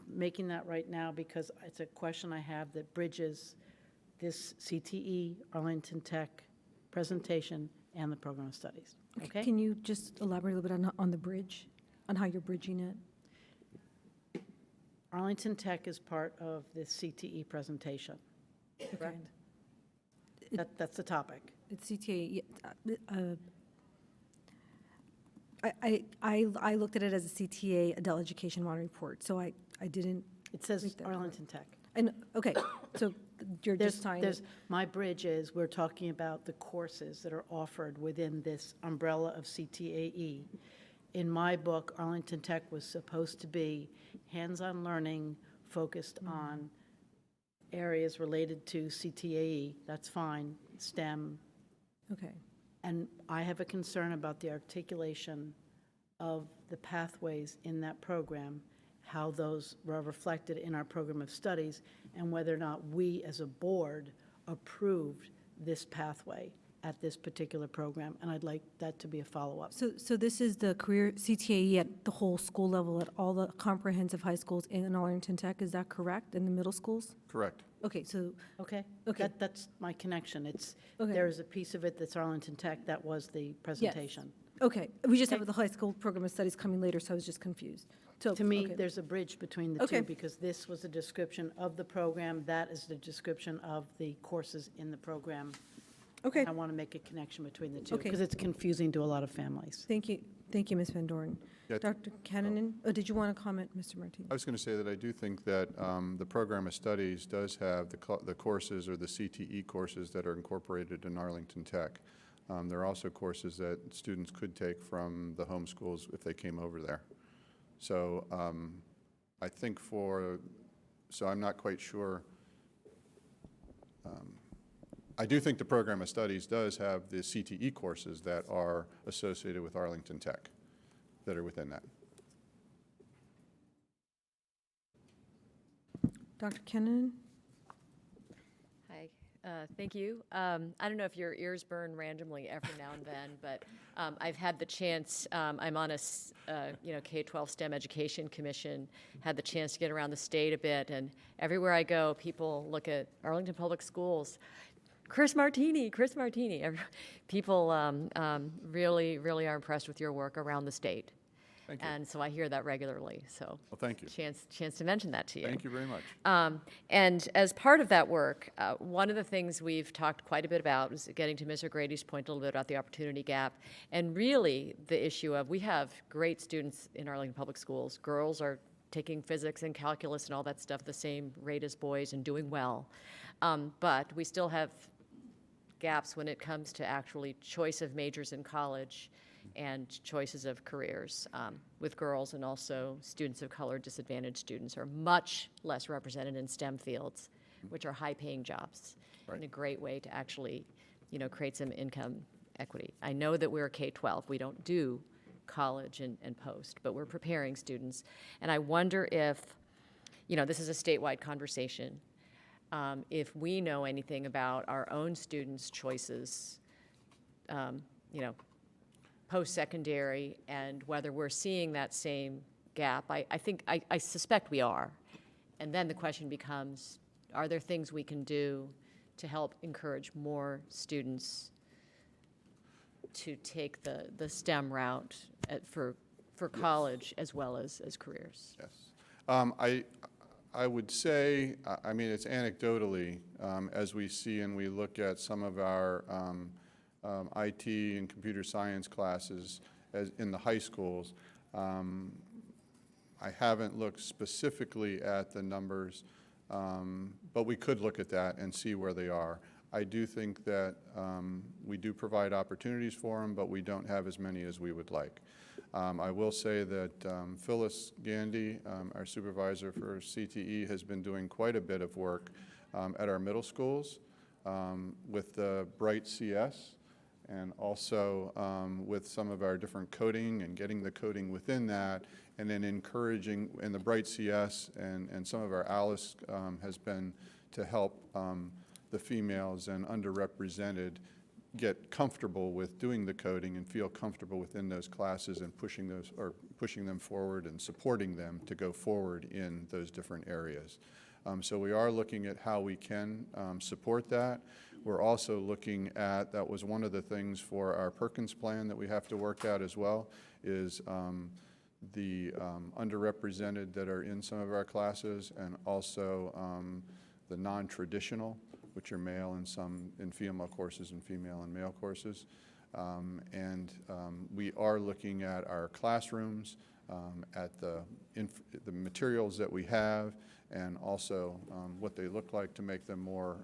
making that right now because it's a question I have that bridges this CTE Arlington Tech presentation and the program of studies. Okay? Can you just elaborate a little bit on the bridge, on how you're bridging it? Arlington Tech is part of the CTE presentation, correct? That's the topic. It's CTA. I looked at it as a CTA adult education monitoring report, so I didn't. It says read that Arlington Tech. And okay, so you're just tying. My bridge is, we're talking about the courses that are offered within this umbrella of CTAE. In my book, Arlington Tech was supposed to be hands-on learning focused on areas related to CTAE. That's fine, STEM. Okay. And I have a concern about the articulation of the pathways in that program, how those were reflected in our program of studies, and whether or not we as a board approved this pathway at this particular program, and I'd like that to be a follow-up. So this is the career CTAE at the whole school level, at all the comprehensive high schools in Arlington Tech, is that correct, in the middle schools? Correct. Okay, so. Okay? Okay. That's my connection. It's, Okay. there is a piece of it that's Arlington Tech, that was the presentation. Okay, we just Okay. have the high school program of studies coming later, so I was just confused. So, To me, okay. there's a bridge between the Okay. two, because this was a description of the program, that is the description of the courses in the program. Okay. I want to make a connection between the two, Okay. because it's confusing to a lot of families. Thank you, Ms. Van Doren. Yeah, Dr. Cannonen, did you want to comment, Mr. Martinez? I was going to say that I do think that the program of studies does have the courses or the CTE courses that are incorporated in Arlington Tech. There are also courses that students could take from the home schools if they came over there. So I think so I'm not quite sure. I do think the program of studies does have the CTE courses that are associated with Arlington Tech that are within that. Dr. Cannonen? Hi, thank you. I don't know if your ears burn randomly every now and then, but I've had the chance, I'm on a K-12 STEM Education Commission, had the chance to get around the state a bit, and everywhere I go, people look at Arlington Public Schools, Chris Martini. People really, really are impressed with your work around the state. Thank you. And so I hear that regularly, so. Well, thank you. Chance to mention that to you. Thank you very much. And as part of that work, one of the things we've talked quite a bit about is getting to Ms. O'Grady's point a little bit about the opportunity gap, and really the issue of we have great students in Arlington Public Schools. Girls are taking physics and calculus and all that stuff the same rate as boys and doing well. But we still have gaps when it comes to actually choice of majors in college and choices of careers with girls, and also students of color, disadvantaged students are much less represented in STEM fields, which are high-paying jobs, Right. and a great way to actually, create some income equity. I know that we're K-12, we don't do college and post, but we're preparing students, and I wonder if, this is a statewide conversation, if we know anything about our own students' choices, post-secondary, and whether we're seeing that same gap. I suspect we are. And then the question becomes, are there things we can do to help encourage more students to take the STEM route for college as well as careers? Yes. I would say, it's anecdotally, as we see and we look at some of our IT and computer science classes in the high schools. I haven't looked specifically at the numbers But we could look at that and see where they are. I do think that we do provide opportunities for them, but we don't have as many as we would like. I will say that Phyllis Gandy, our supervisor for CTE, has been doing quite a bit of work at our middle schools with the Bright CS and also with some of our different coding and getting the coding within that, and then encouraging in the Bright CS and some of our ALICE has been to help the females and underrepresented get comfortable with doing the coding and feel comfortable within those classes and pushing them forward and supporting them to go forward in those different areas. So we are looking at how we can support that. We're also looking at, that was one of the things for our Perkins plan that we have to work out as well, is the underrepresented that are in some of our classes, and also the non-traditional, which are male and some in female courses and female and male courses. We are looking at our classrooms, at the materials that we have, and also what they look like to make them more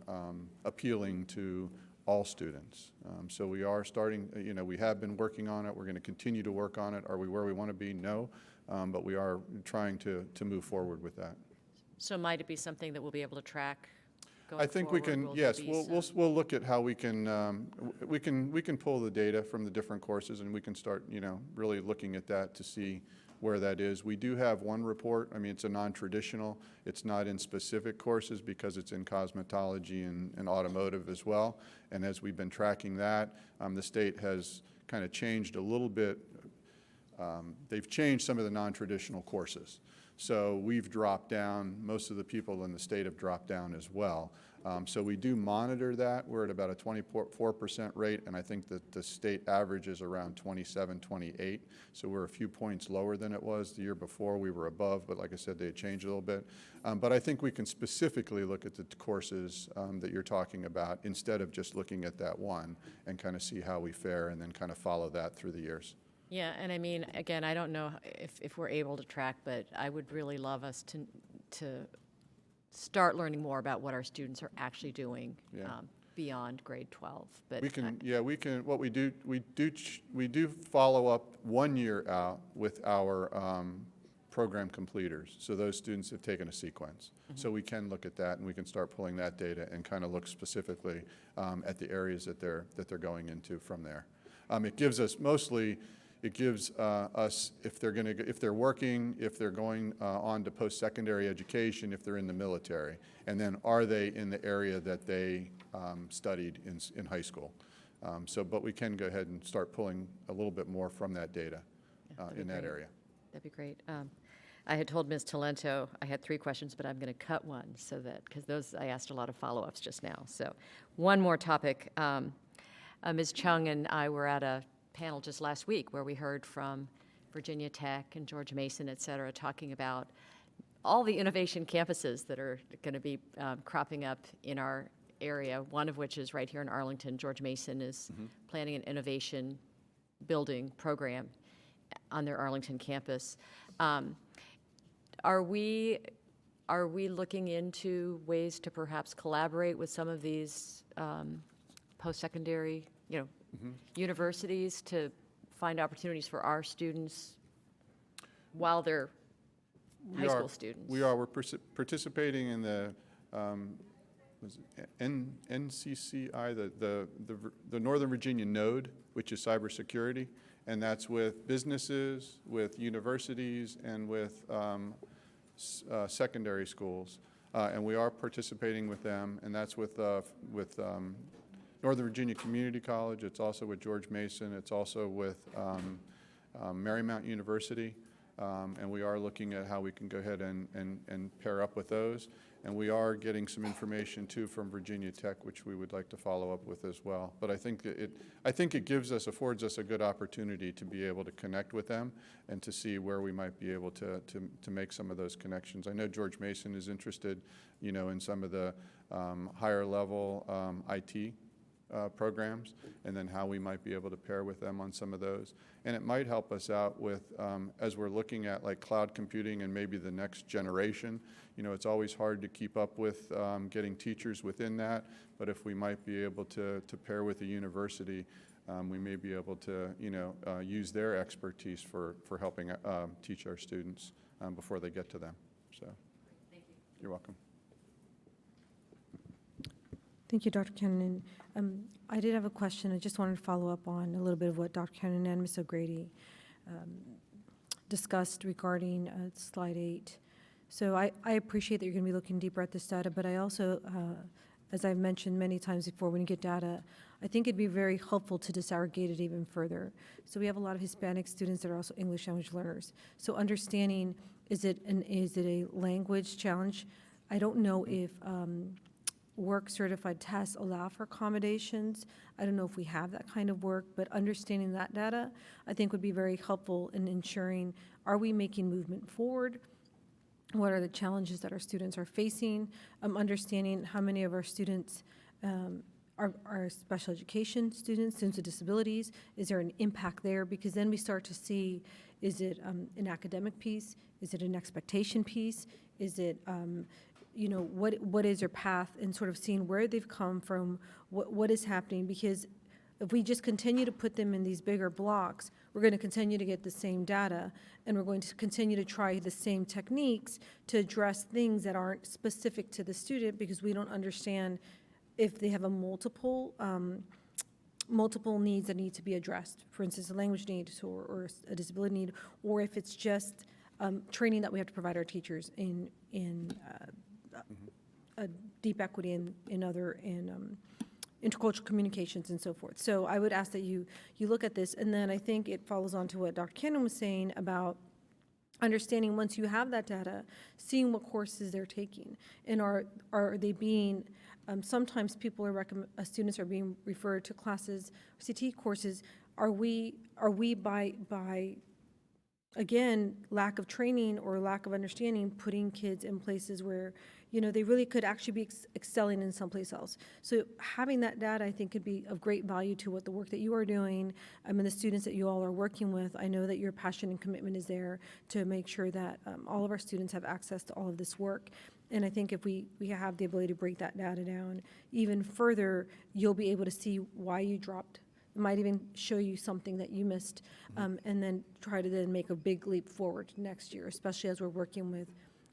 appealing to all students. So we are starting, we have been working on it. We're going to continue to work on it. Are we where we want to be? No. But we are trying to move forward with that. So might it be something that we'll be able to track going I think we forward? can, Will there yes, be we'll look at how we can pull the data from the different courses, and we can start, really looking at that to see where that is. We do have one report. I mean, it's a non-traditional. It's not in specific courses because it's in cosmetology and automotive as well. And as we've been tracking that, the state has kind of changed a little bit. They've changed some of the non-traditional courses. So we've dropped down, most of the people in the state have dropped down as well. So we do monitor that. We're at about a 24% rate, and I think that the state average is around 27, 28. So we're a few points lower than it was the year before. We were above, but like I said, they changed a little bit. But I think we can specifically look at the courses that you're talking about instead of just looking at that one and kind of see how we fare and then kind of follow that through the years. Yeah, and I mean, again, I don't know if we're able to track, but I would really love us to start learning more about what our students are actually doing beyond grade 12. But we can. What we do follow up 1 year out with our program completers. So those students have taken a sequence. So we can look at that, and we can start pulling that data and kind of look specifically at the areas that they're going into from there. It gives us mostly. It gives us, if they're working, if they're going on to post-secondary education, if they're in the military, and then are they in the area that they studied in high school. But we can go ahead and start pulling a little bit more from that data in that area. That'd be great. I had told Ms. Talento I had 3 questions, but I'm going to cut one so that, because those, I asked a lot of follow-ups just now. So one more topic. Ms. Chung and I were at a panel just last week where we heard from Virginia Tech and George Mason, et cetera, talking about all the innovation campuses that are going to be cropping up in our area, one of which is right here in Arlington. George Mason is planning an innovation building program on their Arlington campus. Are we looking into ways to perhaps collaborate with some of these post-secondary, universities to find opportunities for our students while they're high school students? We are. We're participating in the NCCI, the Northern Virginia Node, which is cybersecurity, and that's with businesses, with universities, and with secondary schools. And we are participating with them, and that's with Northern Virginia Community College. It's also with George Mason. It's also with Marymount University. And we are looking at how we can go ahead and pair up with those. And we are getting some information too from Virginia Tech, which we would like to follow up with as well. But I think it affords us a good opportunity to be able to connect with them and to see where we might be able to make some of those connections. I know George Mason is interested, in some of the higher level IT programs, and then how we might be able to pair with them on some of those. And it might help us out with, as we're looking at like cloud computing and maybe the next generation, you know, it's always hard to keep up with getting teachers within that, but if we might be able to pair with a university, we may be able to, you know, use their expertise for helping teach our students before they get to them. So, thank you. You're welcome. Thank you, Dr. Kennan. I did have a question. I just wanted to follow up on a little bit of what Dr. Kennan and Ms. O'Grady discussed regarding slide 8. So I appreciate that you're going to be looking deeper at this data, but I also, as I've mentioned many times before, when you get data, I think it'd be very helpful to disaggregate it even further. So we have a lot of Hispanic students that are also English language learners. So understanding, is it a language challenge? I don't know if work certified tests allow for accommodations. I don't know if we have that kind of work, but understanding that data, I think would be very helpful in ensuring, are we making movement forward? What are the challenges that our students are facing? Understanding how many of our students are special education students with disabilities. Is there an impact there? Because then we start to see, is it an academic piece? Is it an expectation piece? Is it, you know, what is their path, and sort of seeing where they've come from, what is happening? Because if we just continue to put them in these bigger blocks, we're going to continue to get the same data, and we're going to continue to try the same techniques to address things that aren't specific to the student, because we don't understand if they have a multiple needs that need to be addressed. For instance, a language need or a disability need, or if it's just training that we have to provide our teachers in a deep equity in other intercultural communications and so forth. So I would ask that you look at this, and then I think it follows on to what Dr. Cannon was saying about understanding, once you have that data, seeing what courses they're taking, and are they being, sometimes people are students are being referred to classes, CT courses. Are we by again, lack of training or lack of understanding, putting kids in places where, you know, they really could actually be excelling in someplace else? So having that data, I think, could be of great value to what the work that you are doing, and the students that you all are working with. I know that your passion and commitment is there to make sure that all of our students have access to all of this work. And I think if we have the ability to break that data down even further, you'll be able to see why you dropped. It might even show you something that you missed, and then try to then make a big leap forward next year, especially as we're working with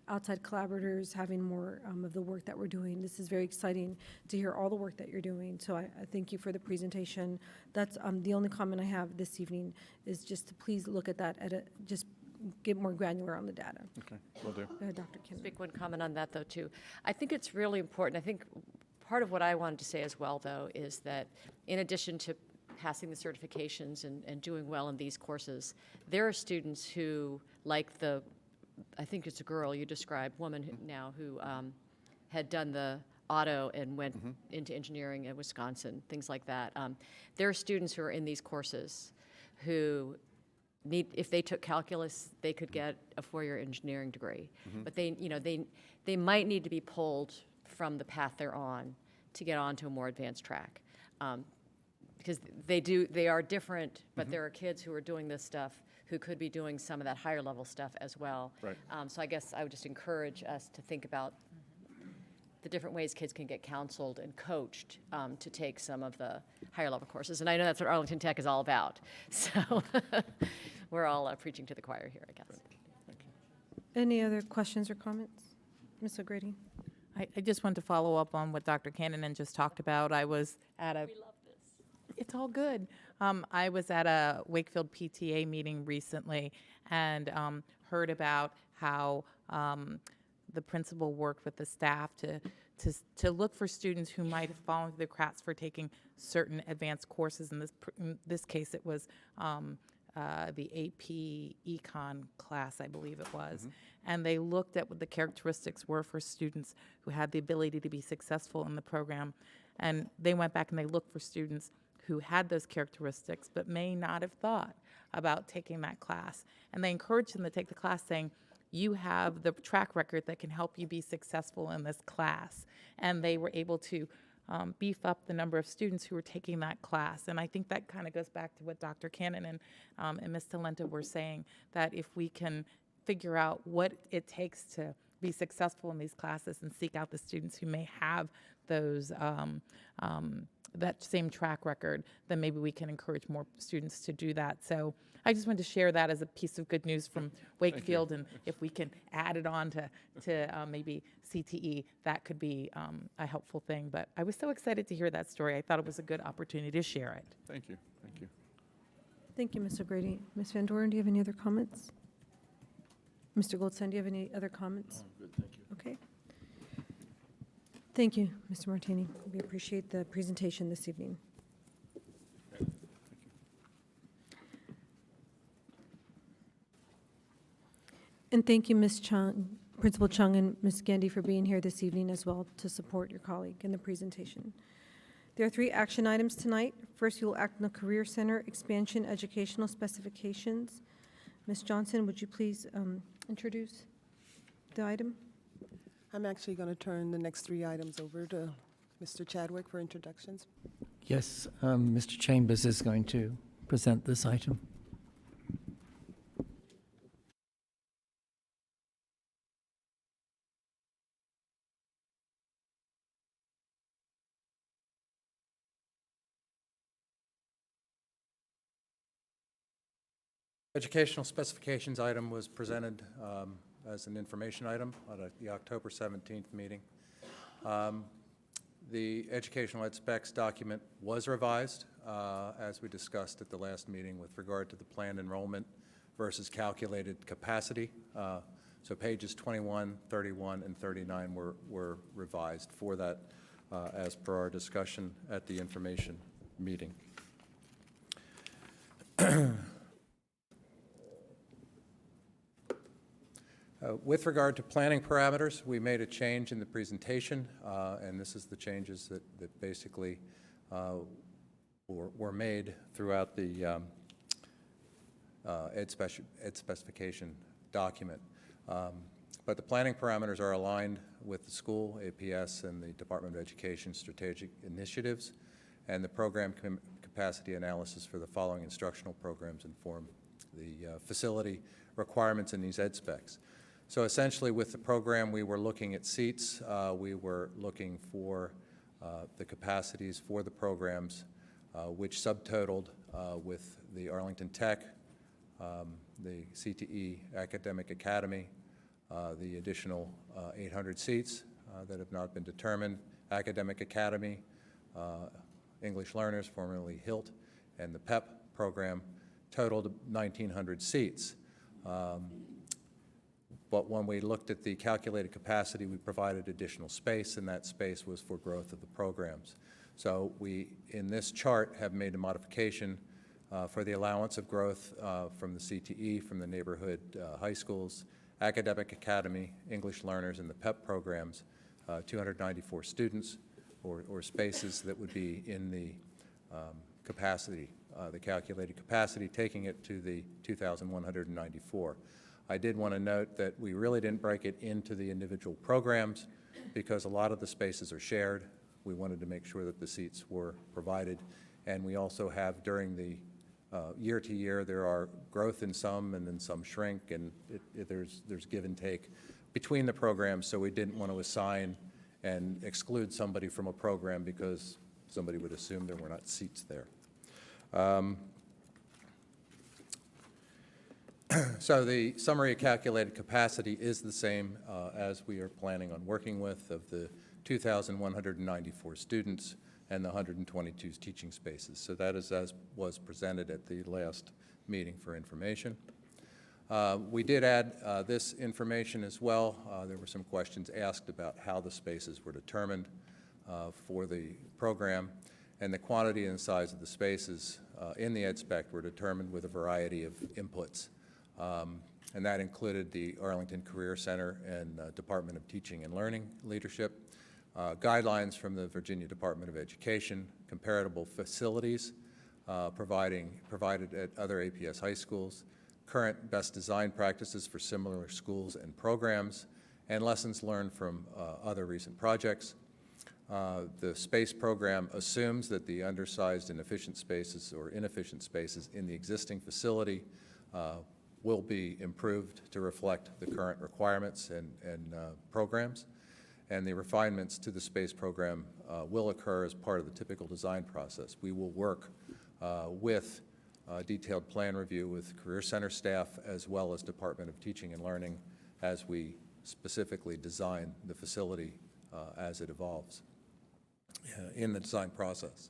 outside collaborators, having more of the work that we're doing. This is very exciting to hear all the work that you're doing. So I thank you for the presentation. That's the only comment I have this evening, is just to please look at that, just get more granular on the data. Okay, will do. Go ahead, Dr. Kim. Make one comment on that, though, too. I think it's really important. I think part of what I wanted to say as well, though, is that in addition to passing the certifications and doing well in these courses, there are students who, like I think it's a girl you described, woman who had done the auto and went into engineering in Wisconsin, things like that. There are students who are in these courses who if they took calculus, they could get a 4-year engineering degree. But they might need to be pulled from the path they're on to get onto a more advanced track. Because they are different, but there are kids who are doing this stuff who could be doing some of that higher level stuff as well. Right. So I guess I would just encourage us to think about the different ways kids can get counseled and coached to take some of the higher level courses. And I know that's what Arlington Tech is all about. So we're all preaching to the choir here, I guess. Any other questions or comments? Ms. O'Grady? I just want to follow up on what Dr. Cannon just talked about. I was at a... It's all good. I was at a Wakefield PTA meeting recently and heard about how the principal worked with the staff to look for students who might have fallen through the cracks for taking certain advanced courses. In this case, it was the AP Econ class, I believe it was. And they looked at what the characteristics were for students who had the ability to be successful in the program. And they went back and they looked for students who had those characteristics but may not have thought about taking that class. And they encouraged them to take the class, saying, you have the track record that can help you be successful in this class. And they were able to beef up the number of students who are taking that class. And I think that kind of goes back to what Dr. Cannon and Ms. Talento were saying, that if we can figure out what it takes to be successful in these classes and seek out the students who may have those that same track record, then maybe we can encourage more students to do that. So I just wanted to share that as a piece of good news from Wakefield, and if we can add it on to maybe CTE, that could be a helpful thing. But I was so excited to hear that story. I thought it was a good opportunity to share it. Thank you. Thank you. Thank you, Ms. O'Grady. Ms. Van Doren, do you have any other comments? Mr. Goldstein, do you have any other comments? Good, thank you. Okay. Thank you, Mr. Martini. We appreciate the presentation this evening. And thank you, Ms. Chung, Principal Chung and Ms. Gandy for being here this evening as well to support your colleague in the presentation. There are 3 action items tonight. First, you will act on the Career Center expansion educational specifications. Ms. Johnson, would you please introduce the item? I'm actually going to turn the next 3 items over to Mr. Chadwick for introductions. Yes, Mr. Chambers is going to present this item. Educational specifications item was presented as an information item at the October 17th meeting. The educational ed specs document was revised, as we discussed at the last meeting, with regard to the planned enrollment versus calculated capacity. So pages 21, 31, and 39 were revised for that as per our discussion at the information meeting. With regard to planning parameters, we made a change in the presentation, and this is the changes that basically were made throughout the ed specification document. But the planning parameters are aligned with the school, APS, and the Department of Education strategic initiatives, and the program capacity analysis for the following instructional programs inform the facility requirements in these ed specs. So essentially, with the program, we were looking at seats. We were looking for the capacities for the programs, which subtotaled with the Arlington Tech, the CTE Academic Academy, the additional 800 seats that have not been determined, Academic Academy, English Learners, formerly HILT, and the PEP program totaled 1,900 seats. But when we looked at the calculated capacity, we provided additional space, and that space was for growth of the programs. So we, in this chart, have made a modification for the allowance of growth from the CTE, from the neighborhood high schools, Academic Academy, English Learners, and the PEP programs, 294 students or spaces that would be in the capacity, the calculated capacity, taking it to the 2,194. I did want to note that we really didn't break it into the individual programs because a lot of the spaces are shared. We wanted to make sure that the seats were provided. And we also have, during the year to year, there are growth in some and then some shrink, and there's give and take between the programs, so we didn't want to assign and exclude somebody from a program because somebody would assume there were not seats there. So the summary of calculated capacity is the same as we are planning on working with, of the 2,194 students and the 122 teaching spaces. So that is as was presented at the last meeting for information. We did add this information as well. There were some questions asked about how the spaces were determined for the program, and the quantity and size of the spaces in the ed spec were determined with a variety of inputs. And that included the Arlington Career Center and Department of Teaching and Learning leadership, guidelines from the Virginia Department of Education, comparable facilities provided at other APS high schools, current best design practices for similar schools and programs, and lessons learned from other recent projects. The space program assumes that the undersized and inefficient spaces in the existing facility will be improved to reflect the current requirements and programs. And the refinements to the space program will occur as part of the typical design process. We will work with detailed plan review with Career Center staff as well as Department of Teaching and Learning as we specifically design the facility as it evolves in the design process.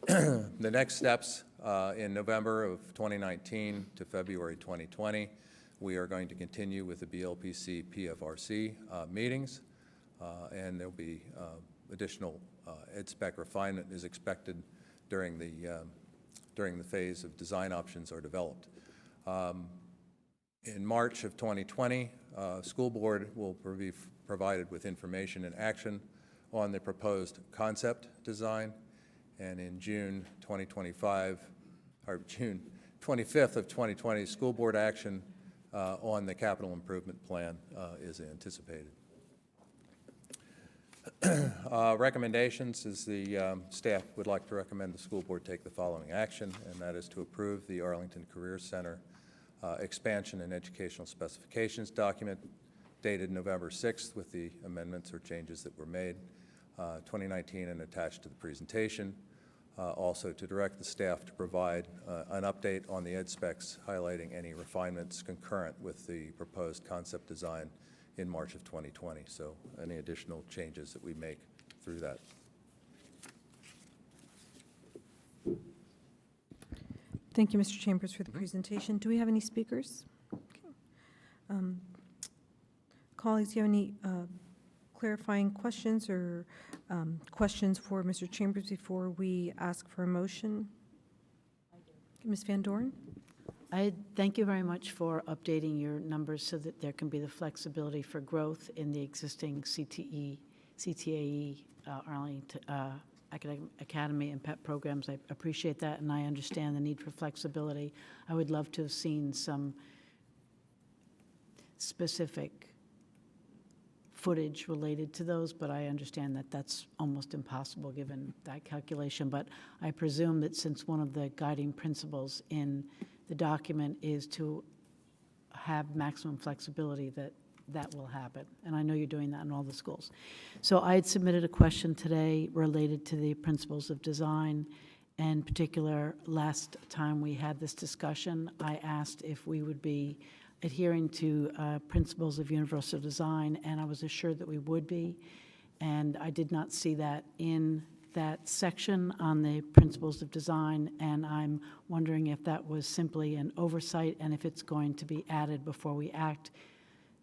The next steps in November of 2019 to February 2020, we are going to continue with the BLPC PFRC meetings, and there'll be additional ed spec refinement is expected during the phase of design options are developed. In March of 2020, school board will be provided with information and action on the proposed concept design, and in June 2025, or June 25th of 2020, school board action on the capital improvement plan is anticipated. Recommendations is the staff would like to recommend the school board take the following action, and that is to approve the Arlington Career Center expansion and educational specifications document dated November 6th with the amendments or changes that were made, 2019, and attached to the presentation. Also to direct the staff to provide an update on the ed specs highlighting any refinements concurrent with the proposed concept design in March of 2020. So any additional changes that we make through that. Thank you, Mr. Chambers, for the presentation. Do we have any speakers? Okay. Colleagues, do you have any clarifying questions or questions for Mr. Chambers before we ask for a motion? Ms. Van Doren? I thank you very much for updating your numbers so that there can be the flexibility for growth in the existing CTAE, Arlington Academic Academy and PEP programs. I appreciate that, and I understand the need for flexibility. I would love to have seen some specific footage related to those, but I understand that that's almost impossible given that calculation. But I presume that since one of the guiding principles in the document is to have maximum flexibility, that will happen. And I know you're doing that in all the schools. So I had submitted a question today related to the principles of design. In particular, last time we had this discussion, I asked if we would be adhering to principles of universal design, and I was assured that we would be. And I did not see that in that section on the principles of design, and I'm wondering if that was simply an oversight and if it's going to be added before we act.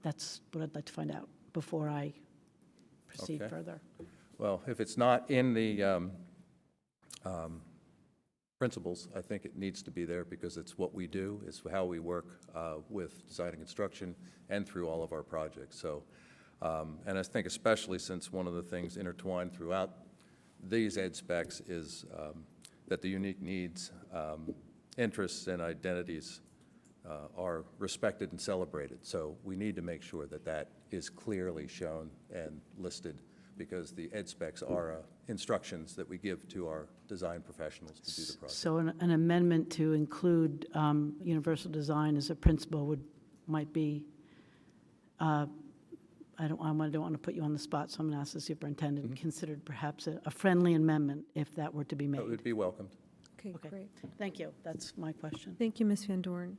That's what I'd like to find out before I proceed further. Well, if it's not in the principles, I think it needs to be there because it's what we do, it's how we work with design and construction and through all of our projects. So, and I think especially since one of the things intertwined throughout these ed specs is that the unique needs, interests, and identities are respected and celebrated. So we need to make sure that that is clearly shown and listed because the ed specs are instructions that we give to our design professionals to do the project. So an amendment to include universal design as a principle might be, I don't want to put you on the spot, so I'm going to ask the superintendent, considered perhaps a friendly amendment if that were to be made. That would be welcomed. Okay, great. Thank you. That's my question. Thank you, Ms. Van Doren.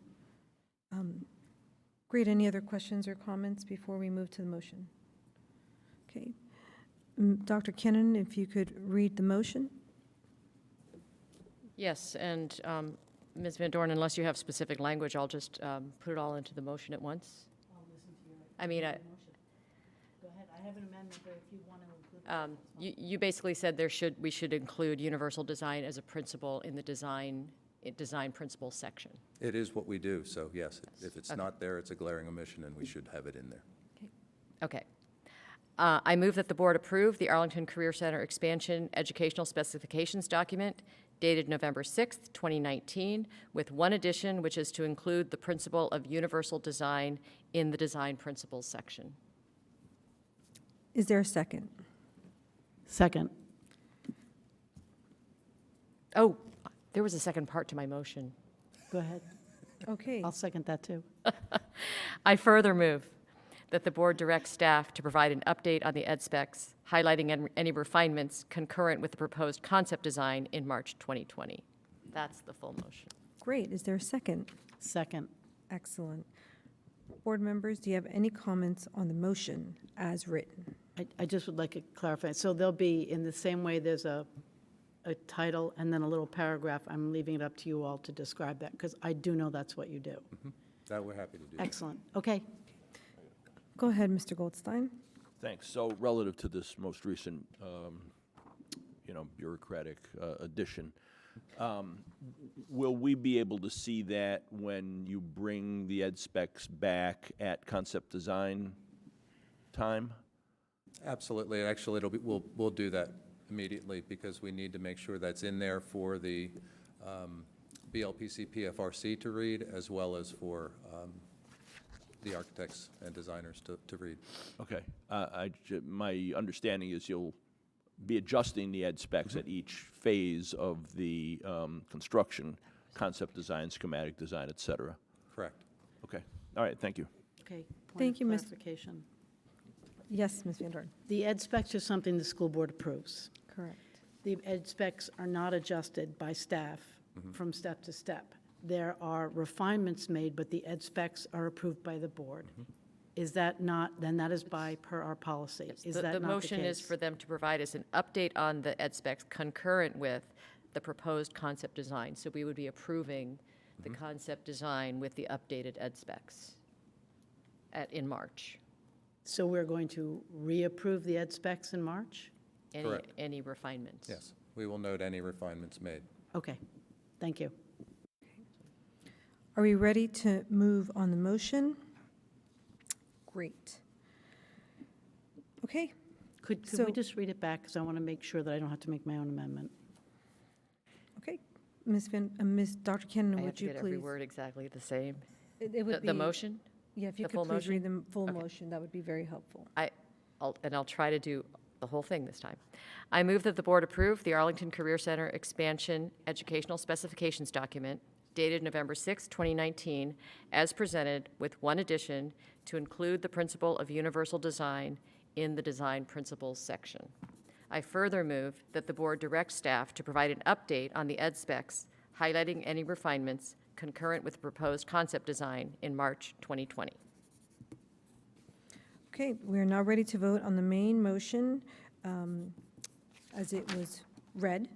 Great. Any other questions or comments before we move to the motion? Okay. Dr. Kinnon, if you could read the motion. Yes, and Ms. Van Doren, unless you have specific language, I'll just put it all into the motion at once. I'll listen to your I mean, Go ahead. I have an amendment there if you want to include you basically said we should include universal design as a principle in the design principles section. It is what we do, so yes, if it's not there, it's a glaring omission and we should have it in there. Okay. I move that the board approve the Arlington Career Center expansion educational specifications document dated November 6th, 2019, with one addition, which is to include the principle of universal design in the design principles section. Is there a second? Second. Oh, there was a second part to my motion. Go ahead. Okay. I'll second that, too. I further move that the board direct staff to provide an update on the ed specs, highlighting any refinements concurrent with the proposed concept design in March 2020. That's the full motion. Great. Is there a second? Second. Excellent. Board members, do you have any comments on the motion as written? I just would like to clarify. So there'll be, in the same way there's a title and then a little paragraph, I'm leaving it up to you all to describe that, because I do know that's what you do. That we're happy to do. Excellent. Okay. Go ahead, Mr. Goldstein. Thanks. So relative to this most recent, bureaucratic addition, will we be able to see that when you bring the ed specs back at concept design time? Absolutely. Actually, we'll do that immediately because we need to make sure that's in there for the BLPC PFRC to read, as well as for the architects and designers to read. Okay. My understanding is you'll be adjusting the ed specs at each phase of the construction, concept design, schematic design, et cetera. Correct. Okay. All right. Thank you. Okay. Thank you, Ms. Clarification. Yes, Ms. Van Dorn. The ed specs are something the school board approves. Correct. The ed specs are not adjusted by staff from step to step. There are refinements made, but the ed specs are approved by the board. Is that not, then that is per our policy. Is that not the case? The motion is for them to provide us an update on the ed specs concurrent with the proposed concept design. So we would be approving the concept design with the updated ed specs in March. So we're going to reapprove the ed specs in March? Correct. Any refinements? Yes, we will note any refinements made. Okay, thank you. Are we ready to move on the motion? Great. Okay. Could So- we just read it back, because I want to make sure that I don't have to make my own amendment? Okay. Ms. Dr. Cannon, I have would to you get please? every word exactly the same. It would be. The motion? Yeah, if you the could full please read motion? the full Okay. motion, that would be very helpful. I'll try to do the whole thing this time. I move that the board approve the Arlington Career Center Expansion Educational Specifications document dated November 6, 2019, as presented, with one addition to include the principle of universal design in the design principles section. I further move that the board direct staff to provide an update on the ed specs, highlighting any refinements concurrent with the proposed concept design in March 2020. Okay, we are now ready to vote on the main motion as it was read.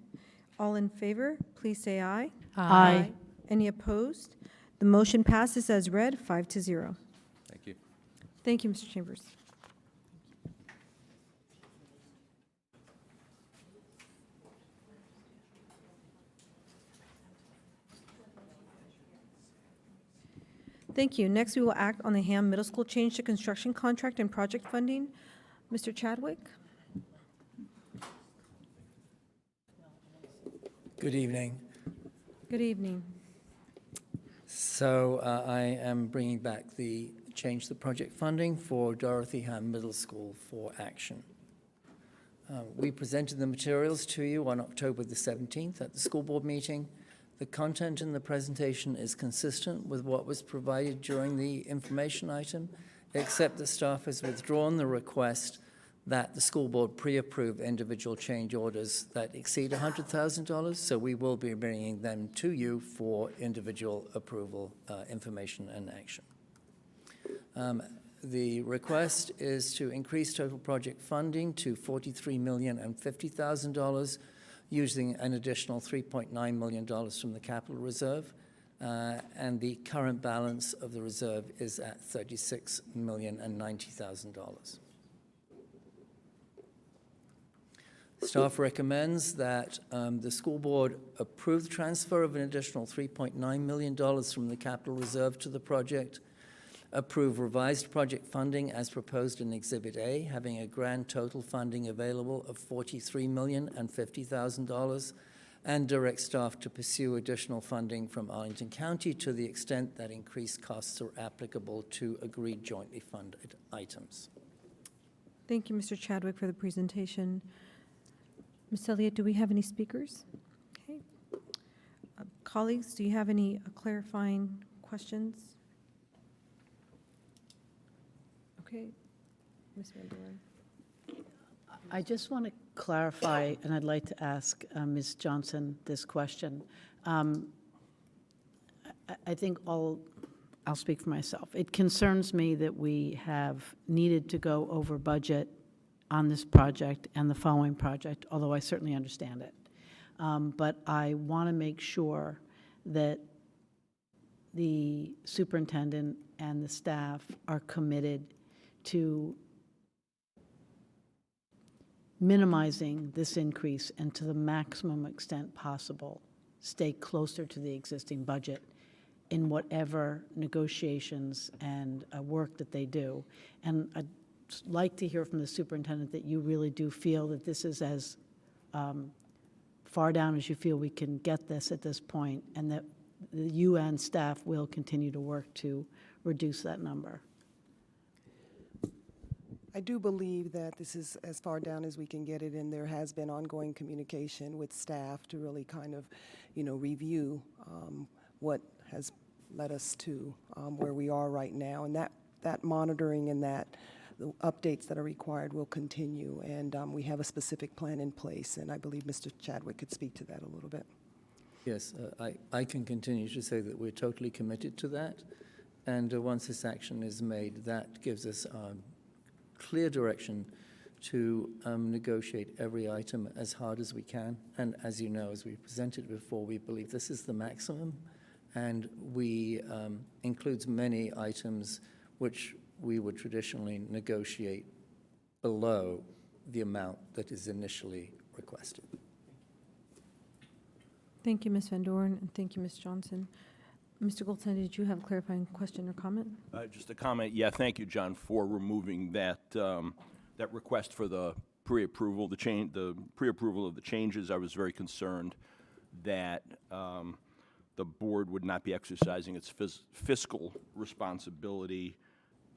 All in favor, please say aye. Aye. Any opposed? The motion passes as read, 5-0. Thank you. Thank you, Mr. Chambers. Thank you. Next, we will act on the Ham Middle School change to construction contract and project funding. Mr. Chadwick? Good evening. Good evening. So I am bringing back the change the project funding for Dorothy Ham Middle School for action. We presented the materials to you on October the 17th at the school board meeting. The content in the presentation is consistent with what was provided during the information item, except that staff has withdrawn the request that the school board pre-approve individual change orders that exceed $100,000, so we will be bringing them to you for individual approval, information and action. The request is to increase total project funding to $43,050,000, using an additional $3.9 million from the capital reserve, and the current balance of the reserve is at $36,090,000. Staff recommends that the school board approve the transfer of an additional $3.9 million from the capital reserve to the project, approve revised project funding as proposed in Exhibit A, having a grand total funding available of $43,050,000, and direct staff to pursue additional funding from Arlington County to the extent that increased costs are applicable to agreed jointly funded items. Thank you, Mr. Chadwick, for the presentation. Ms. Elliott, do we have any speakers? Okay. Colleagues, do you have any clarifying questions? Okay. Ms. Van Doren. I just want to clarify, and I'd like to ask Ms. Johnson this question. I think I'll speak for myself. It concerns me that we have needed to go over budget on this project and the following project, although I certainly understand it. But I want to make sure that the superintendent and the staff are committed to minimizing this increase and to the maximum extent possible, stay closer to the existing budget in whatever negotiations and work that they do. And I'd like to hear from the superintendent that you really do feel that this is as far down as you feel we can get this at this point, and that the UN staff will continue to work to reduce that number. I do believe that this is as far down as we can get it, and there has been ongoing communication with staff to really kind of, review what has led us to where we are right now. And that monitoring and the updates that are required will continue. And we have a specific plan in place, and I believe Mr. Chadwick could speak to that a little bit. Yes, I can continue to say that we're totally committed to that. And once this action is made, that gives us clear direction to negotiate every item as hard as we can. And as you know, as we presented before, we believe this is the maximum, and we includes many items which we would traditionally negotiate below the amount that is initially requested. Thank you, Ms. Van Doren, and thank you, Ms. Johnson. Mr. Goldstein, did you have a clarifying question or comment? Just a comment. Yeah, thank you, John, for removing that that request for the pre-approval, the pre-approval of the changes. I was very concerned that the board would not be exercising its fiscal responsibility,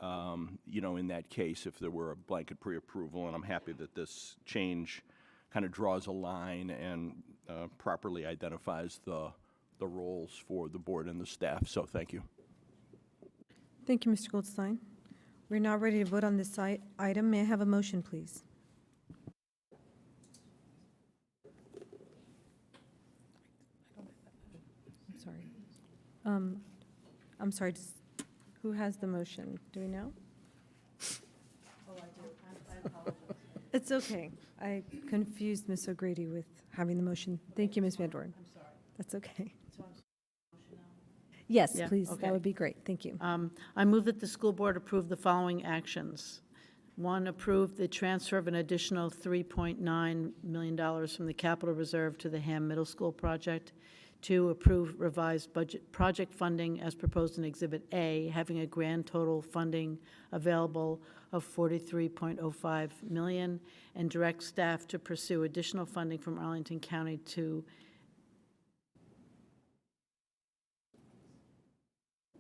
in that case, if there were a blanket pre-approval. And I'm happy that this change kind of draws a line and properly identifies the roles for the board and the staff. So thank you. Thank you, Mr. Goldstein. We're now ready to vote on this item. May I have a motion, please? I'm sorry. I'm sorry. Who has the motion? Do we know? Oh, I do. I apologize. It's okay. I confused Ms. O'Grady with having the motion. Thank you, Ms. Van Doren. I'm sorry. That's okay. Yes, Yeah, please. okay. That would be great. Thank you. I move that the school board approve the following actions. 1, approve the transfer of an additional $3.9 million from the capital reserve to the Ham Middle School project. 2, approve revised budget project funding as proposed in Exhibit A, having a grand total funding available of $43.05 million, and direct staff to pursue additional funding from Arlington County to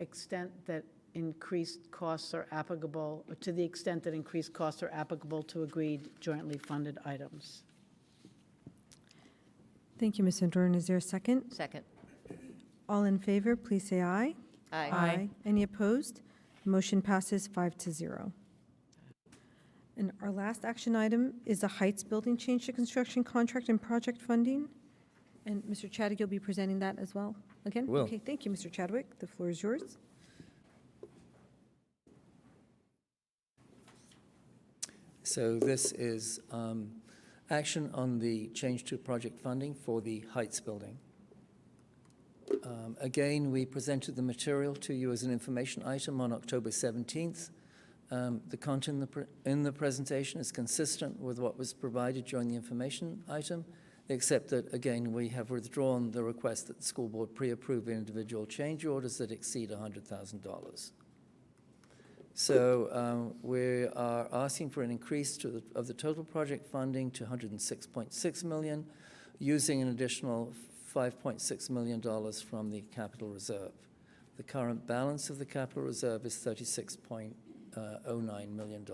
extent that increased costs are applicable, or to the extent that increased costs are applicable to agreed jointly funded items. Thank you, Ms. Van Doren. Is there a second? Second. All in favor, please say aye. Aye. Any opposed? Motion passes 5-0. And our last action item is the Heights Building change to construction contract and project funding. And Mr. Chadwick, you'll be presenting that as well again? Will. Okay, thank you, Mr. Chadwick. The floor is yours. So this is action on the change to project funding for the Heights building. Again, we presented the material to you as an information item on October 17th. The content in the presentation is consistent with what was provided during the information item, except that, again, we have withdrawn the request that the school board pre-approve individual change orders that exceed $100,000. So we are asking for an increase of the total project funding to $106.6 million, using an additional $5.6 million from the capital reserve. The current balance of the capital reserve is $36.09 million.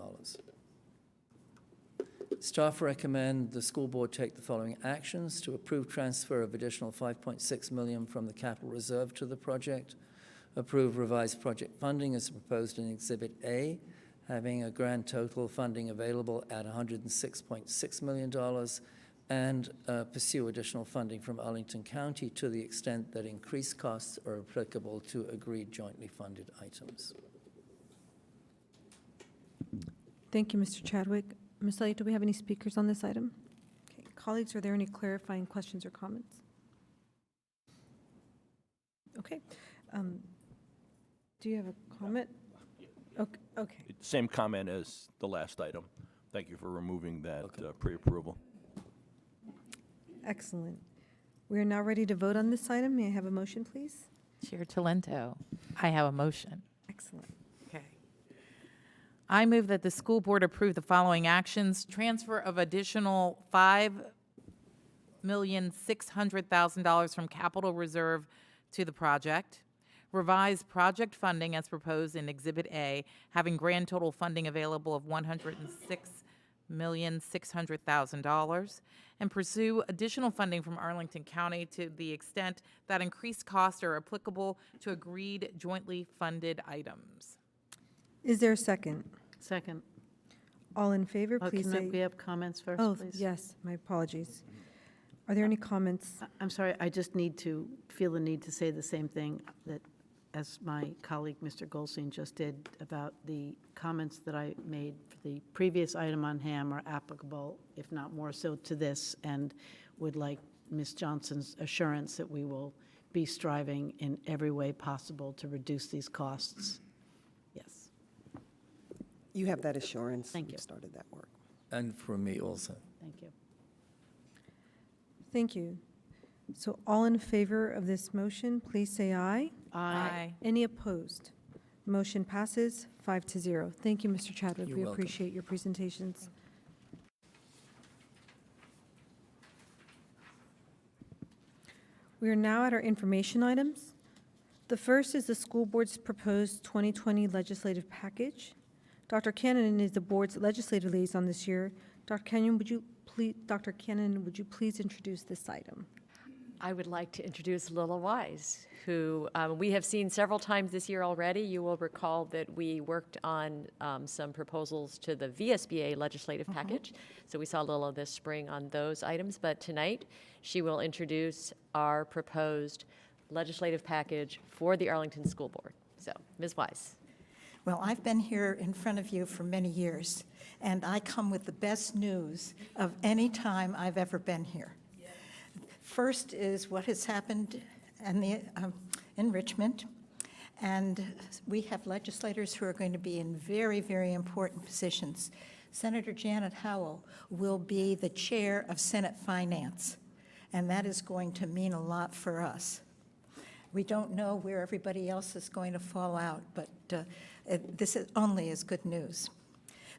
Staff recommend the school board take the following actions: to approve transfer of additional $5.6 million from the capital reserve to the project, approve revised project funding as proposed in Exhibit A, having a grand total funding available at $106.6 million, and pursue additional funding from Arlington County to the extent that increased costs are applicable to agreed jointly funded items. Thank you, Mr. Chadwick. Ms. Elliott, do we have any speakers on this item? Okay. Colleagues, are there any clarifying questions or comments? Okay. Do you have a comment? Okay. Same comment as the last item. Thank you for removing that pre-approval. Excellent. We are now ready to vote on this item. May I have a motion, please? Chair Talento, I have a motion. Excellent. Okay. I move that the school board approve the following actions: transfer of additional $5,600,000 from capital reserve to the project, revise project funding as proposed in Exhibit A, having grand total funding available of $106,600,000, and pursue additional funding from Arlington County to the extent that increased costs are applicable to agreed jointly funded items. Is there a second? Second. All in favor, Oh, please say. we have comments first, Oh, please? yes, my apologies. Are there any comments? I'm sorry, I just feel the need to say the same thing that, as my colleague, Mr. Goldstein, just did about the comments that I made for the previous item on HAM are applicable, if not more so, to this, and would like Ms. Johnson's assurance that we will be striving in every way possible to reduce these costs. Yes. You have that assurance. Thank you. You've started that work. And from me also. Thank you. Thank you. So all in favor of this motion, please say aye. Aye. Any opposed? Motion passes 5-0. Thank you, Mr. Chadwick. You're We welcome. appreciate your presentations. We are now at our information items. The first is the school board's proposed 2020 legislative package. Dr. Cannon is the board's legislative liaison this year. Dr. Cannon, would you please introduce this item? I would like to introduce Lila Wise, who we have seen several times this year already. You will recall that we worked on some proposals to the VSBA legislative package. So we saw Lila this spring on those items. But tonight, she will introduce our proposed legislative package for the Arlington School Board. So, Ms. Wise. Well, I've been here in front of you for many years, and I come with the best news of any time I've ever been here. First is what has happened in Richmond, and we have legislators who are going to be in very, very important positions. Senator Janet Howell will be the chair of Senate Finance, and that is going to mean a lot for us. We don't know where everybody else is going to fall out, but this is only is good news.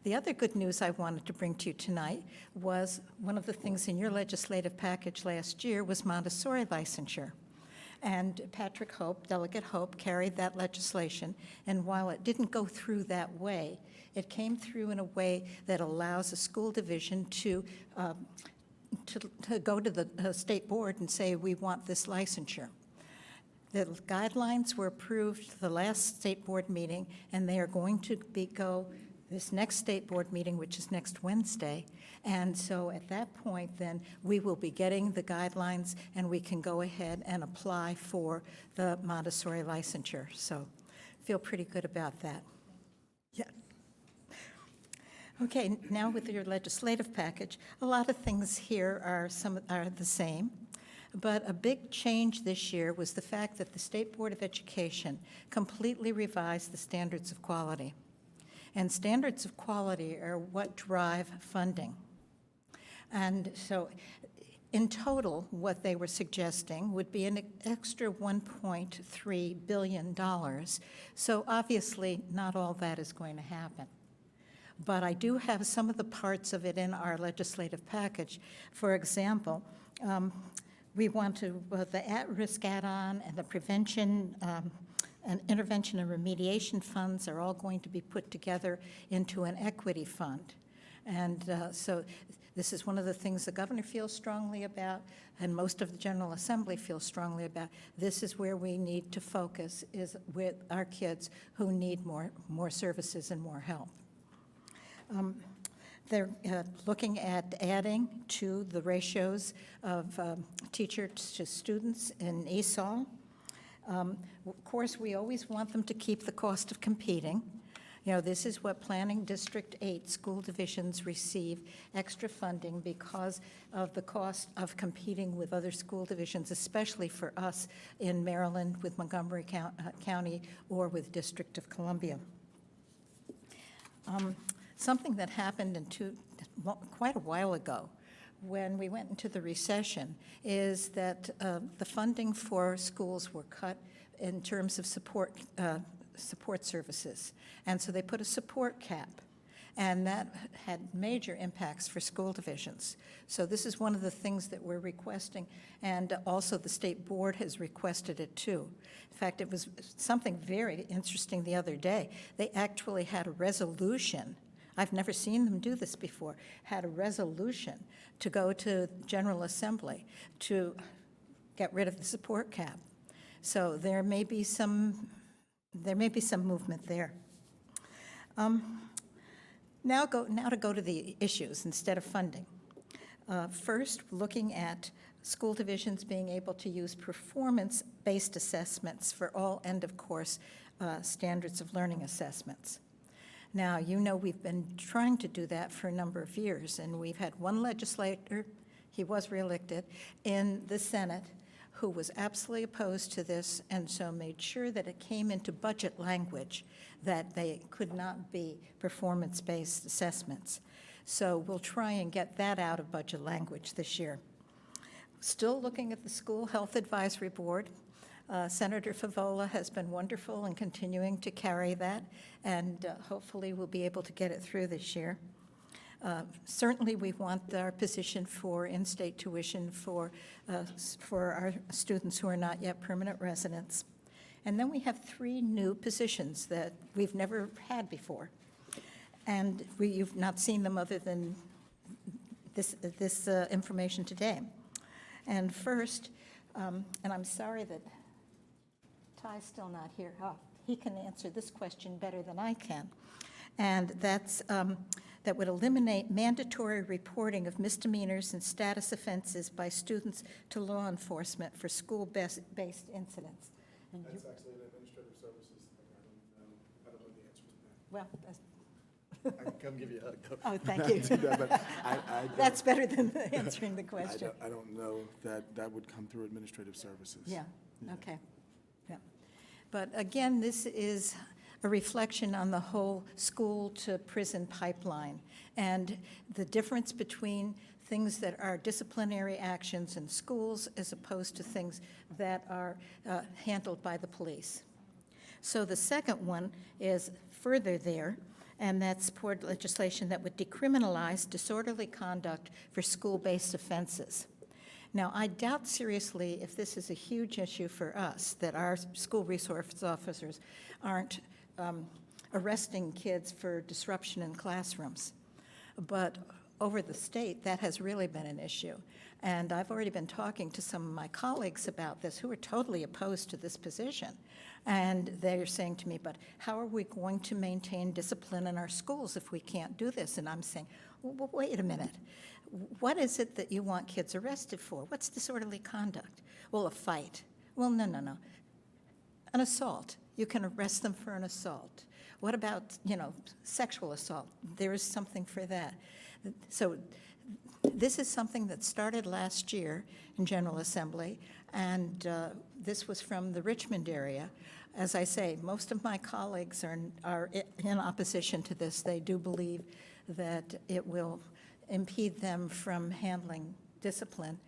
The other good news I wanted to bring to you tonight was one of the things in your legislative package last year was Montessori licensure. And Patrick Hope, Delegate Hope, carried that legislation, and while it didn't go through that way, it came through in a way that allows a school division to go to the state board and say, we want this licensure. The guidelines were approved the last state board meeting, and they are going to go this next state board meeting, which is next Wednesday. And so at that point, then, we will be getting the guidelines, and we can go ahead and apply for the Montessori licensure. So feel pretty good about that. Yeah. Okay, now with your legislative package, a lot of things here are the same. But a big change this year was the fact that the State Board of Education completely revised the standards of quality. And standards of quality are what drive funding. And so in total, what they were suggesting would be an extra $1.3 billion. So obviously, not all that is going to happen. But I do have some of the parts of it in our legislative package. For example, we want to, the at-risk add-on and the prevention and intervention and remediation funds are all going to be put together into an equity fund. And so this is one of the things the governor feels strongly about, and most of the General Assembly feels strongly about. This is where we need to focus, is with our kids who need more services and more help. They're looking at adding to the ratios of teachers to students in ESOL. Of course, we always want them to keep the cost of competing. You know, this is what Planning District 8 school divisions receive extra funding because of the cost of competing with other school divisions, especially for us in Maryland with Montgomery County or with District of Columbia. Something that happened quite a while ago when we went into the recession is that the funding for schools were cut in terms of support services. And so they put a support cap, and that had major impacts for school divisions. So this is one of the things that we're requesting, and also the state board has requested it too. In fact, it was something very interesting the other day. They actually had a resolution. I've never seen them do this before, had a resolution to go to General Assembly to get rid of the support cap. So there may be some movement there. Now to go to the issues instead of funding. First, looking at school divisions being able to use performance-based assessments for all end-of-course standards of learning assessments. Now, you know we've been trying to do that for a number of years, and we've had one legislator, he was reelected, in the Senate who was absolutely opposed to this, and so made sure that it came into budget language that they could not be performance-based assessments. So we'll try and get that out of budget language this year. Still looking at the School Health Advisory Board. Senator Favola has been wonderful in continuing to carry that, and hopefully we'll be able to get it through this year. Certainly, we want our position for in-state tuition for our students who are not yet permanent residents. And then we have 3 new positions that we've never had before. And you've not seen them other than this information today. And first, and I'm sorry that Ty's still not here. Oh, he can answer this question better than I can. And that's that would eliminate mandatory reporting of misdemeanors and status offenses by students to law enforcement for school-based incidents. And that's actually an administrative services thing. I don't know the answer to that. Well, I can come give you a hug. Oh, thank you. That's better than answering the question. I don't know that would come through administrative services. Yeah, okay. Yeah. But again, this is a reflection on the whole school to prison pipeline and the difference between things that are disciplinary actions in schools as opposed to things that are handled by the police. So the second one is further there, and that's support legislation that would decriminalize disorderly conduct for school-based offenses. Now, I doubt seriously if this is a huge issue for us, that our school resource officers aren't arresting kids for disruption in classrooms. But over the state, that has really been an issue. And I've already been talking to some of my colleagues about this who are totally opposed to this position. And they're saying to me, but how are we going to maintain discipline in our schools if we can't do this? And I'm saying, well, wait a minute. What is it that you want kids arrested for? What's disorderly conduct? Well, a fight. Well, no. An assault. You can arrest them for an assault. What about, sexual assault? There is something for that. So this is something that started last year in General Assembly, and this was from the Richmond area. As I say, most of my colleagues are in opposition to this. They do believe that it will impede them from handling discipline.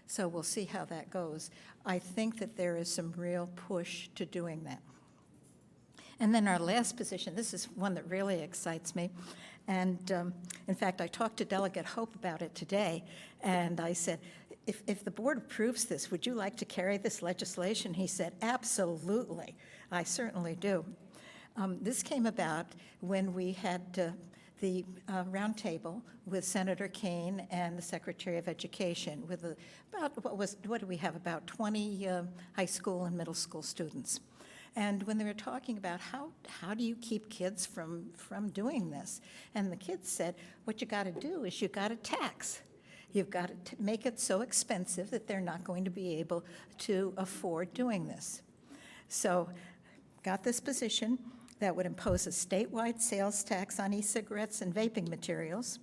So we'll see how that goes. I think that there is some real push to doing that. And then our last position, this is one that really excites me. And in fact, I talked to Delegate Hope about it today, and I said, if the board approves this, would you like to carry this legislation? He said, absolutely. I certainly do. This came about when we had the roundtable with Senator Kane and the Secretary of Education with what do we have, about 20 high school and middle school students. And when they were talking about how do you keep kids from doing this? And the kids said, what you got to do is you got to tax. You've got to make it so expensive that they're not going to be able to afford doing this. So got this position that would impose a statewide sales tax on e-cigarettes and vaping materials,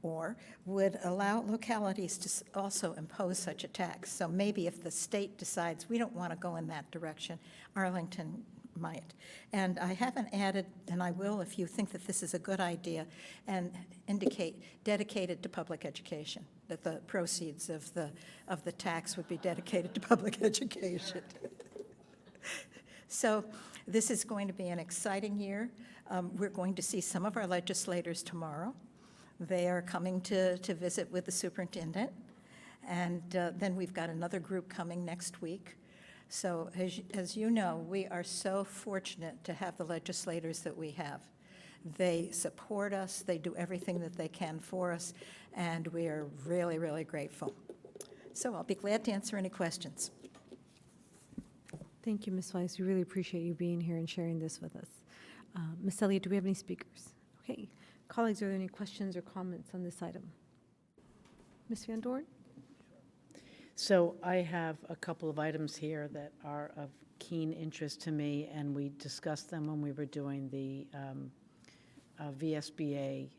or would allow localities to also impose such a tax. So maybe if the state decides we don't want to go in that direction, Arlington might. And I haven't added, and I will if you think that this is a good idea, and indicate dedicated to public education, that the proceeds of the tax would be dedicated to public education. So this is going to be an exciting year. We're going to see some of our legislators tomorrow. They are coming to visit with the superintendent. And then we've got another group coming next week. So as you know, we are so fortunate to have the legislators that we have. They support us. They do everything that they can for us. And we are really, really grateful. So I'll be glad to answer any questions. Thank you, Ms. Weiss. We really appreciate you being here and sharing this with us. Ms. Elliott, do we have any speakers? Okay. Colleagues, are there any questions or comments on this item? Ms. Van Doorn? So I have a couple of items here that are of keen interest to me, and we discussed them when we were doing the VSBA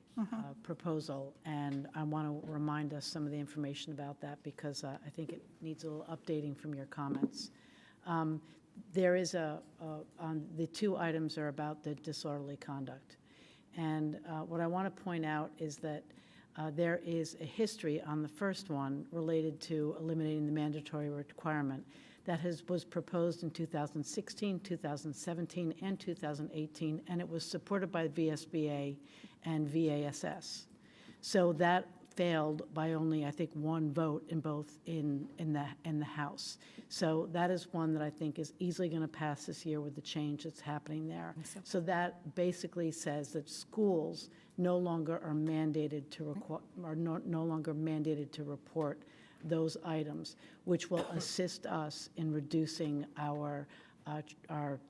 proposal, and I want to remind us some of the information about that because I think it needs a little updating from your comments. There is the two items are about the disorderly conduct. And what I want to point out is that there is a history on the first one related to eliminating the mandatory requirement that was proposed in 2016, 2017, and 2018, and it was supported by VSBA and VASS. So that failed by only, I think, one vote in both in the House. So that is one that I think is easily going to pass this year with the change that's happening there. So that basically says that schools no longer are mandated to no longer mandated to report those items, which will assist us in reducing our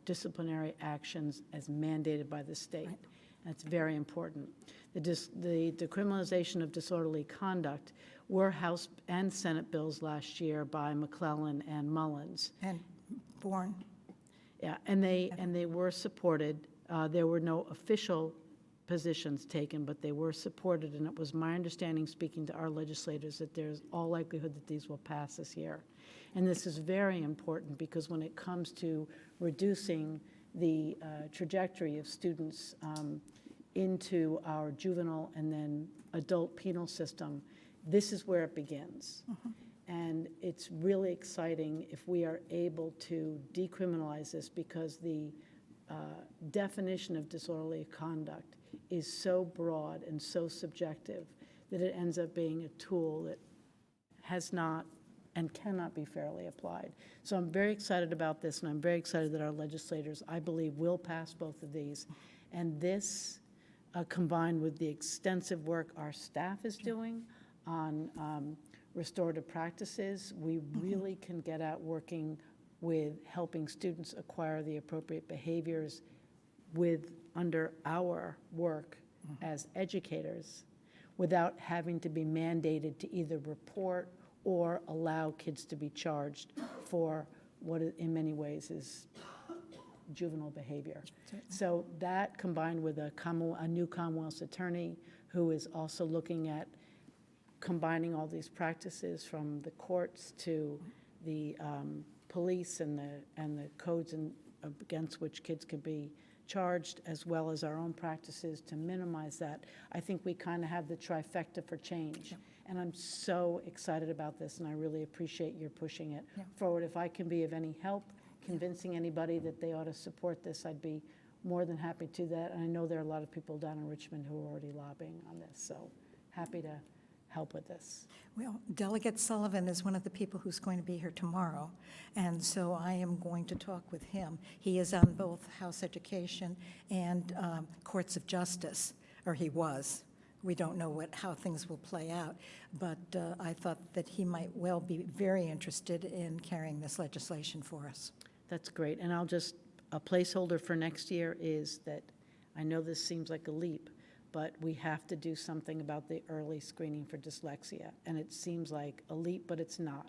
disciplinary actions as mandated by the state. Right. That's very important. The decriminalization of disorderly conduct were House and Senate bills last year by McClellan and Mullins. And Bourne. Yeah, and they were supported. There were no official positions taken, but they were supported, and it was my understanding, speaking to our legislators, that there's all likelihood that these will pass this year. And this is very important because when it comes to reducing the trajectory of students into our juvenile and then adult penal system, this is where it begins. And it's really exciting if we are able to decriminalize this because the definition of disorderly conduct is so broad and so subjective that it ends up being a tool that has not and cannot be fairly applied. So I'm very excited about this, and I'm very excited that our legislators, I believe, will pass both of these. And this, combined with the extensive work our staff is doing on restorative practices, we really can get out working with helping students acquire the appropriate behaviors under our work as educators without having to be mandated to either report or allow kids to be charged for what in many ways is juvenile behavior. So that combined with a new Commonwealth's attorney who is also looking at combining all these practices from the courts to the police and the codes against which kids can be charged, as well as our own practices to minimize that. I think we kind of have the trifecta for change. Yep. And I'm so excited about this, and I really appreciate your pushing it forward. If I can be of any help convincing anybody that they ought to support this, I'd be more than happy to that. And I know there are a lot of people down in Richmond who are already lobbying on this, so happy to help with this? Well, Delegate Sullivan is one of the people who's going to be here tomorrow, and so I am going to talk with him. He is on both House Education and Courts of Justice, or he was. We don't know how things will play out, but I thought that he might well be very interested in carrying this legislation for us. That's great, and a placeholder for next year is that, I know this seems like a leap, but we have to do something about the early screening for dyslexia. And it seems like a leap, but it's not,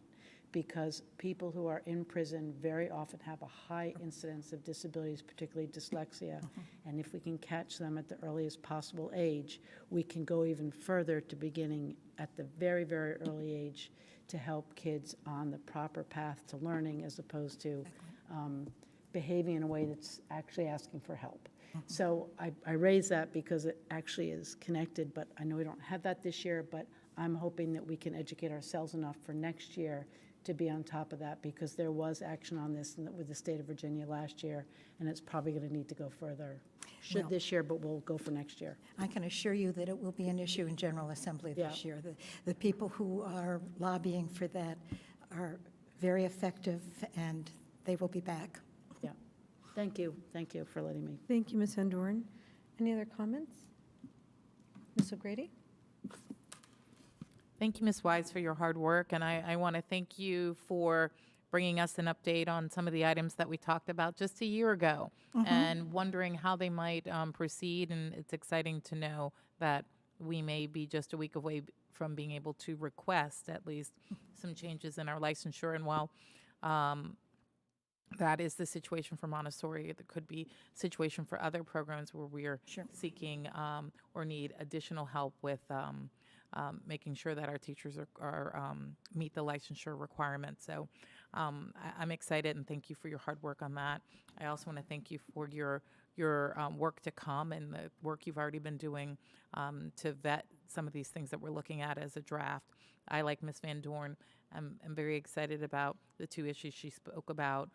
because people who are in prison very often have a high incidence of disabilities, particularly dyslexia. And if we can catch them at the earliest possible age, we can go even further to beginning at the very, very early age to help kids on the proper path to learning, as opposed to behaving in a way that's actually asking for help. So I raise that because it actually is connected, but I know we don't have that this year, but I'm hoping that we can educate ourselves enough for next year to be on top of that, because there was action on this with the state of Virginia last year, and it's probably going to need to go further. Should this year, but we'll go for next year. I can assure you that it will be an issue in General Assembly this year. The people who are lobbying for that are very effective, and they will be back. Yeah. Thank you. Thank you for letting me. Thank you, Ms. Van Doren. Any other comments? Ms. O'Grady? Thank you, Ms. Wise, for your hard work, and I want to thank you for bringing us an update on some of the items that we talked about just a year ago, and wondering how they might proceed. And it's exciting to know that we may be just a week away from being able to request at least some changes in our licensure. And while that is the situation for Montessori, there could be a situation for other programs where we are seeking or need additional help with making sure that our teachers are meet the licensure requirements. So I'm excited, and thank you for your hard work on that. I also want to thank you for your work to come and the work you've already been doing to vet some of these things that we're looking at as a draft. I, like Ms. Van Doren, am very excited about the two issues she spoke about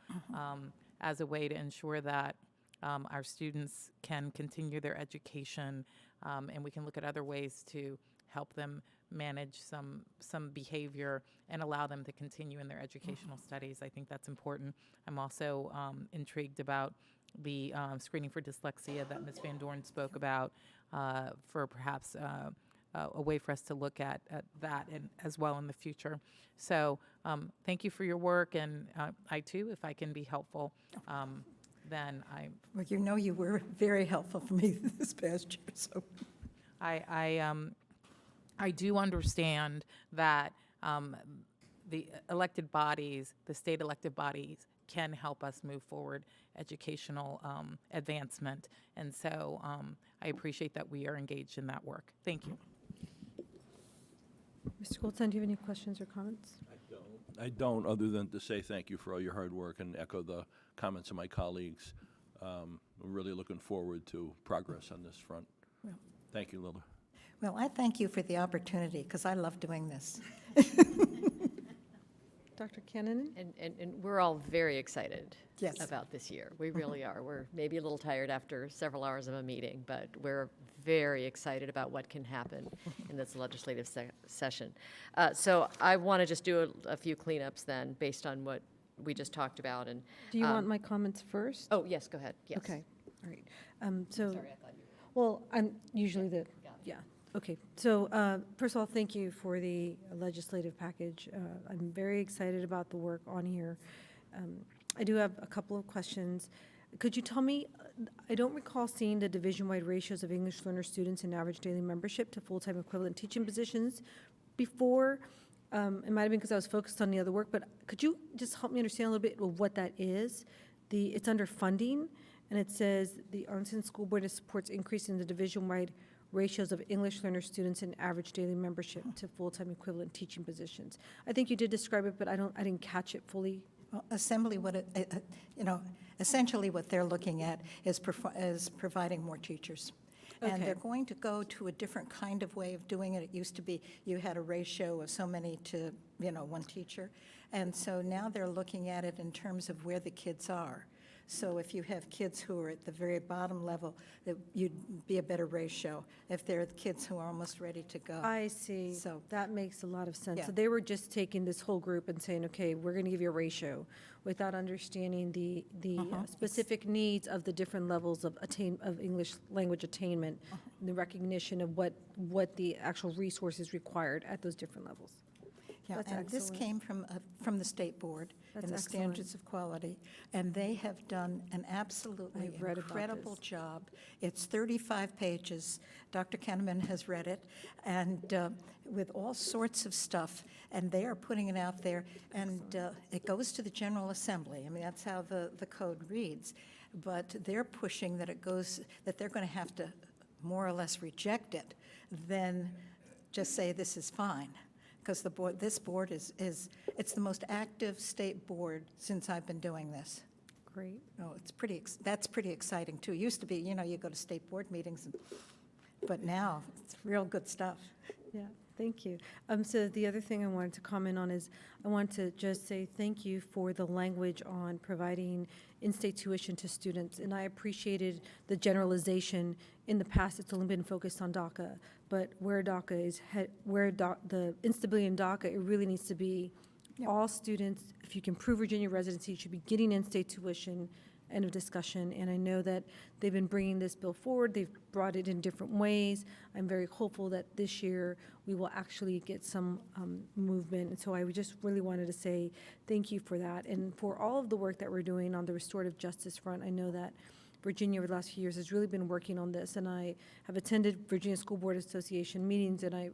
as a way to ensure that our students can continue their education, and we can look at other ways to help them manage some behavior and allow them to continue in their educational studies. I think that's important. I'm also intrigued about the screening for dyslexia that Ms. Van Doren spoke about, for perhaps a way for us to look at that and as well in the future. So thank you for your work, and I too, if I can be helpful, then I... Well, you know you were very helpful for me this past year, so... I do understand that the elected bodies, the state elected bodies, can help us move forward educational advancement. And so I appreciate that we are engaged in that work. Thank you. Mr. Goldstein, do you have any questions or comments? I don't, other than to say thank you for all your hard work and echo the comments of my colleagues. We're really looking forward to progress on this front. Well, thank you, Lila. Well, I thank you for the opportunity, because I love doing this. Dr. Cannon? And we're all very excited Yes. about this year. We really are. We're maybe a little tired after several hours of a meeting, but we're very excited about what can happen in this legislative session. So I want to just do a few cleanups then, based on what we just talked about. And Do you want my comments first? Oh, yes, go ahead. Yes. Okay, all right. Sorry, I thought you were. Well, I'm usually yeah. Okay, so first of all, thank you for the legislative package. I'm very excited about the work on here. I do have a couple of questions. Could you tell me, I don't recall seeing the division-wide ratios of English learner students and average daily membership to full-time equivalent teaching positions before. It might have been because I was focused on the other work, but could you just help me understand a little bit of what that is? It's under funding, and it says the Arlington School Board supports increasing the division-wide ratios of English learner students and average daily membership to full-time equivalent teaching positions. I think you did describe it, but I didn't catch it fully. Well, essentially what they're looking at is providing more teachers. And Okay. they're going to go to a different kind of way of doing it. It used to be you had a ratio of so many to, one teacher. And so now they're looking at it in terms of where the kids are. So if you have kids who are at the very bottom level, that you'd be a better ratio. If they're the kids who are almost ready to go. I see. So- That makes a lot of sense. Yeah. So they were just taking this whole group and saying, okay, we're going to give you a ratio without understanding the specific needs of the different levels of of English language attainment, and the recognition of what the actual resources required at those different levels. Yeah, That's and this excellent. came from the State Board That's and the excellent. Standards of Quality, and they have done an absolutely I've read about incredible this. job. It's 35 pages. Dr. Kahneman has read it, and with all sorts of stuff, and they are putting it out there, and it goes to the General Assembly. I mean, that's how the code reads, but they're pushing that that they're going to have to more or less reject it, then just say this is fine. Because this board is it's the most active state board since I've been doing this. Great. Oh, that's pretty exciting too. It used to be, you go to state board meetings, but now it's real good stuff. Yeah, thank you. So the other thing I wanted to comment on is, I want to just say thank you for the language on providing in-state tuition to students, and I appreciated the generalization. In the past, it's only been focused on DACA, but where DACA is, the instability in DACA, it really needs to be all students, if you can prove Virginia residency, should be getting in-state tuition. End of discussion. And I know that they've been bringing this bill forward. They've brought it in different ways. I'm very hopeful that this year we will actually get some movement. And so I just really wanted to say thank you for that. And for all of the work that we're doing on the restorative justice front, I know that Virginia over the last few years has really been working on this. And I have attended Virginia School Board Association meetings, and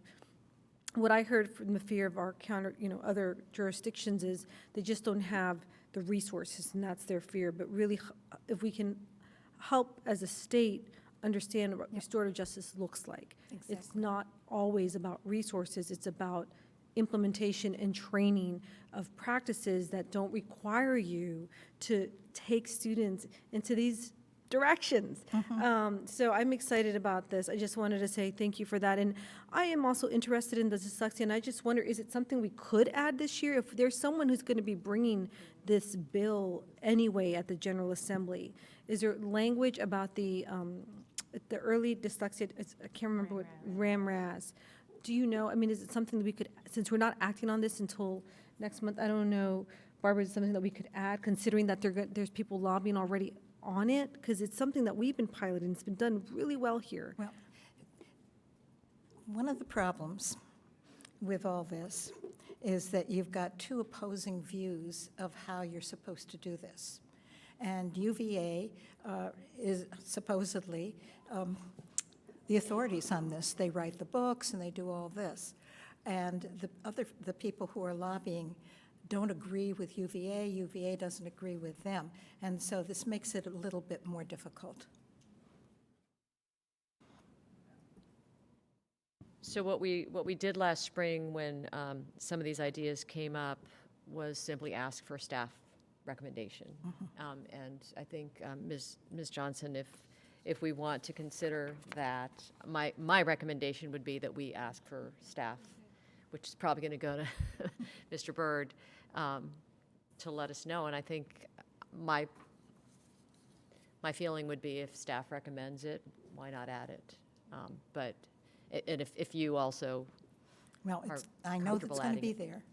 what I heard from the fear of our other jurisdictions is they just don't have the resources, and that's their fear. But really, if we can help as a state understand what restorative justice looks like. It's not always about resources, it's about implementation and training of practices that don't require you to take students into these directions. So I'm excited about this. I just wanted to say thank you for that. And I am also interested in the dyslexia, and I just wonder, is it something we could add this year? If there's someone who's going to be bringing this bill anyway at the General Assembly, is there language about the early dyslexia, I can't remember what, RAM-RAS. Do you know, I mean, is it something that we could, since we're not acting on this until next month, I don't know, Barbara, is it something that we could add, considering that there's people lobbying already on it? Because it's something that we've been piloting. It's been done really well here. Well, one of the problems with all this is that you've got two opposing views of how you're supposed to do this. And UVA is supposedly the authorities on this. They write the books and they do all this. And the people who are lobbying don't agree with UVA. UVA doesn't agree with them. And so this makes it a little bit more difficult. So what we did last spring when some of these ideas came up was simply ask for staff recommendation. And I think, Ms. Johnson, if we want to consider that, my recommendation would be that we ask for staff, which is probably going to go to Mr. Byrd, to let us know. And I think my feeling would be, if staff recommends it, why not add it? And if you also Well, are I know that's comfortable going to adding be it. there.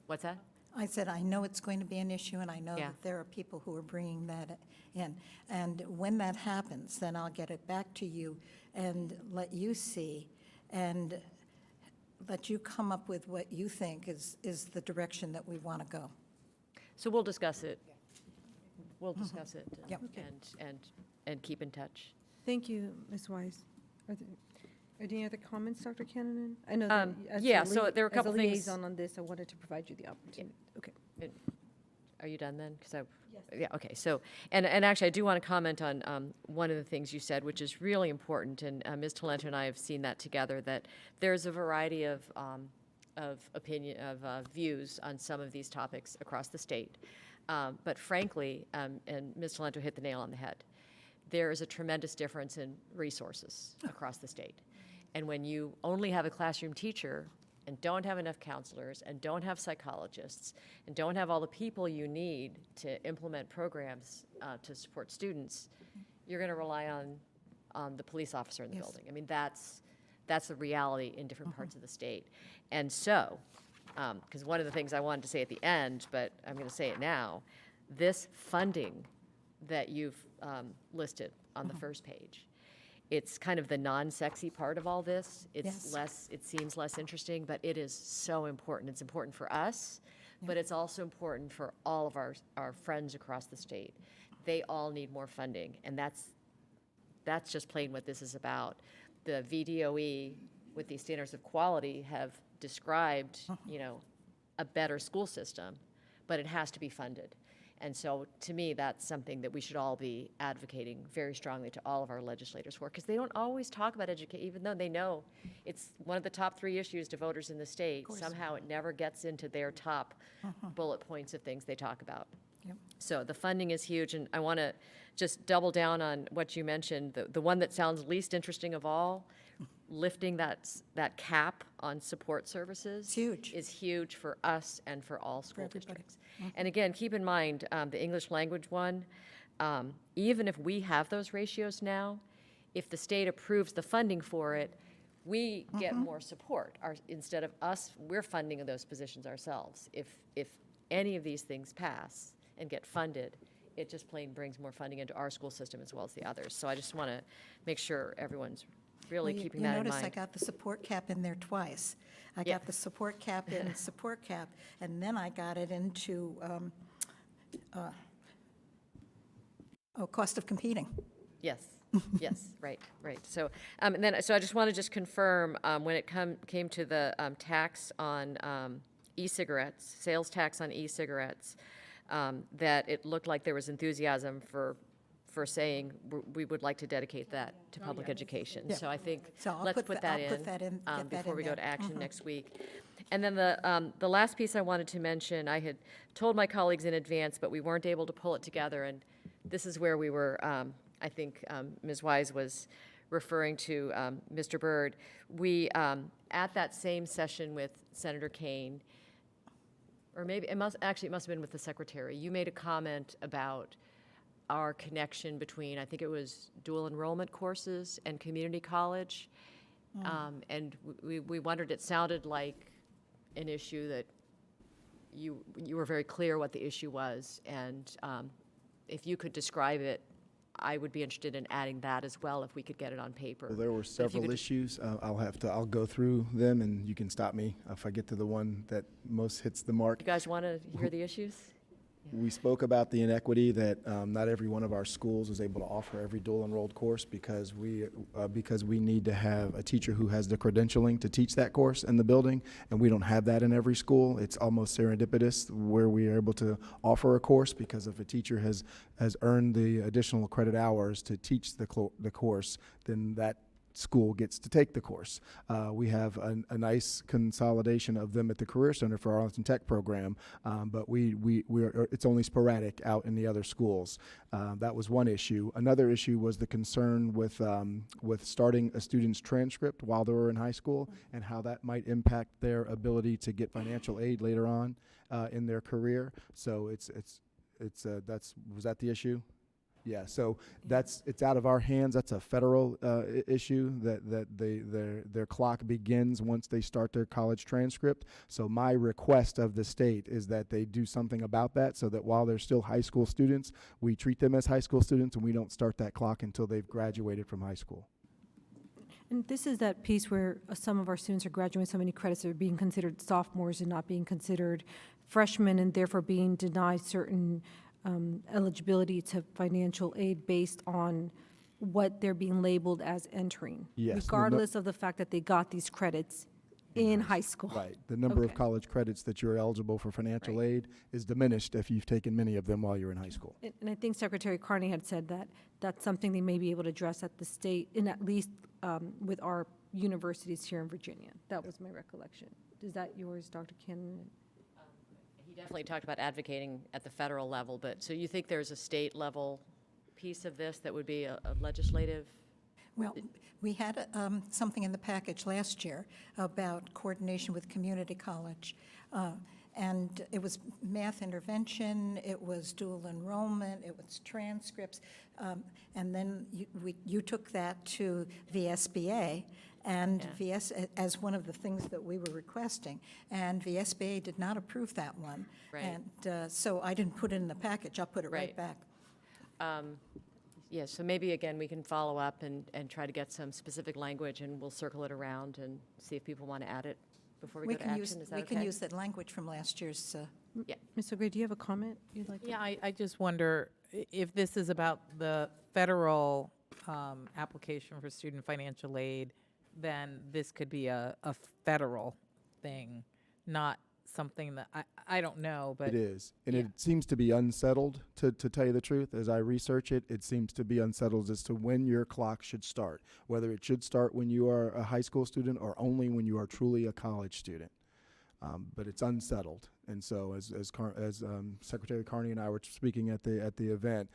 What's that? I said, I know it's going to be an issue, and I know Yeah. that there are people who are bringing that in. And when that happens, then I'll get it back to you and let you see, and let you come up with what you think is the direction that we want to go. So we'll discuss it. We'll discuss it Yep. and keep in touch. Thank you, Ms. Wise. Are there any other comments, Dr. Cannon? I know that as yeah, a so there are a couple as a things- liaison on this, I wanted to provide you the opportunity. Okay. Are you done then? Yeah, okay. So, and actually, I do want to comment on one of the things you said, which is really important, and Ms. Talento and I have seen that together, that there's a variety of views on some of these topics across the state. But frankly, and Ms. Talento hit the nail on the head, there is a tremendous difference in resources across the state. And when you only have a classroom teacher, and don't have enough counselors and don't have psychologists and don't have all the people you need to implement programs to support students, you're going to rely on the police officer in the building. I mean, that's the reality in different parts of the state. And so, because one of the things I wanted to say at the end, but I'm going to say it now, this funding that you've listed on the first page, it's kind of the non-sexy part of all this. It's it seems less interesting, but it is so important. It's important for us, but it's also important for all of our friends across the state. They all need more funding, and that's just plain what this is about. The VDOE, with these standards of quality, have described, you know, a better school system, but it has to be funded. And so, to me, that's something that we should all be advocating very strongly to all of our legislators for, because they don't always talk about education, even though they know it's one of the top 3 issues to voters in the state. Somehow it never gets into their top bullet points of things they talk about. Yep. So the funding is huge, and I want to just double down on what you mentioned. The one that sounds least interesting of all, lifting that cap on support services is huge for us and for all school districts. And again, keep in mind, the English language one, even if we have those ratios now, if the state approves the funding for it, we get more support. Instead of us, we're funding those positions ourselves. If any of these things pass and get funded, it just plain brings more funding into our school system as well as the others. So I just want to make sure everyone's really keeping that in mind. You notice I got the support cap in there twice. I got the support cap in support cap, and then I got it into cost of competing. Yes, yes, right. So, so I just want to just confirm, when it came to the tax on e-cigarettes, sales tax on e-cigarettes, that it looked like there was enthusiasm for saying we would like to dedicate that to public education. Yeah. So I think So I'll let's put put that- that I'll put that in, get that before in we go there. to action next week. And then the last piece I wanted to mention, I had told my colleagues in advance, but we weren't able to pull it together, and this is where we were, I think Ms. Wise was referring to Mr. Byrd. We, at that same session with Senator Kane, or maybe it must have been with the secretary, you made a comment about our connection between, I think it was dual enrollment courses and community college. And we wondered, it sounded like an issue that you were very clear what the issue was. And if you could describe it, I would be interested in adding that as well, if we could get it on paper. Well, there were several issues. I'll go through them, and you can stop me if I get to the one that most hits the mark. You guys want to hear the issues? We spoke about the inequity that not every one of our schools is able to offer every dual enrolled course because we need to have a teacher who has the credentialing to teach that course in the building, and we don't have that in every school. It's almost serendipitous where we are able to offer a course, because if a teacher has earned the additional credit hours to teach the course, then that school gets to take the course. We have a nice consolidation of them at the Career Center for our Arlington Tech program, but it's only sporadic out in the other schools. That was one issue. Another issue was the concern with starting a student's transcript while they were in high school and how that might impact their ability to get financial aid later on in their career. So was that the issue? Yeah, so it's out of our hands. That's a federal issue that their clock begins once they start their college transcript. So my request of the state is that they do something about that, so that while they're still high school students, we treat them as high school students and we don't start that clock until they've graduated from high school. And this is that piece where some of our students are graduating so many credits, they're being considered sophomores and not being considered freshmen, and therefore being denied certain eligibility to financial aid based on what they're being labeled as entering, regardless of the fact that they got these credits in high school. Right. The number of college credits that you're eligible for financial aid is diminished if you've taken many of them while you're in high school. And I think Secretary Carney had said that that's something they may be able to address at the state, and at least with our universities here in Virginia. That was my recollection. Is that yours, Dr. Cannon? He definitely talked about advocating at the federal level, but so you think there's a state level piece of this that would be a legislative? Well, we had something in the package last year about coordination with community college. And it was math intervention, it was dual enrollment, it was transcripts. And then you took that to VSBA, and as one of the things that we were requesting. And VSBA did not approve that one. Right. And so I didn't put it in the package, I'll put it right back. Yeah, so maybe, again, we can follow up and try to get some specific language, and we'll circle it around and see if people want to add it before we go to action. Is that We okay? can use that language from last year's. Yeah. Mr. Gray, do you have a comment you'd like to? Yeah, I just wonder if this is about the federal application for student financial aid, then this could be a federal thing, not something that, I don't know, but. It is. And yeah. it seems to be unsettled, to tell you the truth. As I research it, it seems to be unsettled as to when your clock should start, whether it should start when you are a high school student or only when you are truly a college student. But it's unsettled. And so as Secretary Carney and I were speaking at the event,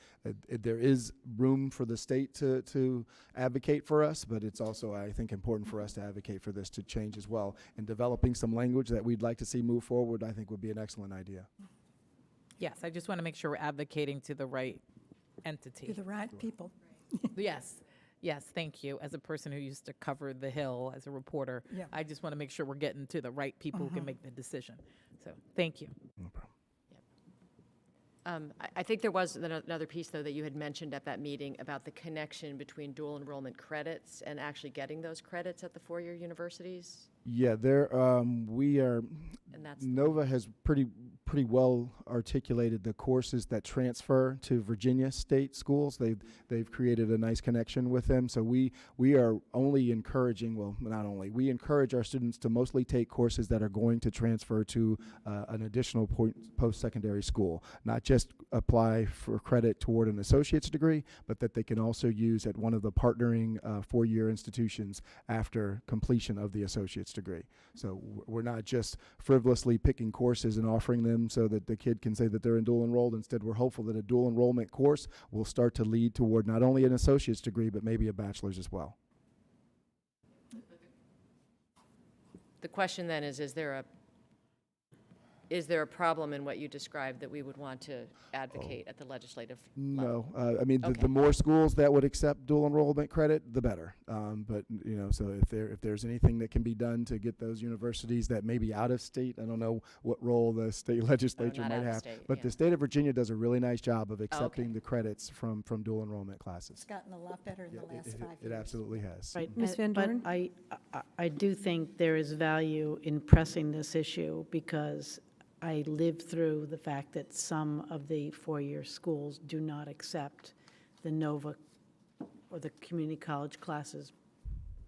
there is room for the state to advocate for us, but it's also, I think, important for us to advocate for this to change as well. And developing some language that we'd like to see move forward, I think would be an excellent idea. Yes, I just want to make sure we're advocating to the right entity. To the right people. Yes, yes, thank you. As a person who used to cover the Hill as a reporter, Yeah. I just want to make sure we're getting to the right people who can make the decision. So, thank you. No problem. I think there was another piece, though, that you had mentioned at that meeting about the connection between dual enrollment credits and actually getting those credits at the four-year universities. Yeah, we are, And that's Nova has pretty well articulated the courses that transfer to Virginia state schools. They've created a nice connection with them. So we are only encouraging, well, not only, we encourage our students to mostly take courses that are going to transfer to an additional post-secondary school, not just apply for credit toward an associate's degree, but that they can also use at one of the partnering four-year institutions after completion of the associate's degree. So we're not just frivolously picking courses and offering them so that the kid can say that they're in dual enrolled. Instead, we're hopeful that a dual enrollment course will start to lead toward not only an associate's degree, but maybe a bachelor's as well. The question then is there a problem in what you described that we would want to advocate at the legislative level? No, I mean, the more schools that would accept dual enrollment credit, the better. But, you know, so if there's anything that can be done to get those universities that may be out of state, I don't know what role the state legislature not might out of have. state, But yeah. the state of Virginia does a really nice job of accepting okay. the credits from dual enrollment classes. It's gotten a lot better in the last 5 years. It absolutely has. Right. Ms. Van Doren? But I do think there is value in pressing this issue because I lived through the fact that some of the four-year schools do not accept the Nova or the community college classes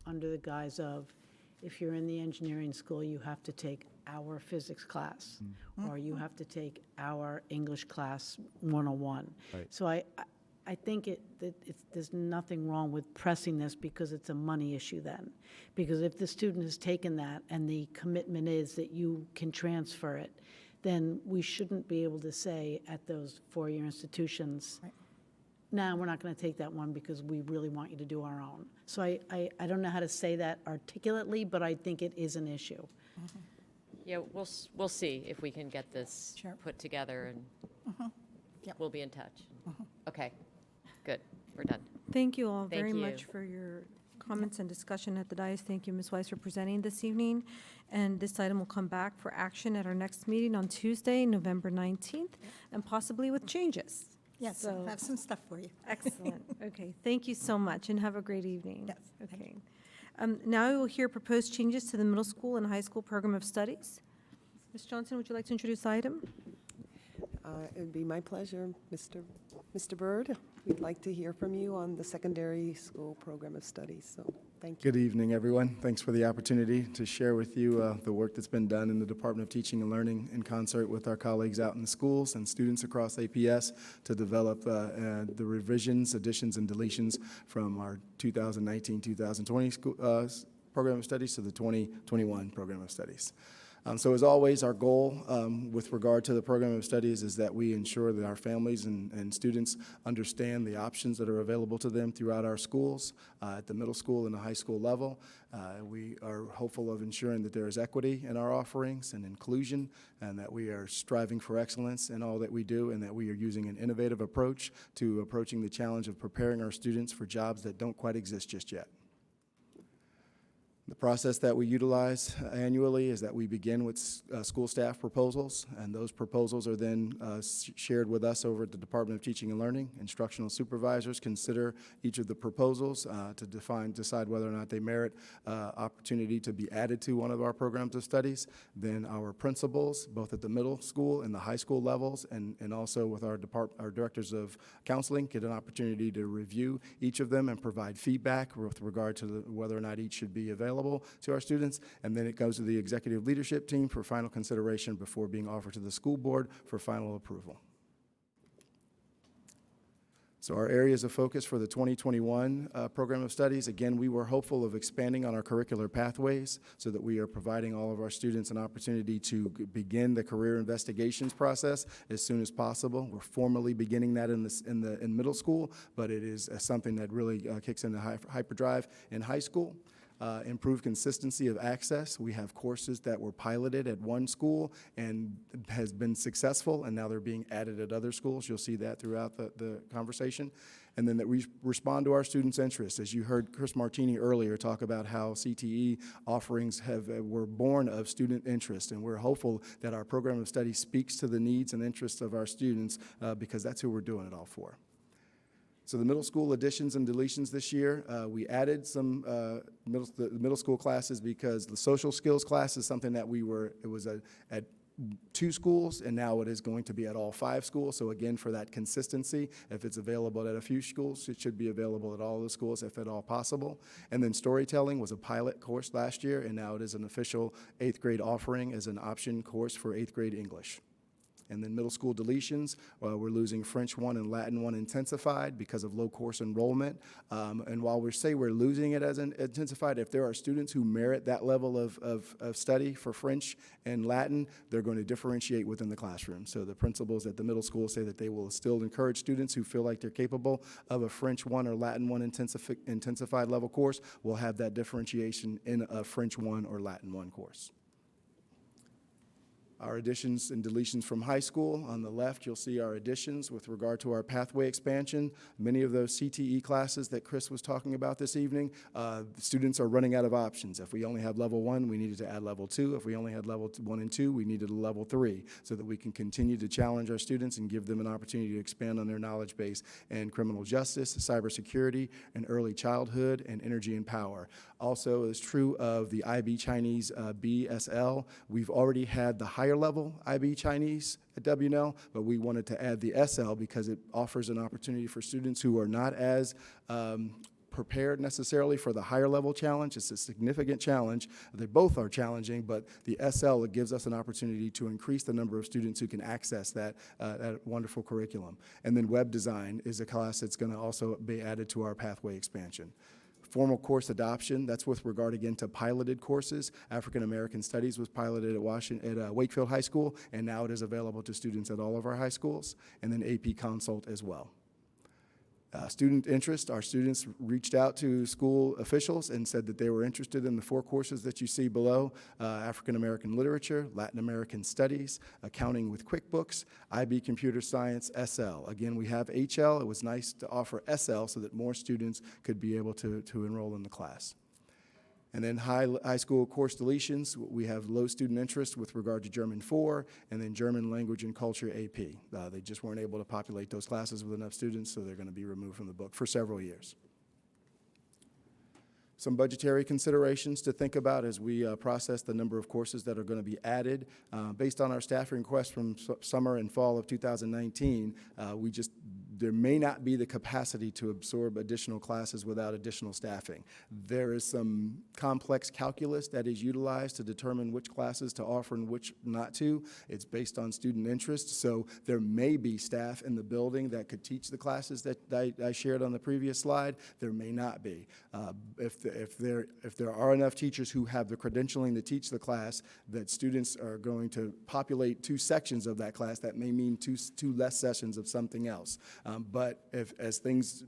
under the guise of, if you're in the engineering school, you have to take our physics class, or you have to take our English class 101. Right. So I think there's nothing wrong with pressing this because it's a money issue then. Because if the student has taken that and the commitment is that you can transfer it, then we shouldn't be able to say at those four-year institutions, no, we're not going to take that one because we really want you to do our own. So I don't know how to say that articulately, but I think it is an issue. Yeah, we'll see if we can get this put together, and we'll be in touch. Okay, good, we're done. Thank you all Thank very you. much for your comments and discussion at the dais. Thank you, Ms. Weiss, for presenting this evening. And this item will come back for action at our next meeting on Tuesday, November 19th, and possibly with changes. Yes, So- I have some stuff for you. Excellent. Okay, thank you so much, and have a great evening. Yes, thank Okay. Now we will hear proposed changes to the middle school and high school program of studies. Ms. Johnson, would you like to introduce the item? It would be my pleasure, Mr. Byrd. We'd like to hear from you on the secondary school program of studies, so thank you. Good evening, everyone. Thanks for the opportunity to share with you the work that's been done in the Department of Teaching and Learning in concert with our colleagues out in the schools and students across APS to develop the revisions, additions, and deletions from our 2019-2020 program of studies to the 2021 program of studies. So as always, our goal with regard to the program of studies is that we ensure that our families and students understand the options that are available to them throughout our schools at the middle school and the high school level. We are hopeful of ensuring that there is equity in our offerings and inclusion, and that we are striving for excellence in all that we do, and that we are using an innovative approach to approaching the challenge of preparing our students for jobs that don't quite exist just yet. The process that we utilize annually is that we begin with school staff proposals, and those proposals are then shared with us over at the Department of Teaching and Learning. Instructional supervisors consider each of the proposals to decide whether or not they merit opportunity to be added to one of our programs of studies. Then our principals, both at the middle school and the high school levels, and also with our directors of counseling, get an opportunity to review each of them and provide feedback with regard to whether or not each should be available to our students, and then it goes to the executive leadership team for final consideration before being offered to the school board for final approval. So our areas of focus for the 2021 program of studies, again, we were hopeful of expanding on our curricular pathways so that we are providing all of our students an opportunity to begin the career investigations process as soon as possible. We're formally beginning that in middle school, but it is something that really kicks into hyperdrive in high school. Improve consistency of access. We have courses that were piloted at one school and has been successful, and now they're being added at other schools. You'll see that throughout the conversation. And then that we respond to our students' interests. As you heard Chris Martini earlier talk about how CTE offerings were born of student interest, and we're hopeful that our program of study speaks to the needs and interests of our students because that's who we're doing it all for. So the middle school additions and deletions this year, we added some middle school classes because the social skills class is something that it was at 2 schools, and now it is going to be at all 5 schools. So again, for that consistency, if it's available at a few schools, it should be available at all the schools if at all possible. And then storytelling was a pilot course last year, and now it is an official 8th grade offering as an option course for 8th grade English. And then middle school deletions, we're losing French 1 and Latin 1 intensified because of low course enrollment. And while we say we're losing it as an intensified, if there are students who merit that level of study for French and Latin, they're going to differentiate within the classroom. So the principals at the middle school say that they will still encourage students who feel like they're capable of a French 1 or Latin 1 intensified level course will have that differentiation in a French 1 or Latin 1 course. Our additions and deletions from high school. On the left, you'll see our additions with regard to our pathway expansion. Many of those CTE classes that Chris was talking about this evening, students are running out of options. If we only have level 1, we needed to add level 2. If we only had level 1 and 2, we needed a level 3 so that we can continue to challenge our students and give them an opportunity to expand on their knowledge base in criminal justice, cybersecurity, and early childhood, and energy and power. Also, is true of the IB Chinese BSL. We've already had the higher level IB Chinese at WNL, but we wanted to add the SL because it offers an opportunity for students who are not as prepared necessarily for the higher level challenge. It's a significant challenge. They both are challenging, but the SL, it gives us an opportunity to increase the number of students who can access that wonderful curriculum. And then web design is a class that's going to also be added to our pathway expansion. Formal course adoption, that's with regard again to piloted courses. African American Studies was piloted at Wakefield High School, and now it is available to students at all of our high schools, and then AP Consult as well. Student interest, our students reached out to school officials and said that they were interested in the 4 courses that you see below: African American Literature, Latin American Studies, Accounting with QuickBooks, IB Computer Science, SL. Again, we have HL. It was nice to offer SL so that more students could be able to enroll in the class. And then high school course deletions, we have low student interest with regard to German 4, and then German Language and Culture AP. They just weren't able to populate those classes with enough students, so they're going to be removed from the book for several years. Some budgetary considerations to think about as we process the number of courses that are going to be added. Based on our staffing requests from summer and fall of 2019, we just there may not be the capacity to absorb additional classes without additional staffing. There is some complex calculus that is utilized to determine which classes to offer and which not to. It's based on student interest, so there may be staff in the building that could teach the classes that I shared on the previous slide. There may not be. If there are enough teachers who have the credentialing to teach the class, that students are going to populate 2 sections of that class, that may mean two less sessions of something else. But as things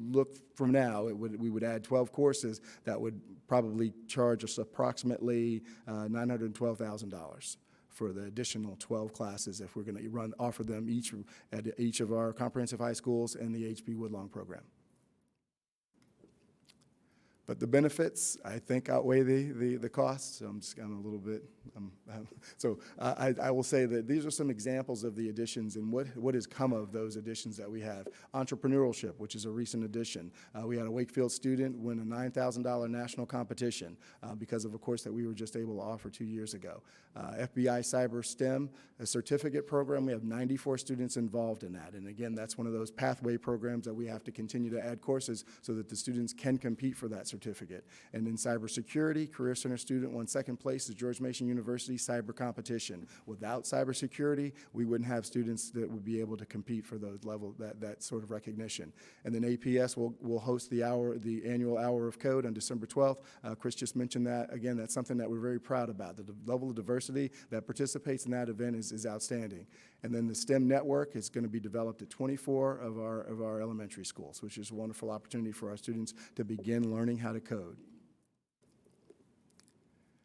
look from now, we would add 12 courses that would probably charge us approximately $912,000 for the additional 12 classes if we're going to offer them each at each of our comprehensive high schools and the HB Woodlawn program. But the benefits, I think, outweigh the costs. So I'm just kind of a little bit, I will say that these are some examples of the additions and what has come of those additions that we have. Entrepreneurship, which is a recent addition. We had a Wakefield student win a $9,000 national competition because of a course that we were just able to offer 2 years ago. FBI Cyber STEM, a certificate program. We have 94 students involved in that. And again, that's one of those pathway programs that we have to continue to add courses so that the students can compete for that certificate. And in cybersecurity, Career Center student won 2nd place at George Mason University cyber competition. Without cybersecurity, we wouldn't have students that would be able to compete for those that sort of recognition. And then APS will host the annual Hour of Code on December 12th. Chris just mentioned that. Again, that's something that we're very proud about. The level of diversity that participates in that event is outstanding. And then the STEM network is going to be developed at 24 of our elementary schools, which is a wonderful opportunity for our students to begin learning how to code.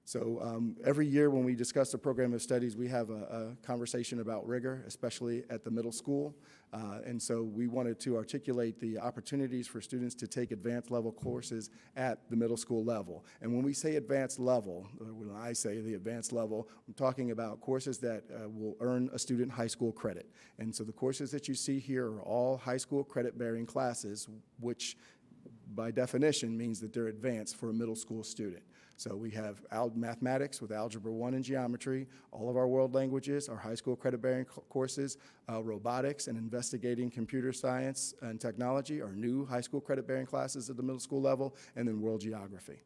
So every year when we discuss the program of studies, we have a conversation about rigor, especially at the middle school. And so we wanted to articulate the opportunities for students to take advanced level courses at the middle school level. And when we say advanced level, when I say the advanced level, I'm talking about courses that will earn a student high school credit. And so the courses that you see here are all high school credit-bearing classes, which by definition means that they're advanced for a middle school student. So we have mathematics with Algebra 1 and geometry, all of our world languages, our high school credit-bearing courses, robotics and investigating computer science and technology are new high school credit-bearing classes at the middle school level, and then world geography.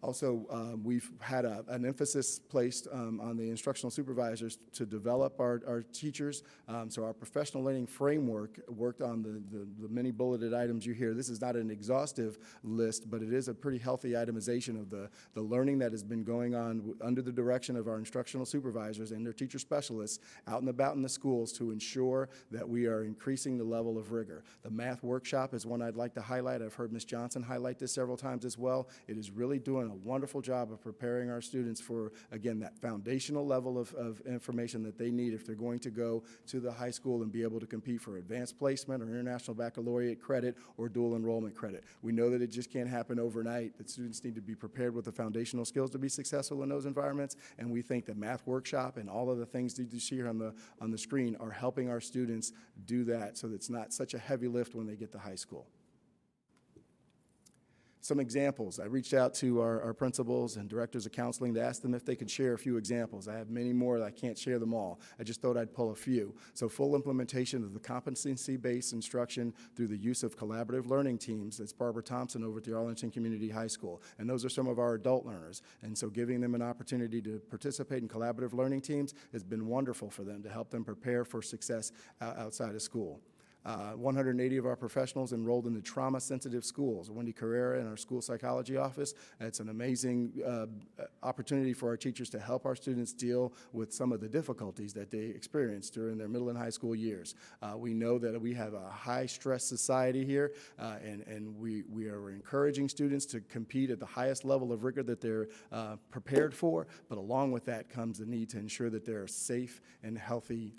Also, we've had an emphasis placed on the instructional supervisors to develop our teachers. So our professional learning framework worked on the many bulleted items you hear. This is not an exhaustive list, but it is a pretty healthy itemization of the learning that has been going on under the direction of our instructional supervisors and their teacher specialists out and about in the schools to ensure that we are increasing the level of rigor. The math workshop is one I'd like to highlight. I've heard Ms. Johnson highlight this several times as well. It is really doing a wonderful job of preparing our students for, again, that foundational level of information that they need if they're going to go to the high school and be able to compete for advanced placement or international baccalaureate credit or dual enrollment credit. We know that it just can't happen overnight, that students need to be prepared with the foundational skills to be successful in those environments, and we think the math workshop and all of the things that you see here on the screen are helping our students do that so that it's not such a heavy lift when they get to high school. Some examples. I reached out to our principals and directors of counseling to ask them if they could share a few examples. I have many more that I can't share them all. I just thought I'd pull a few. So full implementation of the competency-based instruction through the use of collaborative learning teams. That's Barbara Thompson over at the Arlington Community High School. And those are some of our adult learners. And so giving them an opportunity to participate in collaborative learning teams has been wonderful for them to help them prepare for success outside of school. 180 of our professionals enrolled in the trauma-sensitive schools. Wendy Carrera in our school psychology office. It's an amazing opportunity for our teachers to help our students deal with some of the difficulties that they experience during their middle and high school years. We know that we have a high-stress society here, and we are encouraging students to compete at the highest level of rigor that they're prepared for, but along with that comes the need to ensure that they're safe and healthy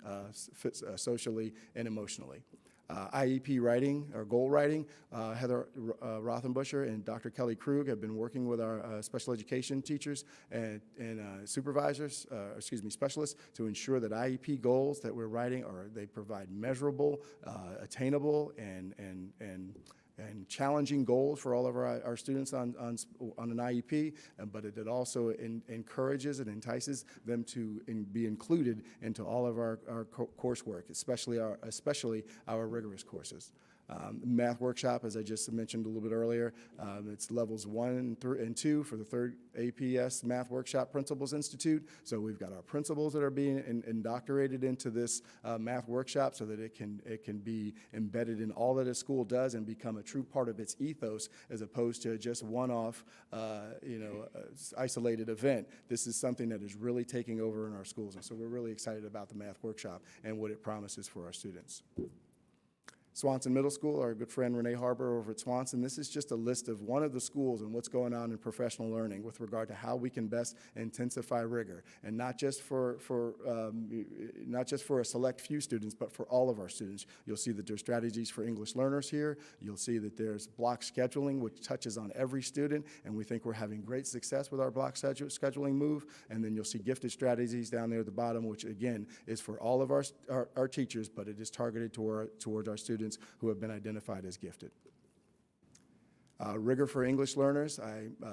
socially and emotionally. IEP writing, or goal writing, Heather Rothenbuscher and Dr. Kelly Krug have been working with our special education teachers and supervisors, specialists, to ensure that IEP goals that we're writing they provide measurable, attainable, and and challenging goals for all of our students on an IEP, but it also encourages and entices them to be included into all of our coursework, especially our rigorous courses. Math workshop, as I just mentioned a little bit earlier, it's levels 1 and 2 for the third APS Math Workshop Principals Institute. So we've got our principals that are being indoctrinated into this math workshop so that it can be embedded in all that a school does and become a true part of its ethos, as opposed to just one-off, isolated event. This is something that is really taking over in our schools, and so we're really excited about the math workshop and what it promises for our students. Swanson Middle School, our good friend Renee Harbor over at Swanson. This is just a list of one of the schools and what's going on in professional learning with regard to how we can best intensify rigor, and not just for a select few students, but for all of our students. You'll see that there's strategies for English learners here. You'll see that there's block scheduling, which touches on every student, and we think we're having great success with our block scheduling move. And then you'll see gifted strategies down there at the bottom, which again is for all of our teachers, but it is targeted towards our students who have been identified as gifted. Rigor for English learners.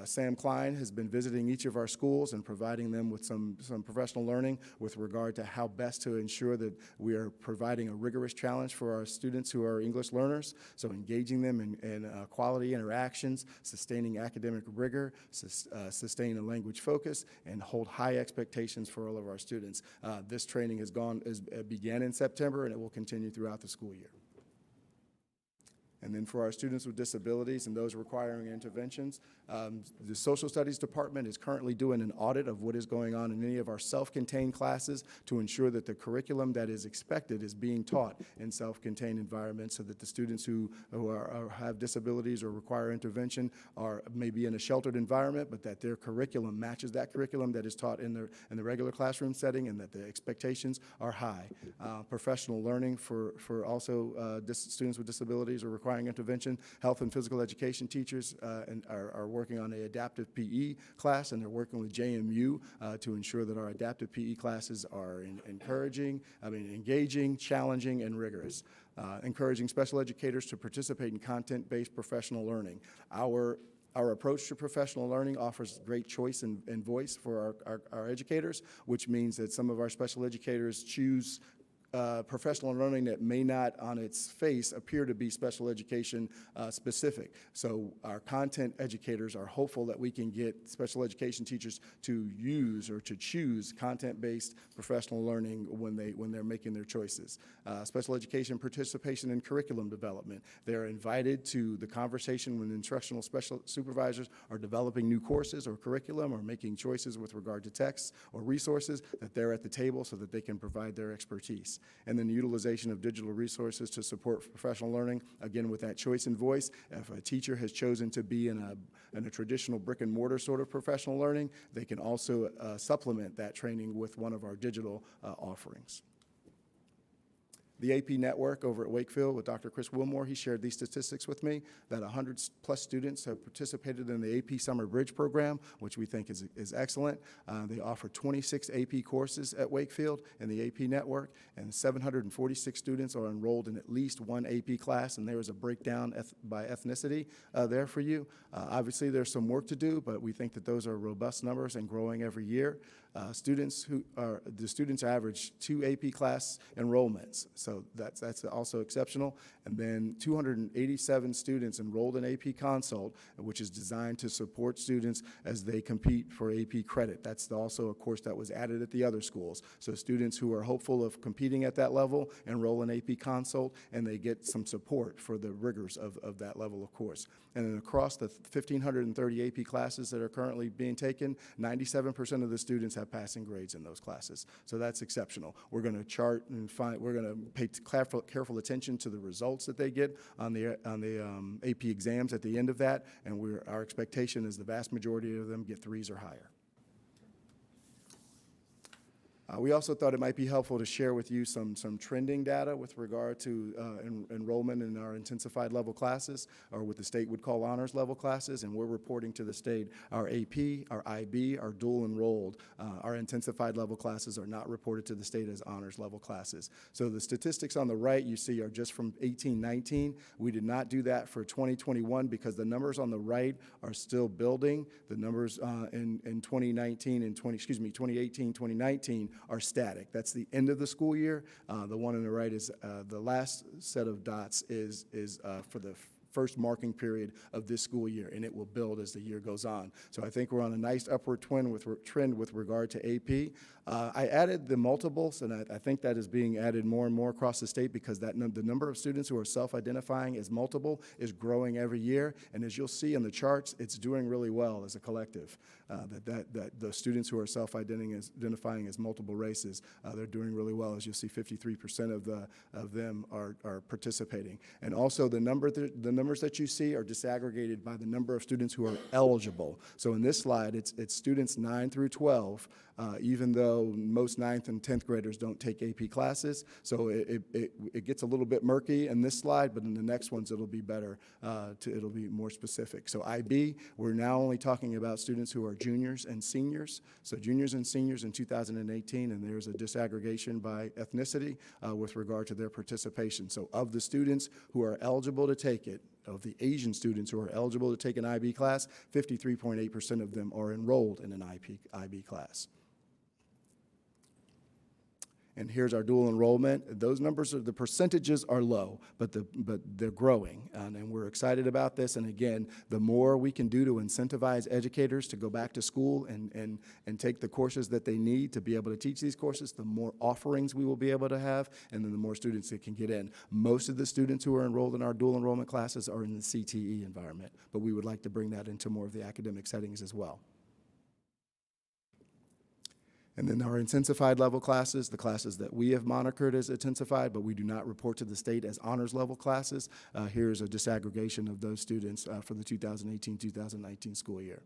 Sam Klein has been visiting each of our schools and providing them with some professional learning with regard to how best to ensure that we are providing a rigorous challenge for our students who are English learners. So engaging them in quality interactions, sustaining academic rigor, sustaining a language focus, and hold high expectations for all of our students. This training began in September, and it will continue throughout the school year. And then for our students with disabilities and those requiring interventions, the Social Studies Department is currently doing an audit of what is going on in any of our self-contained classes to ensure that the curriculum that is expected is being taught in self-contained environments, so that the students who have disabilities or require intervention may be in a sheltered environment, but that their curriculum matches that curriculum that is taught in the regular classroom setting, and that the expectations are high. Professional learning for also students with disabilities or requiring intervention. Health and physical education teachers are working on an adaptive PE class, and they're working with JMU to ensure that our adaptive PE classes are engaging, challenging, and rigorous. Encouraging special educators to participate in content-based professional learning. Our approach to professional learning offers great choice and voice for our educators, which means that some of our special educators choose professional learning that may not on its face appear to be special education specific. So our content educators are hopeful that we can get special education teachers to use or to choose content-based professional learning when they're making their choices. Special education participation in curriculum development. They're invited to the conversation when instructional special supervisors are developing new courses or curriculum or making choices with regard to texts or resources, that they're at the table so that they can provide their expertise. And then the utilization of digital resources to support professional learning, again with that choice and voice. If a teacher has chosen to be in a traditional brick and mortar sort of professional learning, they can also supplement that training with one of our digital offerings. The AP network over at Wakefield with Dr. Chris Wilmore, he shared these statistics with me, that 100+ students have participated in the AP Summer Bridge program, which we think is excellent. They offer 26 AP courses at Wakefield in the AP network, and 746 students are enrolled in at least one AP class, and there is a breakdown by ethnicity there for you. Obviously, there's some work to do, but we think that those are robust numbers and growing every year. The students average 2 AP class enrollments, so that's also exceptional. And then 287 students enrolled in AP Consult, which is designed to support students as they compete for AP credit. That's also a course that was added at the other schools. So students who are hopeful of competing at that level enroll in AP Consult, and they get some support for the rigors of that level of course. And then across the 1,530 AP classes that are currently being taken, 97% of the students have passing grades in those classes. So that's exceptional. We're going to chart and we're going to pay careful attention to the results that they get on the AP exams at the end of that, and our expectation is the vast majority of them get 3s or higher. We also thought it might be helpful to share with you some trending data with regard to enrollment in our intensified level classes, or what the state would call honors level classes, and we're reporting to the state our AP, our IB, our dual enrolled. Our intensified level classes are not reported to the state as honors level classes. So the statistics on the right you see are just from 18-19. We did not do that for 2021 because the numbers on the right are still building. The numbers in 2019 and 2018, 2019 are static. That's the end of the school year. The one on the right is the last set of dots is for the first marking period of this school year, and it will build as the year goes on. So I think we're on a nice upward trend with regard to AP. I added the multiples, and I think that is being added more and more across the state because the number of students who are self-identifying as multiple is growing every year, and as you'll see in the charts, it's doing really well as a collective. That the students who are self-identifying as multiple races, they're doing really well. As you'll see, 53% of them are participating. And also the numbers that you see are disaggregated by the number of students who are eligible. So in this slide, it's students 9 through 12, even though most 9th and 10th graders don't take AP classes. So it gets a little bit murky in this slide, but in the next ones it'll be better, it'll be more specific. So IB, we're now only talking about students who are juniors and seniors. So juniors and seniors in 2018, and there's a disaggregation by ethnicity with regard to their participation. So of the students who are eligible to take it, of the Asian students who are eligible to take an IB class, 53.8% of them are enrolled in an IB class. And here's our dual enrollment. Those numbers, the percentages are low, but they're growing, and we're excited about this. And again, the more we can do to incentivize educators to go back to school and take the courses that they need to be able to teach these courses, the more offerings we will be able to have, and then the more students that can get in. Most of the students who are enrolled in our dual enrollment classes are in the CTE environment, but we would like to bring that into more of the academic settings as well. And then our intensified level classes, the classes that we have monikered as intensified, but we do not report to the state as honors level classes. Here's a disaggregation of those students for the 2018-2019 school year.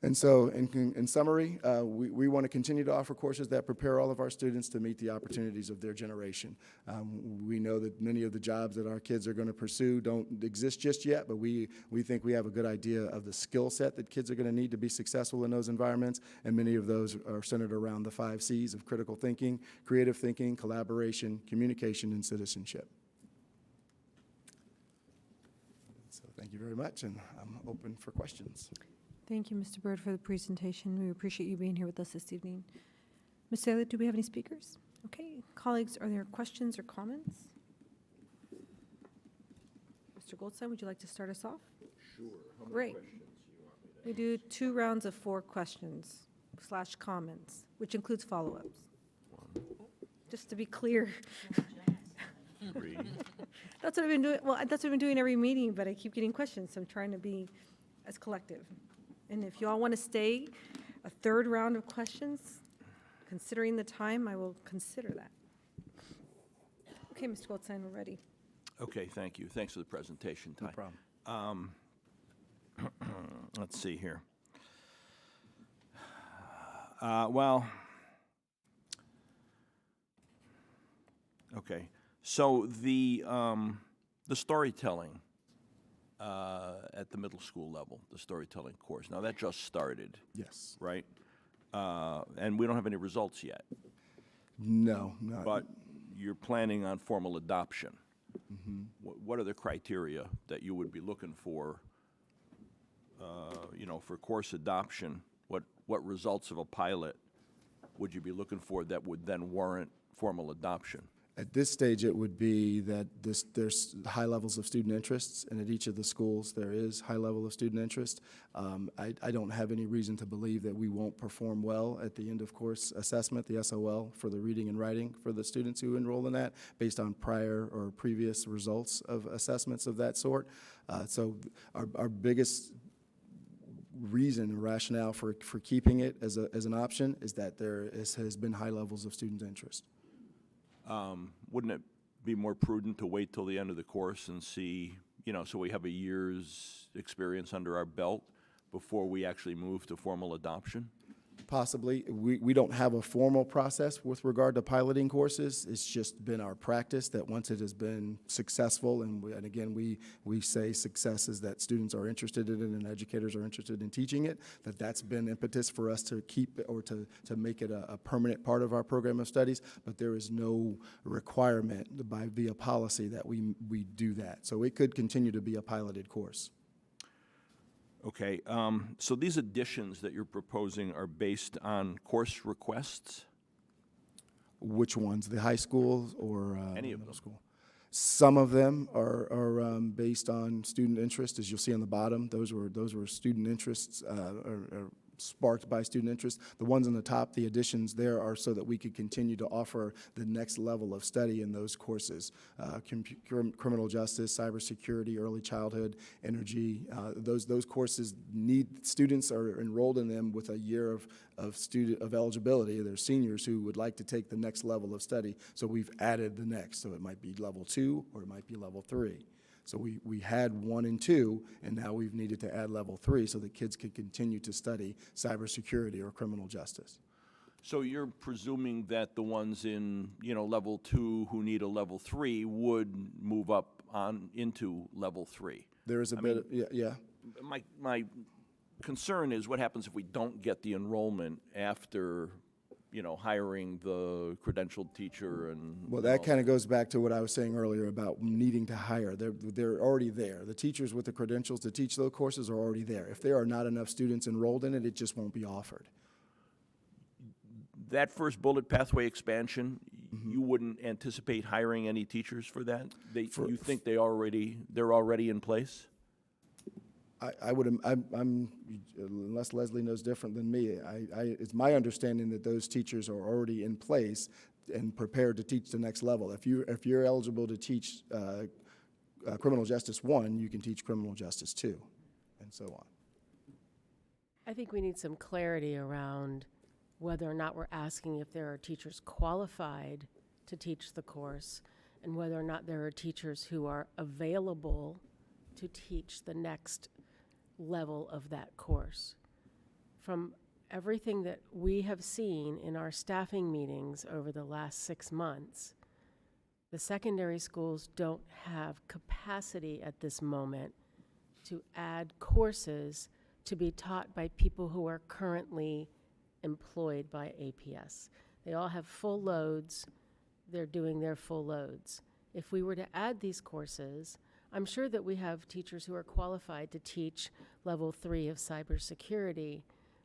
And so in summary, we want to continue to offer courses that prepare all of our students to meet the opportunities of their generation. We know that many of the jobs that our kids are going to pursue don't exist just yet, but we think we have a good idea of the skill set that kids are going to need to be successful in those environments, and many of those are centered around the 5 C's of critical thinking, creative thinking, collaboration, communication, and citizenship. So thank you very much, and I'm open for questions. Thank you, Mr. Byrd, for the presentation. We appreciate you being here with us this evening. Ms. Taylor, do we have any speakers? Okay, colleagues, are there questions or comments? Mr. Goldstein, would you like to start us off? Sure. How many Great. questions do you want me to We do 2 rounds of 4 questions / comments, which includes follow-ups. Just to be clear. Three. That's what I've been doing. Well, that's what I've been doing every meeting, but I keep getting questions, so I'm trying to be as collective. And if you all want to stay a 3rd round of questions, considering the time, I will consider that. Okay, Mr. Goldstein, we're ready. Okay, thank you. Thanks for the presentation, Ty. No problem. Let's see here. Well, okay. So the storytelling at the middle school level, the storytelling course. Now that just started. Yes. Right? And we don't have any results yet. No, not. But you're planning on formal adoption. Mm-hmm. What are the criteria that you would be looking for, for course adoption? What results of a pilot would you be looking for that would then warrant formal adoption? At this stage, it would be that there's high levels of student interests, and at each of the schools there is high level of student interest. I don't have any reason to believe that we won't perform well at the end of course assessment, the SOL, for the reading and writing for the students who enroll in that, based on prior or previous results of assessments of that sort. So our biggest reason or rationale for keeping it as an option is that there has been high levels of student interest. Wouldn't it be more prudent to wait till the end of the course and see, so we have a year's experience under our belt before we actually move to formal adoption? Possibly. We don't have a formal process with regard to piloting courses. It's just been our practice that once it has been successful, and again, we say success is that students are interested in it and educators are interested in teaching it, that's been impetus for us to keep it or to make it a permanent part of our program of studies, but there is no requirement via policy that we do that. So it could continue to be a piloted course. Okay, so these additions that you're proposing are based on course requests? Which ones, the high schools or Any of middle them. school? Some of them are based on student interest, as you'll see on the bottom. Those were student interests, or sparked by student interest. The ones on the top, the additions there, are so that we could continue to offer the next level of study in those courses. Criminal justice, cybersecurity, early childhood, energy. Those courses students are enrolled in them with a year of eligibility. They're seniors who would like to take the next level of study. So we've added the next. So it might be level 2 or it might be level 3. So we had 1 and 2, and now we've needed to add level 3 so that kids could continue to study cybersecurity or criminal justice. So you're presuming that the ones in, level 2 who need a level 3 would move up on into level 3? There is a bit, yeah. My concern is what happens if we don't get the enrollment after, hiring the credentialed teacher and. Well, that kind of goes back to what I was saying earlier about needing to hire. They're already there. The teachers with the credentials to teach those courses are already there. If there are not enough students enrolled in it, it just won't be offered. That first bullet pathway expansion, you wouldn't anticipate hiring any teachers for that? You think they're already in place? I'm, unless Leslie knows different than me, it's my understanding that those teachers are already in place and prepared to teach the next level. If you're eligible to teach criminal justice 1, you can teach criminal justice 2, and so on. I think we need some clarity around whether or not we're asking if there are teachers qualified to teach the course, and whether or not there are teachers who are available to teach the next level of that course. From everything that we have seen in our staffing meetings over the last 6 months, the secondary schools don't have capacity at this moment to add courses to be taught by people who are currently employed by APS. They all have full loads. They're doing their full loads. If we were to add these courses, I'm sure that we have teachers who are qualified to teach level 3 of cybersecurity,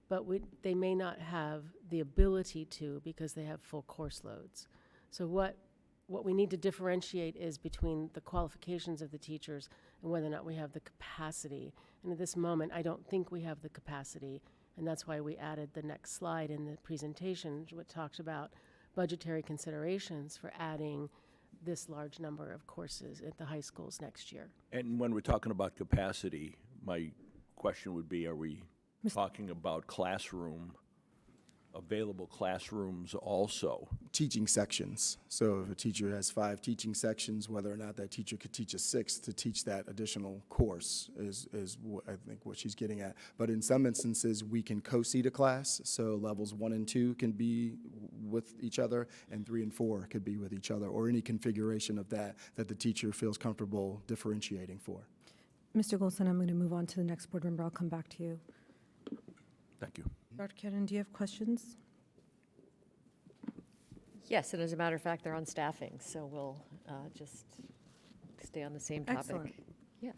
but they may not have the ability to because they have full course loads. So what we need to differentiate is between the qualifications of the teachers and whether or not we have the capacity. And at this moment, I don't think we have the capacity, and that's why we added the next slide in the presentation, which talks about budgetary considerations for adding this large number of courses at the high schools next year. And when we're talking about capacity, my question would be, are we talking about available classrooms also? Teaching sections. So if a teacher has 5 teaching sections, whether or not that teacher could teach a 6th to teach that additional course is I think what she's getting at. But in some instances, we can co-seat a class. So levels 1 and 2 can be with each other, and 3 and 4 could be with each other, or any configuration of that the teacher feels comfortable differentiating for. Mr. Golson, I'm going to move on to the next board member. I'll come back to you. Thank you. Dr. Kiernan, do you have questions? Yes, and as a matter of fact, they're on staffing, so we'll just stay on the same topic. Excellent. Yes.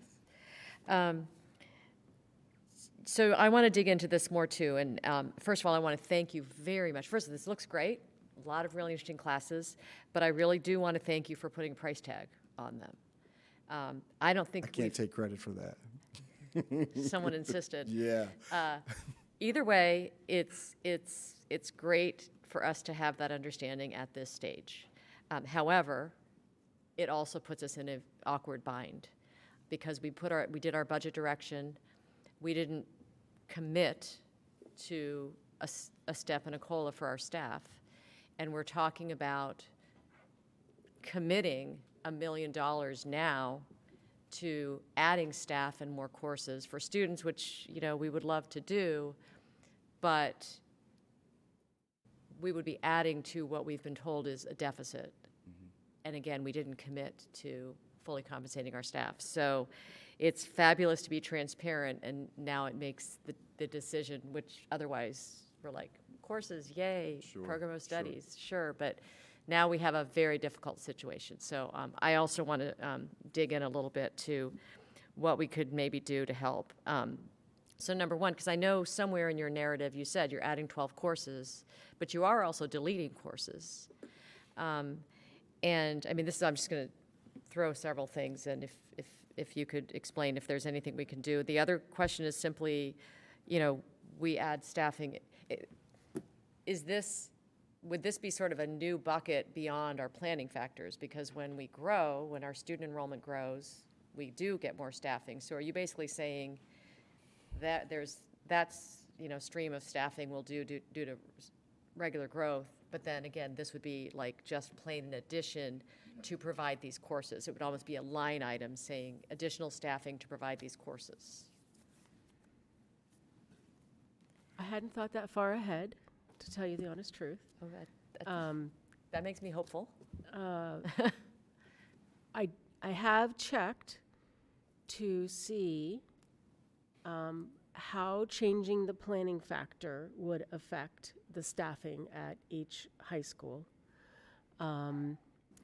So I want to dig into this more too, and first of all, I want to thank you very much. First, this looks great, a lot of really interesting classes, but I really do want to thank you for putting a price tag on them. I don't think I can't take credit for that. Someone insisted. Yeah. Either way, it's great for us to have that understanding at this stage. However, it also puts us in an awkward bind because we did our budget direction. We didn't commit to a step and a COLA for our staff, and we're talking about committing $1 million now to adding staff and more courses for students, which, you know, we would love to do, but we would be adding to what we've been told is a deficit. And again, we didn't commit to fully compensating our staff. So it's fabulous to be transparent, and now it makes the decision, which otherwise we're like, courses, yay, program of studies, sure, but now we have a very difficult situation. So I also want to dig in a little bit to what we could maybe do to help. So number one, because I know somewhere in your narrative you said you're adding 12 courses, but you are also deleting courses. And I mean, this is, I'm just going to throw several things, and if you could explain if there's anything we can do. The other question is simply, you know, we add staffing. Would this be sort of a new bucket beyond our planning factors? Because when we grow, when our student enrollment grows, we do get more staffing. So are you basically saying that that's, you know, stream of staffing will do due to regular growth, but then again, this would be like just plain in addition to provide these courses? It would almost be a line item saying additional staffing to provide these courses. I hadn't thought that far ahead, to tell you the honest truth. Oh, that makes me hopeful. I have checked to see how changing the planning factor would affect the staffing at each high school.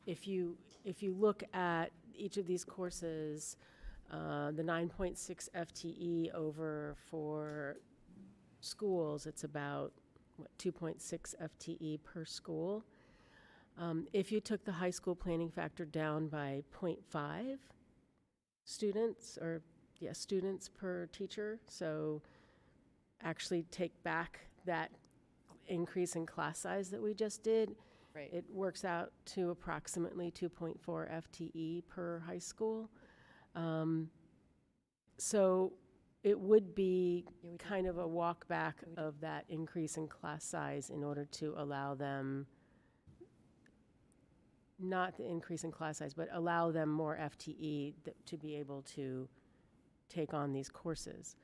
If you look at each of these courses, the 9.6 FTE over for schools, it's about 2.6 FTE per school. If you took the high school planning factor down by 0.5 students per teacher, so actually take back that increase in class size that we just did, right, it works out to approximately 2.4 FTE per high school. So it would be kind of a walk back of that increase in class size in order to allow them, not the increase in class size, but allow them more FTE to be able to take on these courses.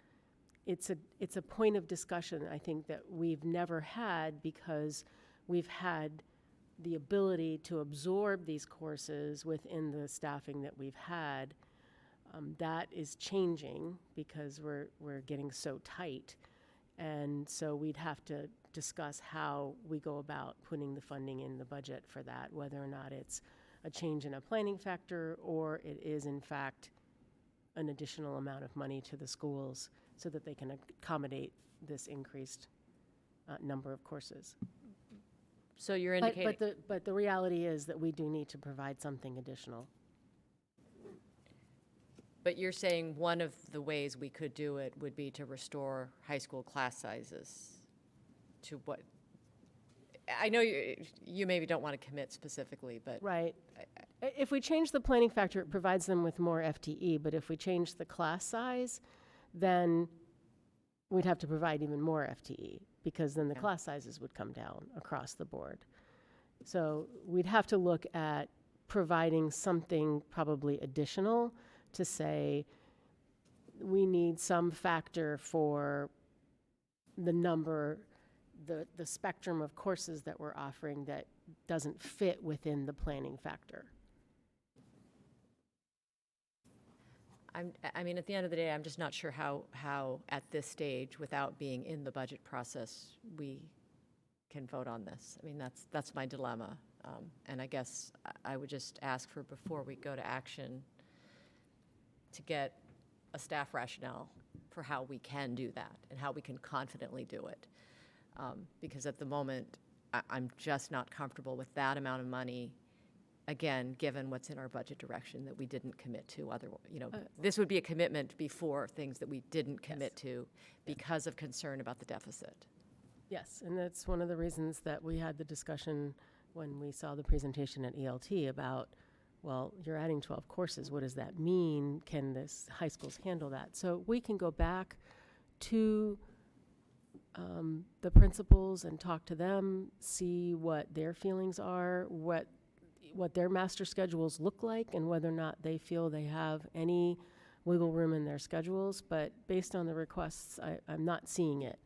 It's a point of discussion, I think, that we've never had because we've had the ability to absorb these courses within the staffing that we've had. That is changing because we're getting so tight. And so we'd have to discuss how we go about putting the funding in the budget for that, whether or not it's a change in a planning factor or it is in fact an additional amount of money to the schools so that they can accommodate this increased number of courses. So you're indicating. But the reality is that we do need to provide something additional. But you're saying one of the ways we could do it would be to restore high school class sizes to what? I know you maybe don't want to commit specifically, but. Right. If we change the planning factor, it provides them with more FTE, but if we change the class size, then we'd have to provide even more FTE because then the class sizes would come down across the board. So we'd have to look at providing something probably additional to say we need some factor for the number, the spectrum of courses that we're offering that doesn't fit within the planning factor. I mean, at the end of the day, I'm just not sure how at this stage, without being in the budget process, we can vote on this. I mean, that's my dilemma. And I guess I would just ask for, before we go to action, to get a staff rationale for how we can do that and how we can confidently do it. Because at the moment, I'm just not comfortable with that amount of money, again, given what's in our budget direction that we didn't commit to. This would be a commitment before things that we didn't commit to because of concern about the deficit. Yes, and that's one of the reasons that we had the discussion when we saw the presentation at ELT about, well, you're adding 12 courses. What does that mean? Can this high schools handle that? So we can go back to the principals and talk to them, see what their feelings are, what their master schedules look like and whether or not they feel they have any wiggle room in their schedules. But based on the requests, I'm not seeing it.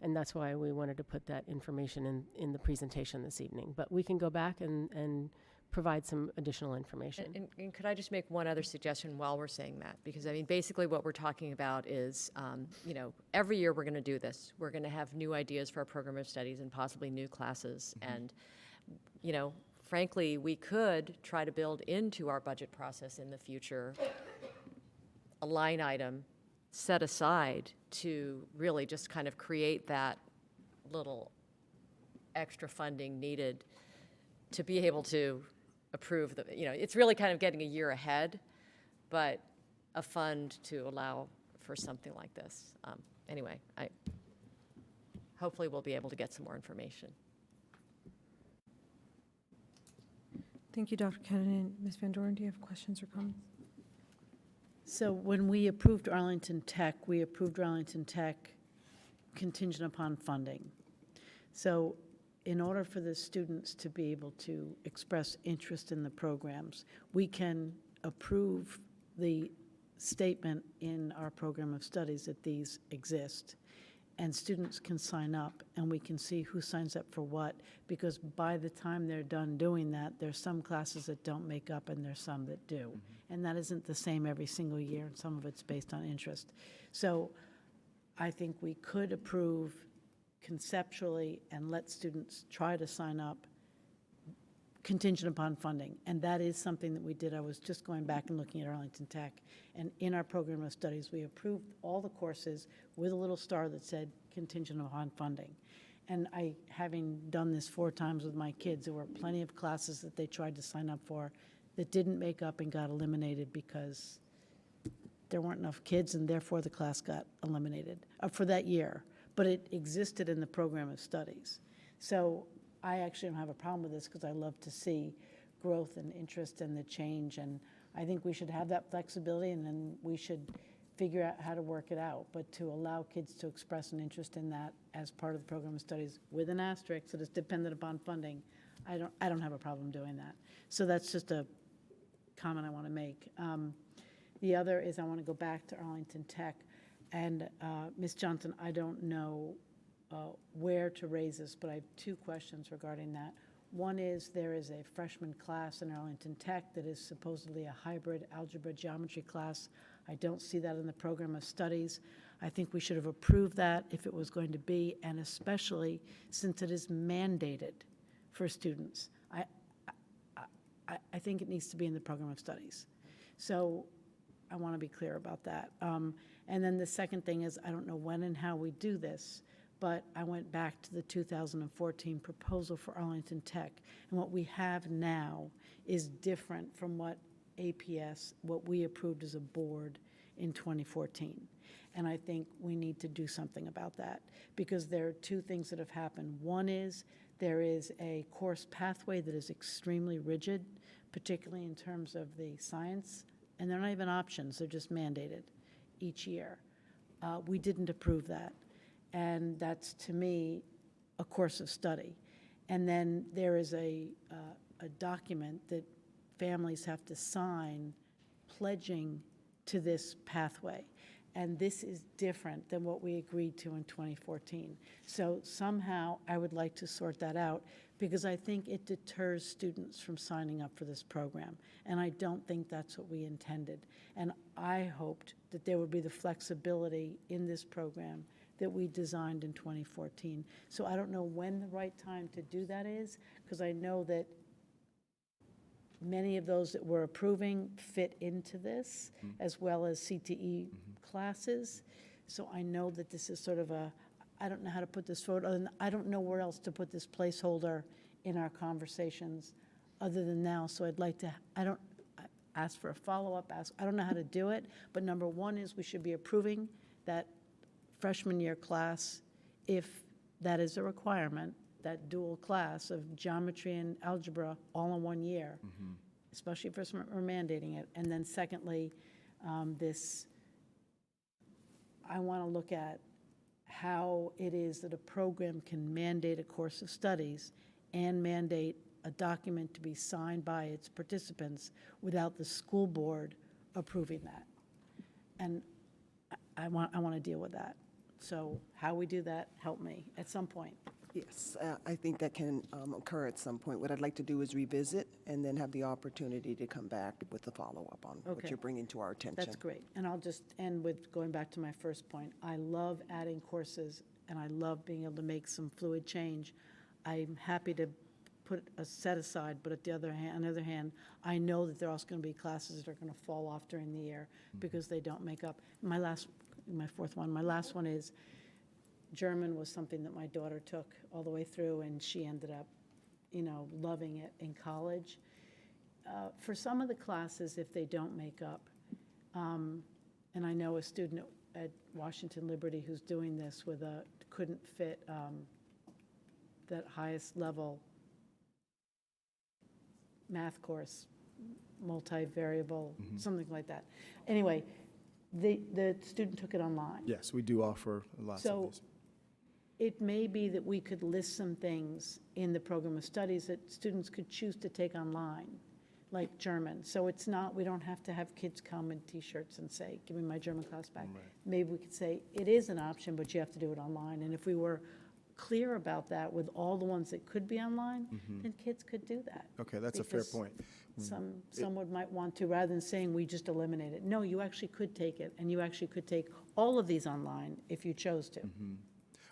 And that's why we wanted to put that information in the presentation this evening. But we can go back and provide some additional information. And could I just make one other suggestion while we're saying that? Because, I mean, basically what we're talking about is, every year we're going to do this. We're going to have new ideas for our program of studies and possibly new classes. And, frankly, we could try to build into our budget process in the future a line item set aside to really just kind of create that little extra funding needed to be able to approve it's really kind of getting a year ahead, but a fund to allow for something like this. Anyway, hopefully we'll be able to get some more information. Thank you, Dr. Kennedy. Ms. Van Doren, do you have questions or comments? So when we approved Arlington Tech, we approved Arlington Tech contingent upon funding. So in order for the students to be able to express interest in the programs, we can approve the statement in our program of studies that these exist. And students can sign up, and we can see who signs up for what, because by the time they're done doing that, there's some classes that don't make up and there's some that do. And that isn't the same every single year, and some of it's based on interest. So I think we could approve conceptually and let students try to sign up contingent upon funding. And that is something that we did. I was just going back and looking at Arlington Tech, and in our program of studies, we approved all the courses with a little star that said contingent upon funding. And having done this 4 times with my kids, there were plenty of classes that they tried to sign up for that didn't make up and got eliminated because there weren't enough kids, and therefore the class got eliminated for that year. But it existed in the program of studies. So I actually don't have a problem with this because I love to see growth and interest and the change. And I think we should have that flexibility, and then we should figure out how to work it out. But to allow kids to express an interest in that as part of the program of studies with an asterisk that is dependent upon funding, I don't have a problem doing that. So that's just a comment I want to make. The other is I want to go back to Arlington Tech. And Ms. Johnson, I don't know where to raise this, but I have 2 questions regarding that. One is there is a freshman class in Arlington Tech that is supposedly a hybrid algebra geometry class. I don't see that in the program of studies. I think we should have approved that if it was going to be, and especially since it is mandated for students. I think it needs to be in the program of studies. So I want to be clear about that. And then the second thing is, I don't know when and how we do this, but I went back to the 2014 proposal for Arlington Tech, and what we have now is different from what what we approved as a board in 2014. And I think we need to do something about that, because there are 2 things that have happened. One is there is a course pathway that is extremely rigid, particularly in terms of the science, and they're not even options, they're just mandated each year. We didn't approve that. And that's, to me, a course of study. And then there is a document that families have to sign pledging to this pathway. And this is different than what we agreed to in 2014. So somehow I would like to sort that out, because I think it deters students from signing up for this program. And I don't think that's what we intended. And I hoped that there would be the flexibility in this program that we designed in 2014. So I don't know when the right time to do that is, because I know that many of those that we're approving fit into this, as well as CTE classes. So I know that this is sort of I don't know how to put this forward, other than I don't know where else to put this placeholder in our conversations other than now. So I'd like to, I ask for a follow-up, I don't know how to do it, but number 1 is we should be approving that freshman year class if that is a requirement, that dual class of geometry and algebra all in 1 year, especially if we're mandating it. And then secondly, I want to look at how it is that a program can mandate a course of studies and mandate a document to be signed by its participants without the school board approving that. And I want to deal with that. So how we do that, help me at some point. Yes, I think that can occur at some point. What I'd like to do is revisit and then have the opportunity to come back with a follow-up on what Okay. you're bringing to our attention. That's great. And I'll just end with going back to my first point. I love adding courses, and I love being able to make some fluid change. I'm happy to put a set aside, but on the other hand, I know that there are also going to be classes that are going to fall off during the year because they don't make up. My last one is German was something that my daughter took all the way through, and she ended up, loving it in college. For some of the classes, if they don't make up, and I know a student at Washington Liberty who's doing this couldn't fit that highest level math course, multivariable, something like that. Anyway, the student took it online. Yes, we do offer lots of So these. it may be that we could list some things in the program of studies that students could choose to take online, like German. So it's not, we don't have to have kids come in T-shirts and say, give me my German class back. Right. Maybe we could say, it is an option, but you have to do it online. And if we were clear about that with all the ones that could be online, then kids could do that. Okay, that's a fair Because point. Someone might want to, rather than saying we just eliminate it. No, you actually could take it, and you actually could take all of these online if you chose to.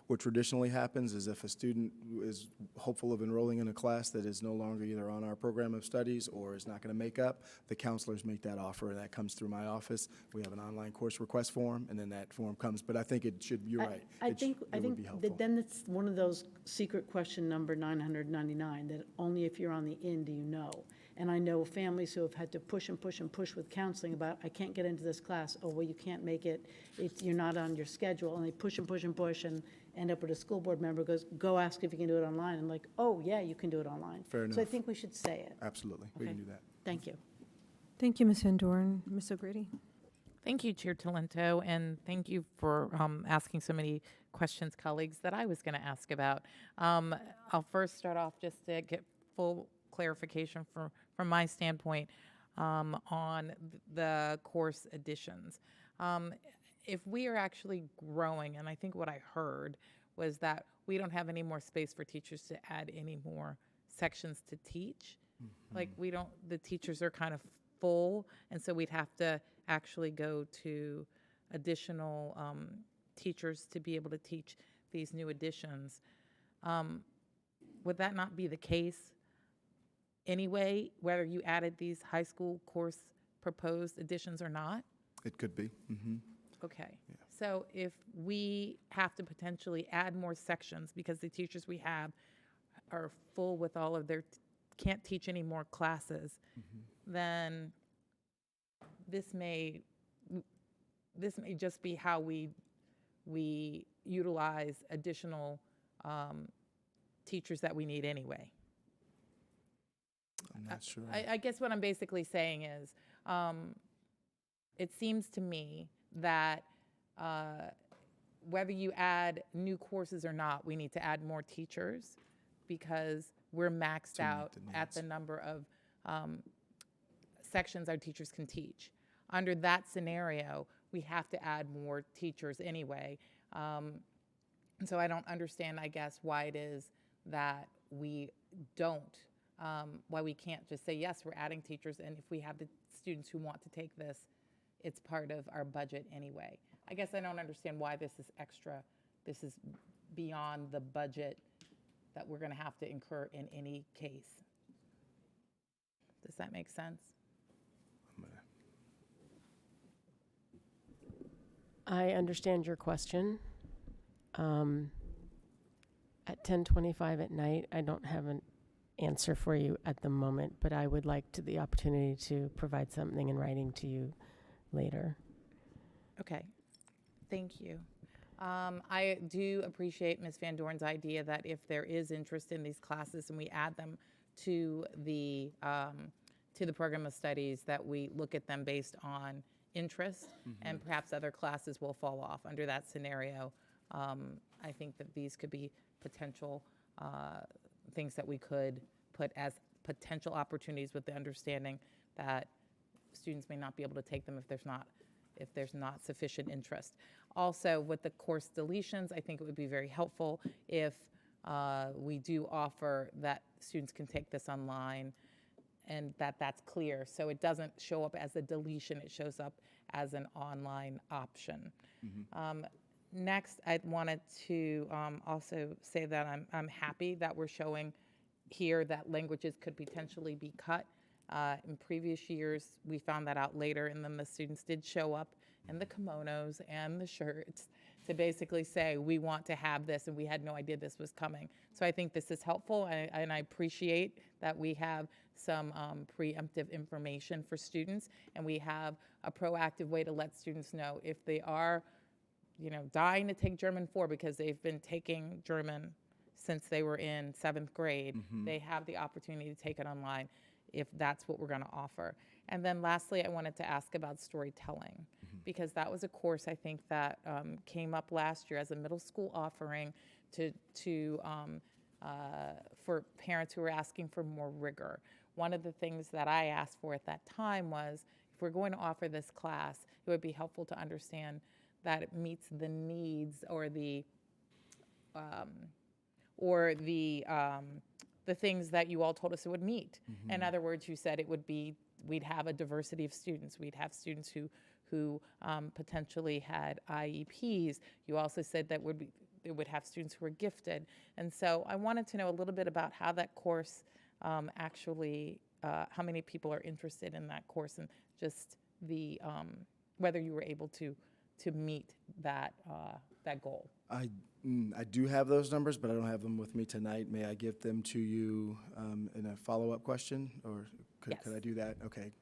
What traditionally happens is if a student is hopeful of enrolling in a class that is no longer either on our program of studies or is not going to make up, the counselors make that offer, and that comes through my office. We have an online course request form, and then that form comes. But I think it should, you're right. I It think would be helpful. that then it's one of those secret question number 999, that only if you're on the in do you know. And I know families who have had to push and push and push with counseling about, I can't get into this class. Oh, well, you can't make it. You're not on your schedule. And they push and push and push and end up with a school board member goes, go ask if you can do it online. And like, oh, yeah, you can do it online. Fair So I enough. think we should say it. Absolutely, we can Okay. do that. Thank you. Thank you, Ms. Van Doren. Ms. O'Grady? Thank you, Chair Talento, and thank you for asking so many questions, colleagues, that I was going to ask about. I'll first start off just to get full clarification from my standpoint on the course additions. If we are actually growing, and I think what I heard was that we don't have any more space for teachers to add any more sections to teach. Like the teachers are kind of full, and so we'd have to actually go to additional teachers to be able to teach these new additions. Would that not be the case anyway, whether you added these high school course proposed additions or not? It could be. Okay. So if we have to potentially add more sections because the teachers we have are full with all of their, can't teach any more classes, then this may just be how we utilize additional teachers that we need anyway. I'm not sure. I guess what I'm basically saying is, it seems to me that whether you add new courses or not, we need to add more teachers because we're maxed out at the number of sections our teachers can teach. Under that scenario, we have to add more teachers anyway. And so I don't understand, I guess, why it is that we don't, why we can't just say, yes, we're adding teachers, and if we have the students who want to take this, it's part of our budget anyway. I guess I don't understand why this is extra. This is beyond the budget that we're going to have to incur in any case. Does that make sense? I understand your question. At 10:25 at night, I don't have an answer for you at the moment, but I would like the opportunity to provide something in writing to you later. Okay, thank you. I do appreciate Ms. Van Doren's idea that if there is interest in these classes and we add them to the program of studies, that we look at them based on interest, and perhaps other classes will fall off. Under that scenario, I think that these could be potential things that we could put as potential opportunities with the understanding that students may not be able to take them if there's not sufficient interest. Also, with the course deletions, I think it would be very helpful if we do offer that students can take this online and that's clear. So it doesn't show up as a deletion, it shows up as an online option. Next, I wanted to also say that I'm happy that we're showing here that languages could potentially be cut. In previous years, we found that out later, and then the students did show up in the kimonos and the shirts to basically say, we want to have this, and we had no idea this was coming. So I think this is helpful, and I appreciate that we have some preemptive information for students, and we have a proactive way to let students know if they are dying to take German 4 because they've been taking German since they were in 7th grade, they have the opportunity to take it online if that's what we're going to offer. And then lastly, I wanted to ask about storytelling, because that was a course I think that came up last year as a middle school offering for parents who were asking for more rigor. One of the things that I asked for at that time was, if we're going to offer this class, it would be helpful to understand that it meets the needs or the things that you all told us it would meet. In other words, you said we'd have a diversity of students. We'd have students who potentially had IEPs. You also said that it would have students who were gifted. And so I wanted to know a little bit about how that course actually, how many people are interested in that course, and just whether you were able to meet that goal. I do have those numbers, but I don't have them with me tonight. May I give them to you in a follow-up question, or could I do that? Okay.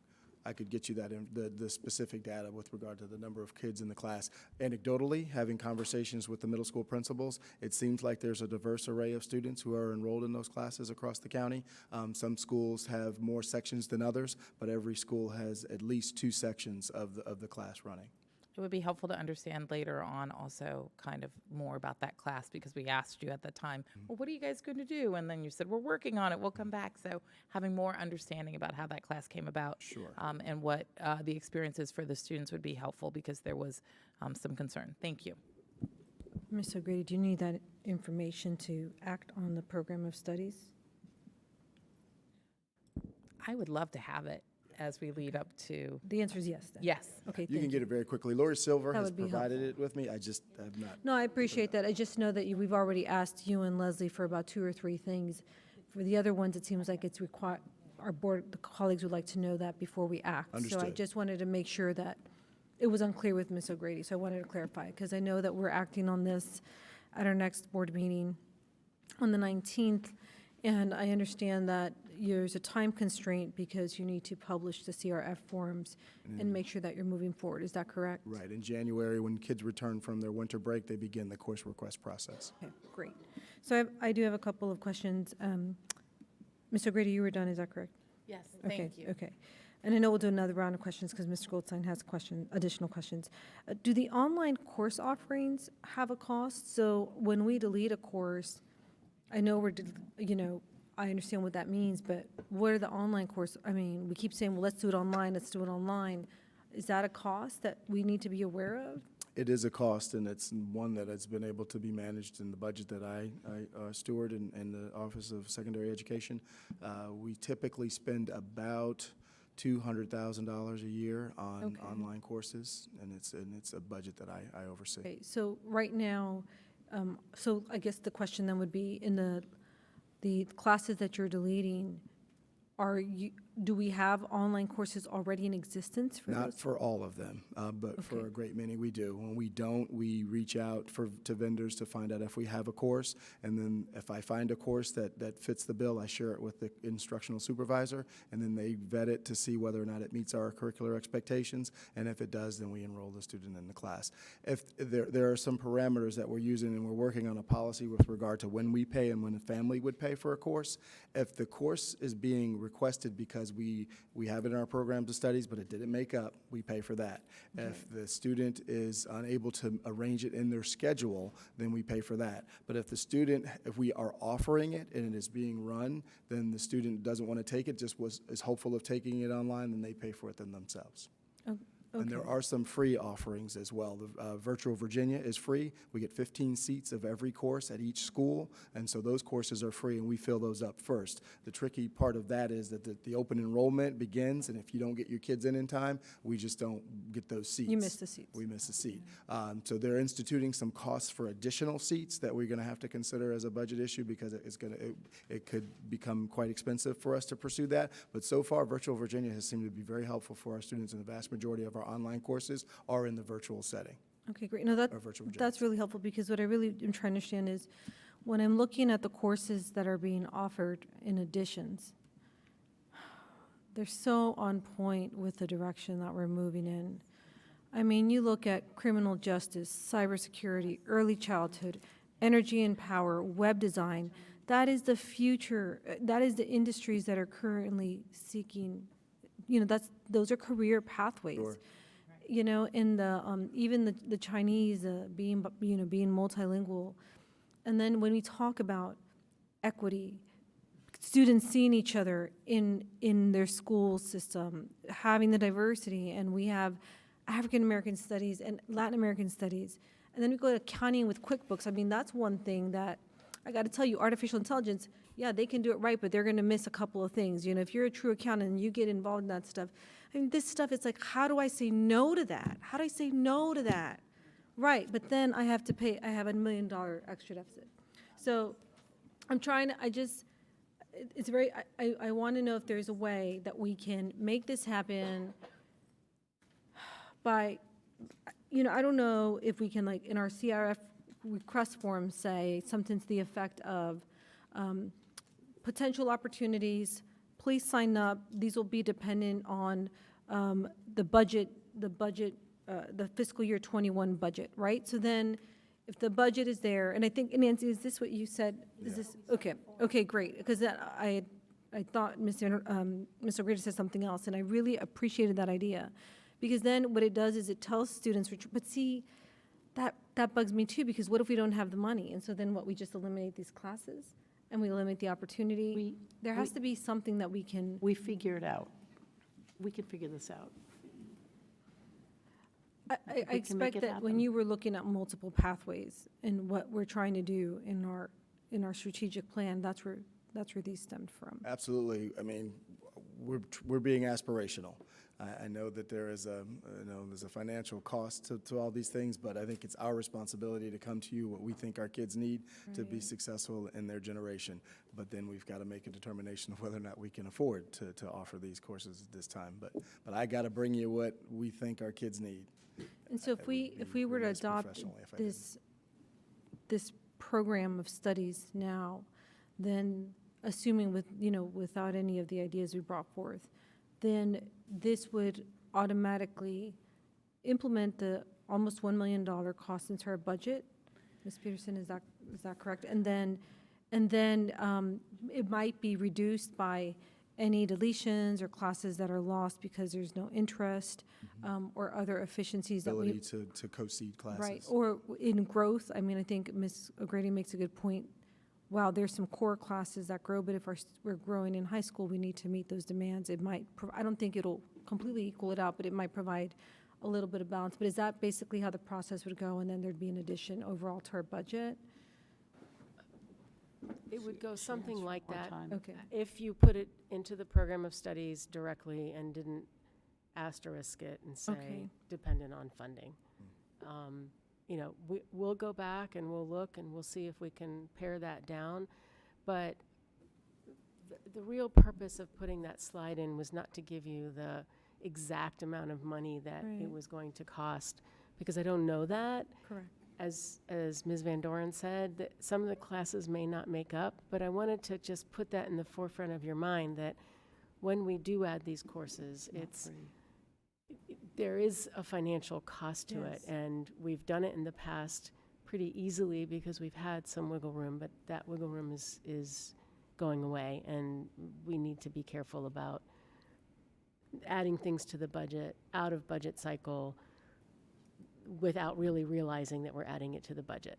I could get you that the specific data with regard to the number of kids in the class. Anecdotally, having conversations with the middle school principals, it seems like there's a diverse array of students who are enrolled in those classes across the county. Some schools have more sections than others, but every school has at least 2 sections of the class running. It would be helpful to understand later on also kind of more about that class, because we asked you at the time, well, what are you guys going to do? And then you said, we're working on it, we'll come back. So having more understanding about how that class came about and what the experiences for the students would be helpful, because there was some concern. Thank you. Ms. O'Grady, do you need that information to act on the program of studies? I would love to have it as we lead up to. The answer is yes, then. Yes. Okay, You can get it very quickly. Lori Silver That has would be provided it with me. I just have not. No, I appreciate that. I just know that we've already asked you and Leslie for about 2 or 3 things. For the other ones, it seems like it's required, our board, the colleagues would like to know that before we act. So I Understood. just wanted to make sure that it was unclear with Ms. O'Grady, so I wanted to clarify, because I know that we're acting on this at our next board meeting on the 19th, and I understand that there's a time constraint because you need to publish the CRF forms and make sure that you're moving forward. Is that correct? Right. In January, when kids return from their winter break, they begin the course request process. Okay, great. So I do have a couple of questions. Ms. O'Grady, you were done, is that correct? Yes, Okay, thank you. Okay. And I know we'll do another round of questions because Mr. Goldstein has additional questions. Do the online course offerings have a cost? So when we delete a course, I know I understand what that means, but what are the online course? I mean, we keep saying, well, let's do it online, let's do it online. Is that a cost that we need to be aware of? It is a cost, and it's one that has been able to be managed in the budget that I steward in the Office of Secondary Education. We typically spend about $200,000 a year on online courses, and it's a budget that I oversee. Okay, so right now, so I guess the question then would be, in the classes that you're deleting, do we have online courses already in existence for Not those? for all of them, but for a great many we do. When we don't, we reach out to vendors to find out if we have a course, and then if I find a course that fits the bill, I share it with the instructional supervisor, and then they vet it to see whether or not it meets our curricular expectations, and if it does, then we enroll the student in the class. If there are some parameters that we're using, and we're working on a policy with regard to when we pay and when a family would pay for a course. If the course is being requested because because we have it in our programs of studies, but it didn't make up, we pay for that. If the student is unable to arrange it in their schedule, then we pay for that. But if we are offering it and it is being run, then the student doesn't want to take it, is hopeful of taking it online, then they pay for it themselves. And there are some free offerings as well. The Virtual Virginia is free. We get 15 seats of every course at each school, and so those courses are free, and we fill those up first. The tricky part of that is that the open enrollment begins, and if you don't get your kids in time, we just don't get those seats. You miss the seats. We miss a seat. So they're instituting some costs for additional seats that we're going to have to consider as a budget issue because it could become quite expensive for us to pursue that. But so far, Virtual Virginia has seemed to be very helpful for our students, and the vast majority of our online courses are in the virtual setting. Okay, great. No, that's really helpful, because what I really am trying to understand is when I'm looking at the courses that are being offered in additions, they're so on point with the direction that we're moving in. I mean, you look at criminal justice, cybersecurity, early childhood, energy and power, web design. That is the future. That is the industries that are currently seeking, those are career pathways. Sure. In the even the Chinese being multilingual, and then when we talk about equity, students seeing each other in their school system, having the diversity, and we have African American studies and Latin American studies, and then we go to accounting with QuickBooks. I mean, that's one thing that I got to tell you, artificial intelligence. Yeah, they can do it right, but they're going to miss a couple of things. If you're a true accountant and you get involved in that stuff, I mean, this stuff, it's like, how do I say no to that? How do I say no to that? Right, but then I have to pay, I have $1 million extra deficit. So I'm trying to, I want to know if there's a way that we can make this happen by, I don't know if we can, in our CRF request form, say something to the effect of, potential opportunities, please sign up. These will be dependent on the fiscal year 21 budget, right? So then if the budget is there, and I think, Nancy, is this what you said? Is this, okay, great. Because I thought Ms. O'Grady said something else, and I really appreciated that idea. Because then what it does is it tells students, but see, that bugs me too, because what if we don't have the money? And so then we just eliminate these classes? And we eliminate the opportunity. There has to be something that we can. We figure it out. We can figure this out. I expect that when you were looking at multiple pathways and what we're trying to do in our strategic plan, that's where these stemmed from. Absolutely. I mean, we're being aspirational. I know that there's a financial cost to all these things, but I think it's our responsibility to come to you what we think our kids need to be successful in their generation. But then we've got to make a determination of whether or not we can afford to offer these courses at this time. But I got to bring you what we think our kids need. And so if we were to adopt this program of studies now, then assuming without any of the ideas we brought forth, then this would automatically implement the almost $1 million cost into our budget. Ms. Peterson, is that correct? And then it might be reduced by any deletions or classes that are lost because there's no interest, or other efficiencies that we ability to co-seed classes. Right, or in growth. I mean, I think Ms. O'Grady makes a good point. Wow, there's some core classes that grow, but if we're growing in high school, we need to meet those demands. It might, I don't think it'll completely equal it out, but it might provide a little bit of balance. But is that basically how the process would go, and then there'd be an addition overall to our budget? It would go something like that. Okay. If you put it into the program of studies directly and didn't asterisk it and say dependent on funding. We'll go back and we'll look and we'll see if we can pare that down. But the real purpose of putting that slide in was not to give you the exact amount of money that it was going to cost, because I don't know that. Correct. As Ms. Van Doren said, that some of the classes may not make up, but I wanted to just put that in the forefront of your mind that when we do add these courses, there is a financial cost to it, and we've done it in the past pretty easily because we've had some wiggle room, but that wiggle room is going away, and we need to be careful about adding things to the budget out of budget cycle without really realizing that we're adding it to the budget.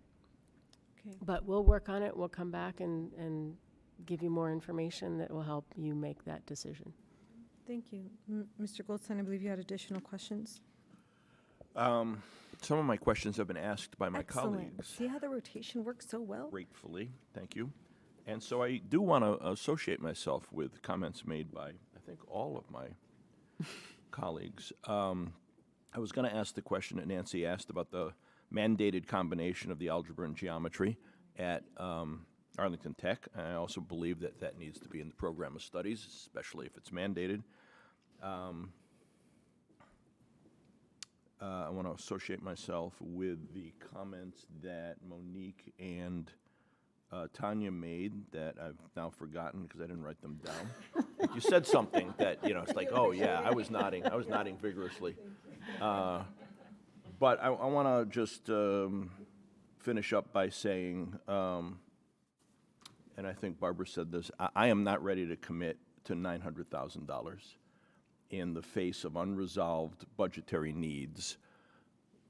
Okay. But we'll work on it. We'll come back and give you more information that will help you make that decision. Thank you. Mr. Goldstein, I believe you had additional questions? Some of my questions have been asked by my Excellent. colleagues. See how the rotation works so well? Gratefully, thank you. And so I do want to associate myself with comments made by, I think, all of my colleagues. I was going to ask the question that Nancy asked about the mandated combination of the algebra and geometry at Arlington Tech. I also believe that that needs to be in the program of studies, especially if it's mandated. I want to associate myself with the comments that Monique and Tanya made that I've now forgotten because I didn't write them down. You said something that, it's like, oh yeah, I was nodding vigorously. But I want to just finish up by saying, and I think Barbara said this, I am not ready to commit to $900,000 in the face of unresolved budgetary needs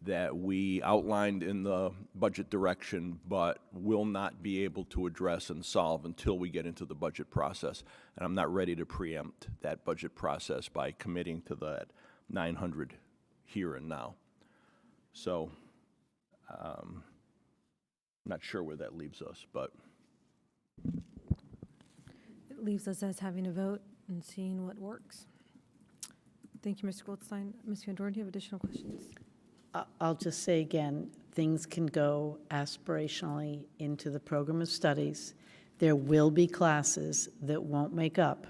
that we outlined in the budget direction, but will not be able to address and solve until we get into the budget process. And I'm not ready to preempt that budget process by committing to that 900 here and now. So, not sure where that leaves us, but. It leaves us as having a vote and seeing what works. Thank you, Mr. Goldstein. Ms. Van Doren, do you have additional questions? I'll just say again, things can go aspirationally into the program of studies. There will be classes that won't make up.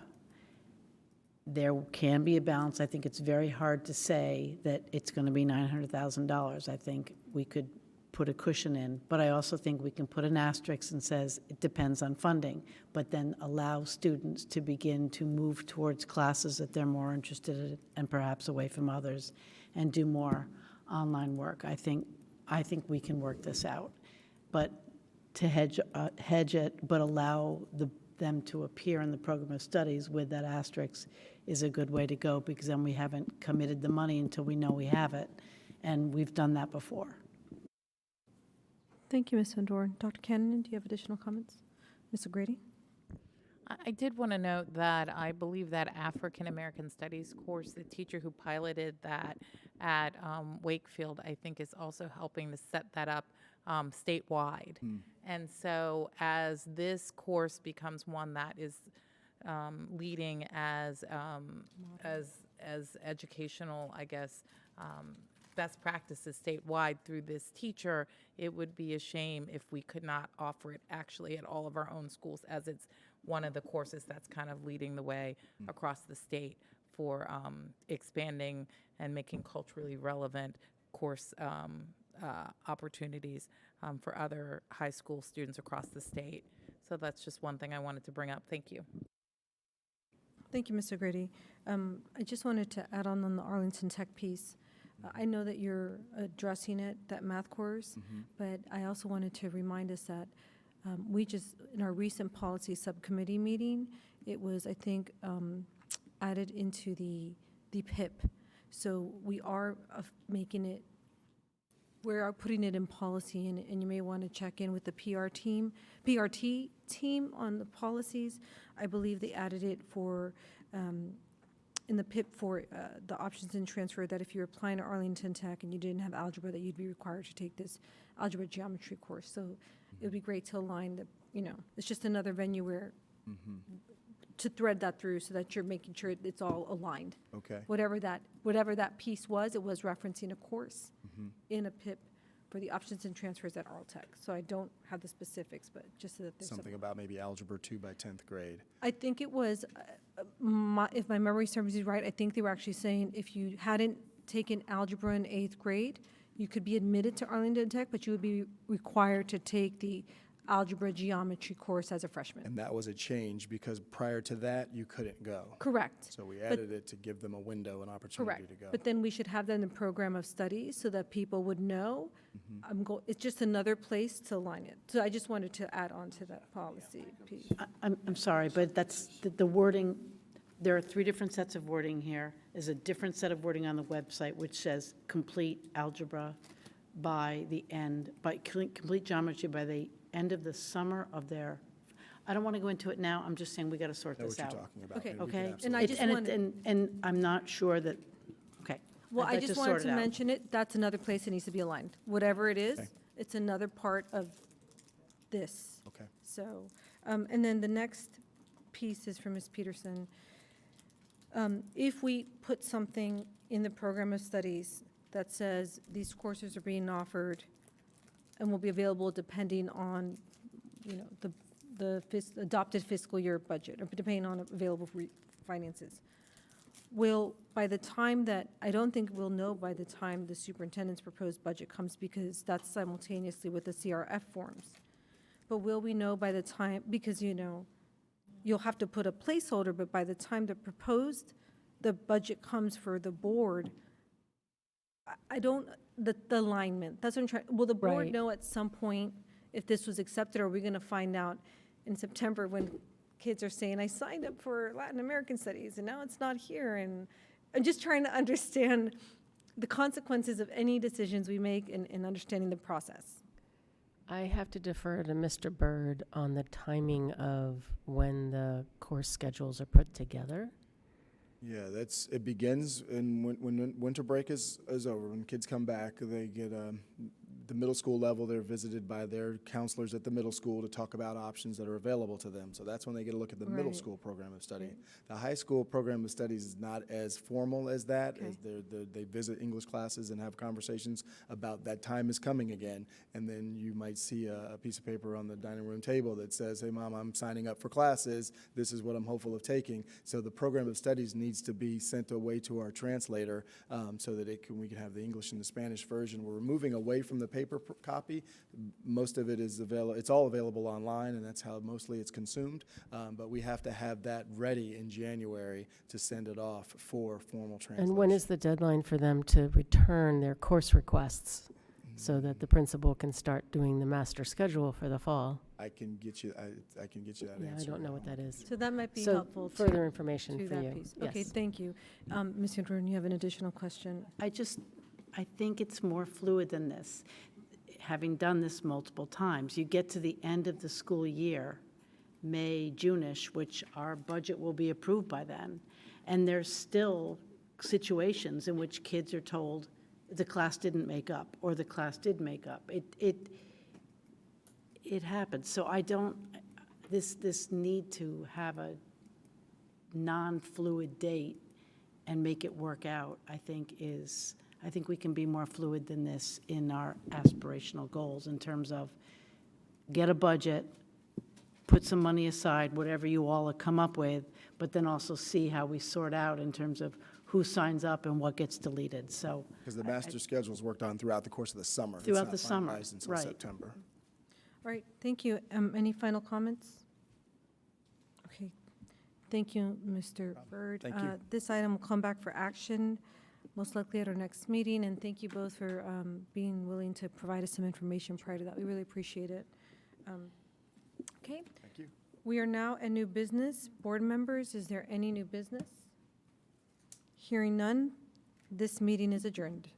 There can be a balance. I think it's very hard to say that it's going to be $900,000. I think we could put a cushion in, but I also think we can put an asterisk and says it depends on funding, but then allow students to begin to move towards classes that they're more interested in and perhaps away from others and do more online work. I think we can work this out, but to hedge it, but allow them to appear in the program of studies with that asterisk is a good way to go, because then we haven't committed the money until we know we have it, and we've done that before. Thank you, Ms. Van Doren. Dr. Cannon, do you have additional comments? Ms. O'Grady? I did want to note that I believe that African American Studies course, the teacher who piloted that at Wakefield, I think is also helping to set that up statewide. And so as this course becomes one that is leading as educational, I guess, best practices statewide through this teacher, it would be a shame if we could not offer it actually at all of our own schools, as it's one of the courses that's kind of leading the way across the state for expanding and making culturally relevant course opportunities for other high school students across the state. So that's just one thing I wanted to bring up. Thank you. Thank you, Ms. O'Grady. I just wanted to add on the Arlington Tech piece. I know that you're addressing it, that math course, but I also wanted to remind us that we just, in our recent policy subcommittee meeting, it was, I think, added into the PIP. So we are making it, we are putting it in policy, and you may want to check in with the PRT team on the policies. I believe they added it for, in the PIP for the options in transfer, that if you're applying to Arlington Tech and you didn't have algebra, that you'd be required to take this algebra geometry course. So it would be great to align the, it's just another venue where to thread that through so that you're making sure it's all aligned. Okay. Whatever that piece was, it was referencing a course in a PIP for the options and transfers at Arl-Tech. So I don't have the specifics, but just so that there's Something about maybe algebra 2 by 10th grade. I think it was, if my memory serves me right, I think they were actually saying if you hadn't taken algebra in 8th grade, you could be admitted to Arlington Tech, but you would be required to take the algebra geometry course as a freshman. And that was a change because prior to that, you couldn't go. Correct. So we added it to give them a window, an opportunity to go. But then we should have that in the program of studies so that people would know. It's just another place to align it. So I just wanted to add on to that policy piece. I'm sorry, but that's the wording there are 3 different sets of wording here. There's a different set of wording on the website which says complete algebra by the end, complete geometry by the end of the summer of their, I don't want to go into it now, I'm just saying we got to sort Know this what out. you're talking about. Okay. and we can Okay? And I absolutely- just And it- wanted- and I'm not sure that, okay. Well, I'd I like just to wanted sort it to out. mention it, that's another place that needs to be aligned. Whatever it is, Okay. it's another part of this. Okay. So, and then the next piece is from Ms. Peterson. If we put something in the program of studies that says these courses are being offered and will be available depending on, you know, the adopted fiscal year budget, or depending on available finances, will, by the time that, I don't think we'll know by the time the superintendent's proposed budget comes, because that's simultaneously with the CRF forms. But will we know by the time, because, you know, you'll have to put a placeholder, but by the time the budget comes for the board, I don't, the alignment, that's what I'm trying, will the board Right. know at some point if this was accepted, or are we going to find out in September when kids are saying, I signed up for Latin American studies, and now it's not here, and I'm just trying to understand the consequences of any decisions we make in understanding the process. I have to defer to Mr. Byrd on the timing of when the course schedules are put together. Yeah, it begins when winter break is over. When kids come back, they get the middle school level, they're visited by their counselors at the middle school to talk about options that are available to them. So that's when they get a look at the middle Right. school program of study. The high school program of studies is not as formal as that. Okay. As they visit English classes and have conversations about that time is coming again. And then you might see a piece of paper on the dining room table that says, hey, Mom, I'm signing up for classes. This is what I'm hopeful of taking. So the program of studies needs to be sent away to our translator so that we can have the English and the Spanish version. We're moving away from the paper copy. Most of it is available. It's all available online, and that's how mostly it's consumed. But we have to have that ready in January to send it off for formal translation. And when is the deadline for them to return their course requests so that the principal can start doing the master schedule for the fall? I can get you. I can get you that Yeah, I answer. don't know what that is. So that might be So helpful to. further information to for that you. piece. Okay, Yes. thank you. Ms. Jordan, you have an additional question? I think it's more fluid than this. Having done this multiple times, you get to the end of the school year, May, June-ish, which our budget will be approved by then, and there's still situations in which kids are told the class didn't make up, or the class did make up. It happens. So I don't, this need to have a non-fluid date and make it work out, I think we can be more fluid than this in our aspirational goals in terms of get a budget, put some money aside, whatever you all have come up with, but then also see how we sort out in terms of who signs up and what gets deleted, so. Because the master schedule is worked on throughout the course of the summer. Throughout the summer, It's not finalized until right. September. All right, thank you. Any final comments? Okay, thank you, Mr. Byrd. Thank you. This item will come back for action, most likely at our next meeting, and thank you both for being willing to provide us some information prior to that. We really appreciate it. Okay. Thank you. We are now at new business. Board members, is there any new business? Hearing none, this meeting is adjourned.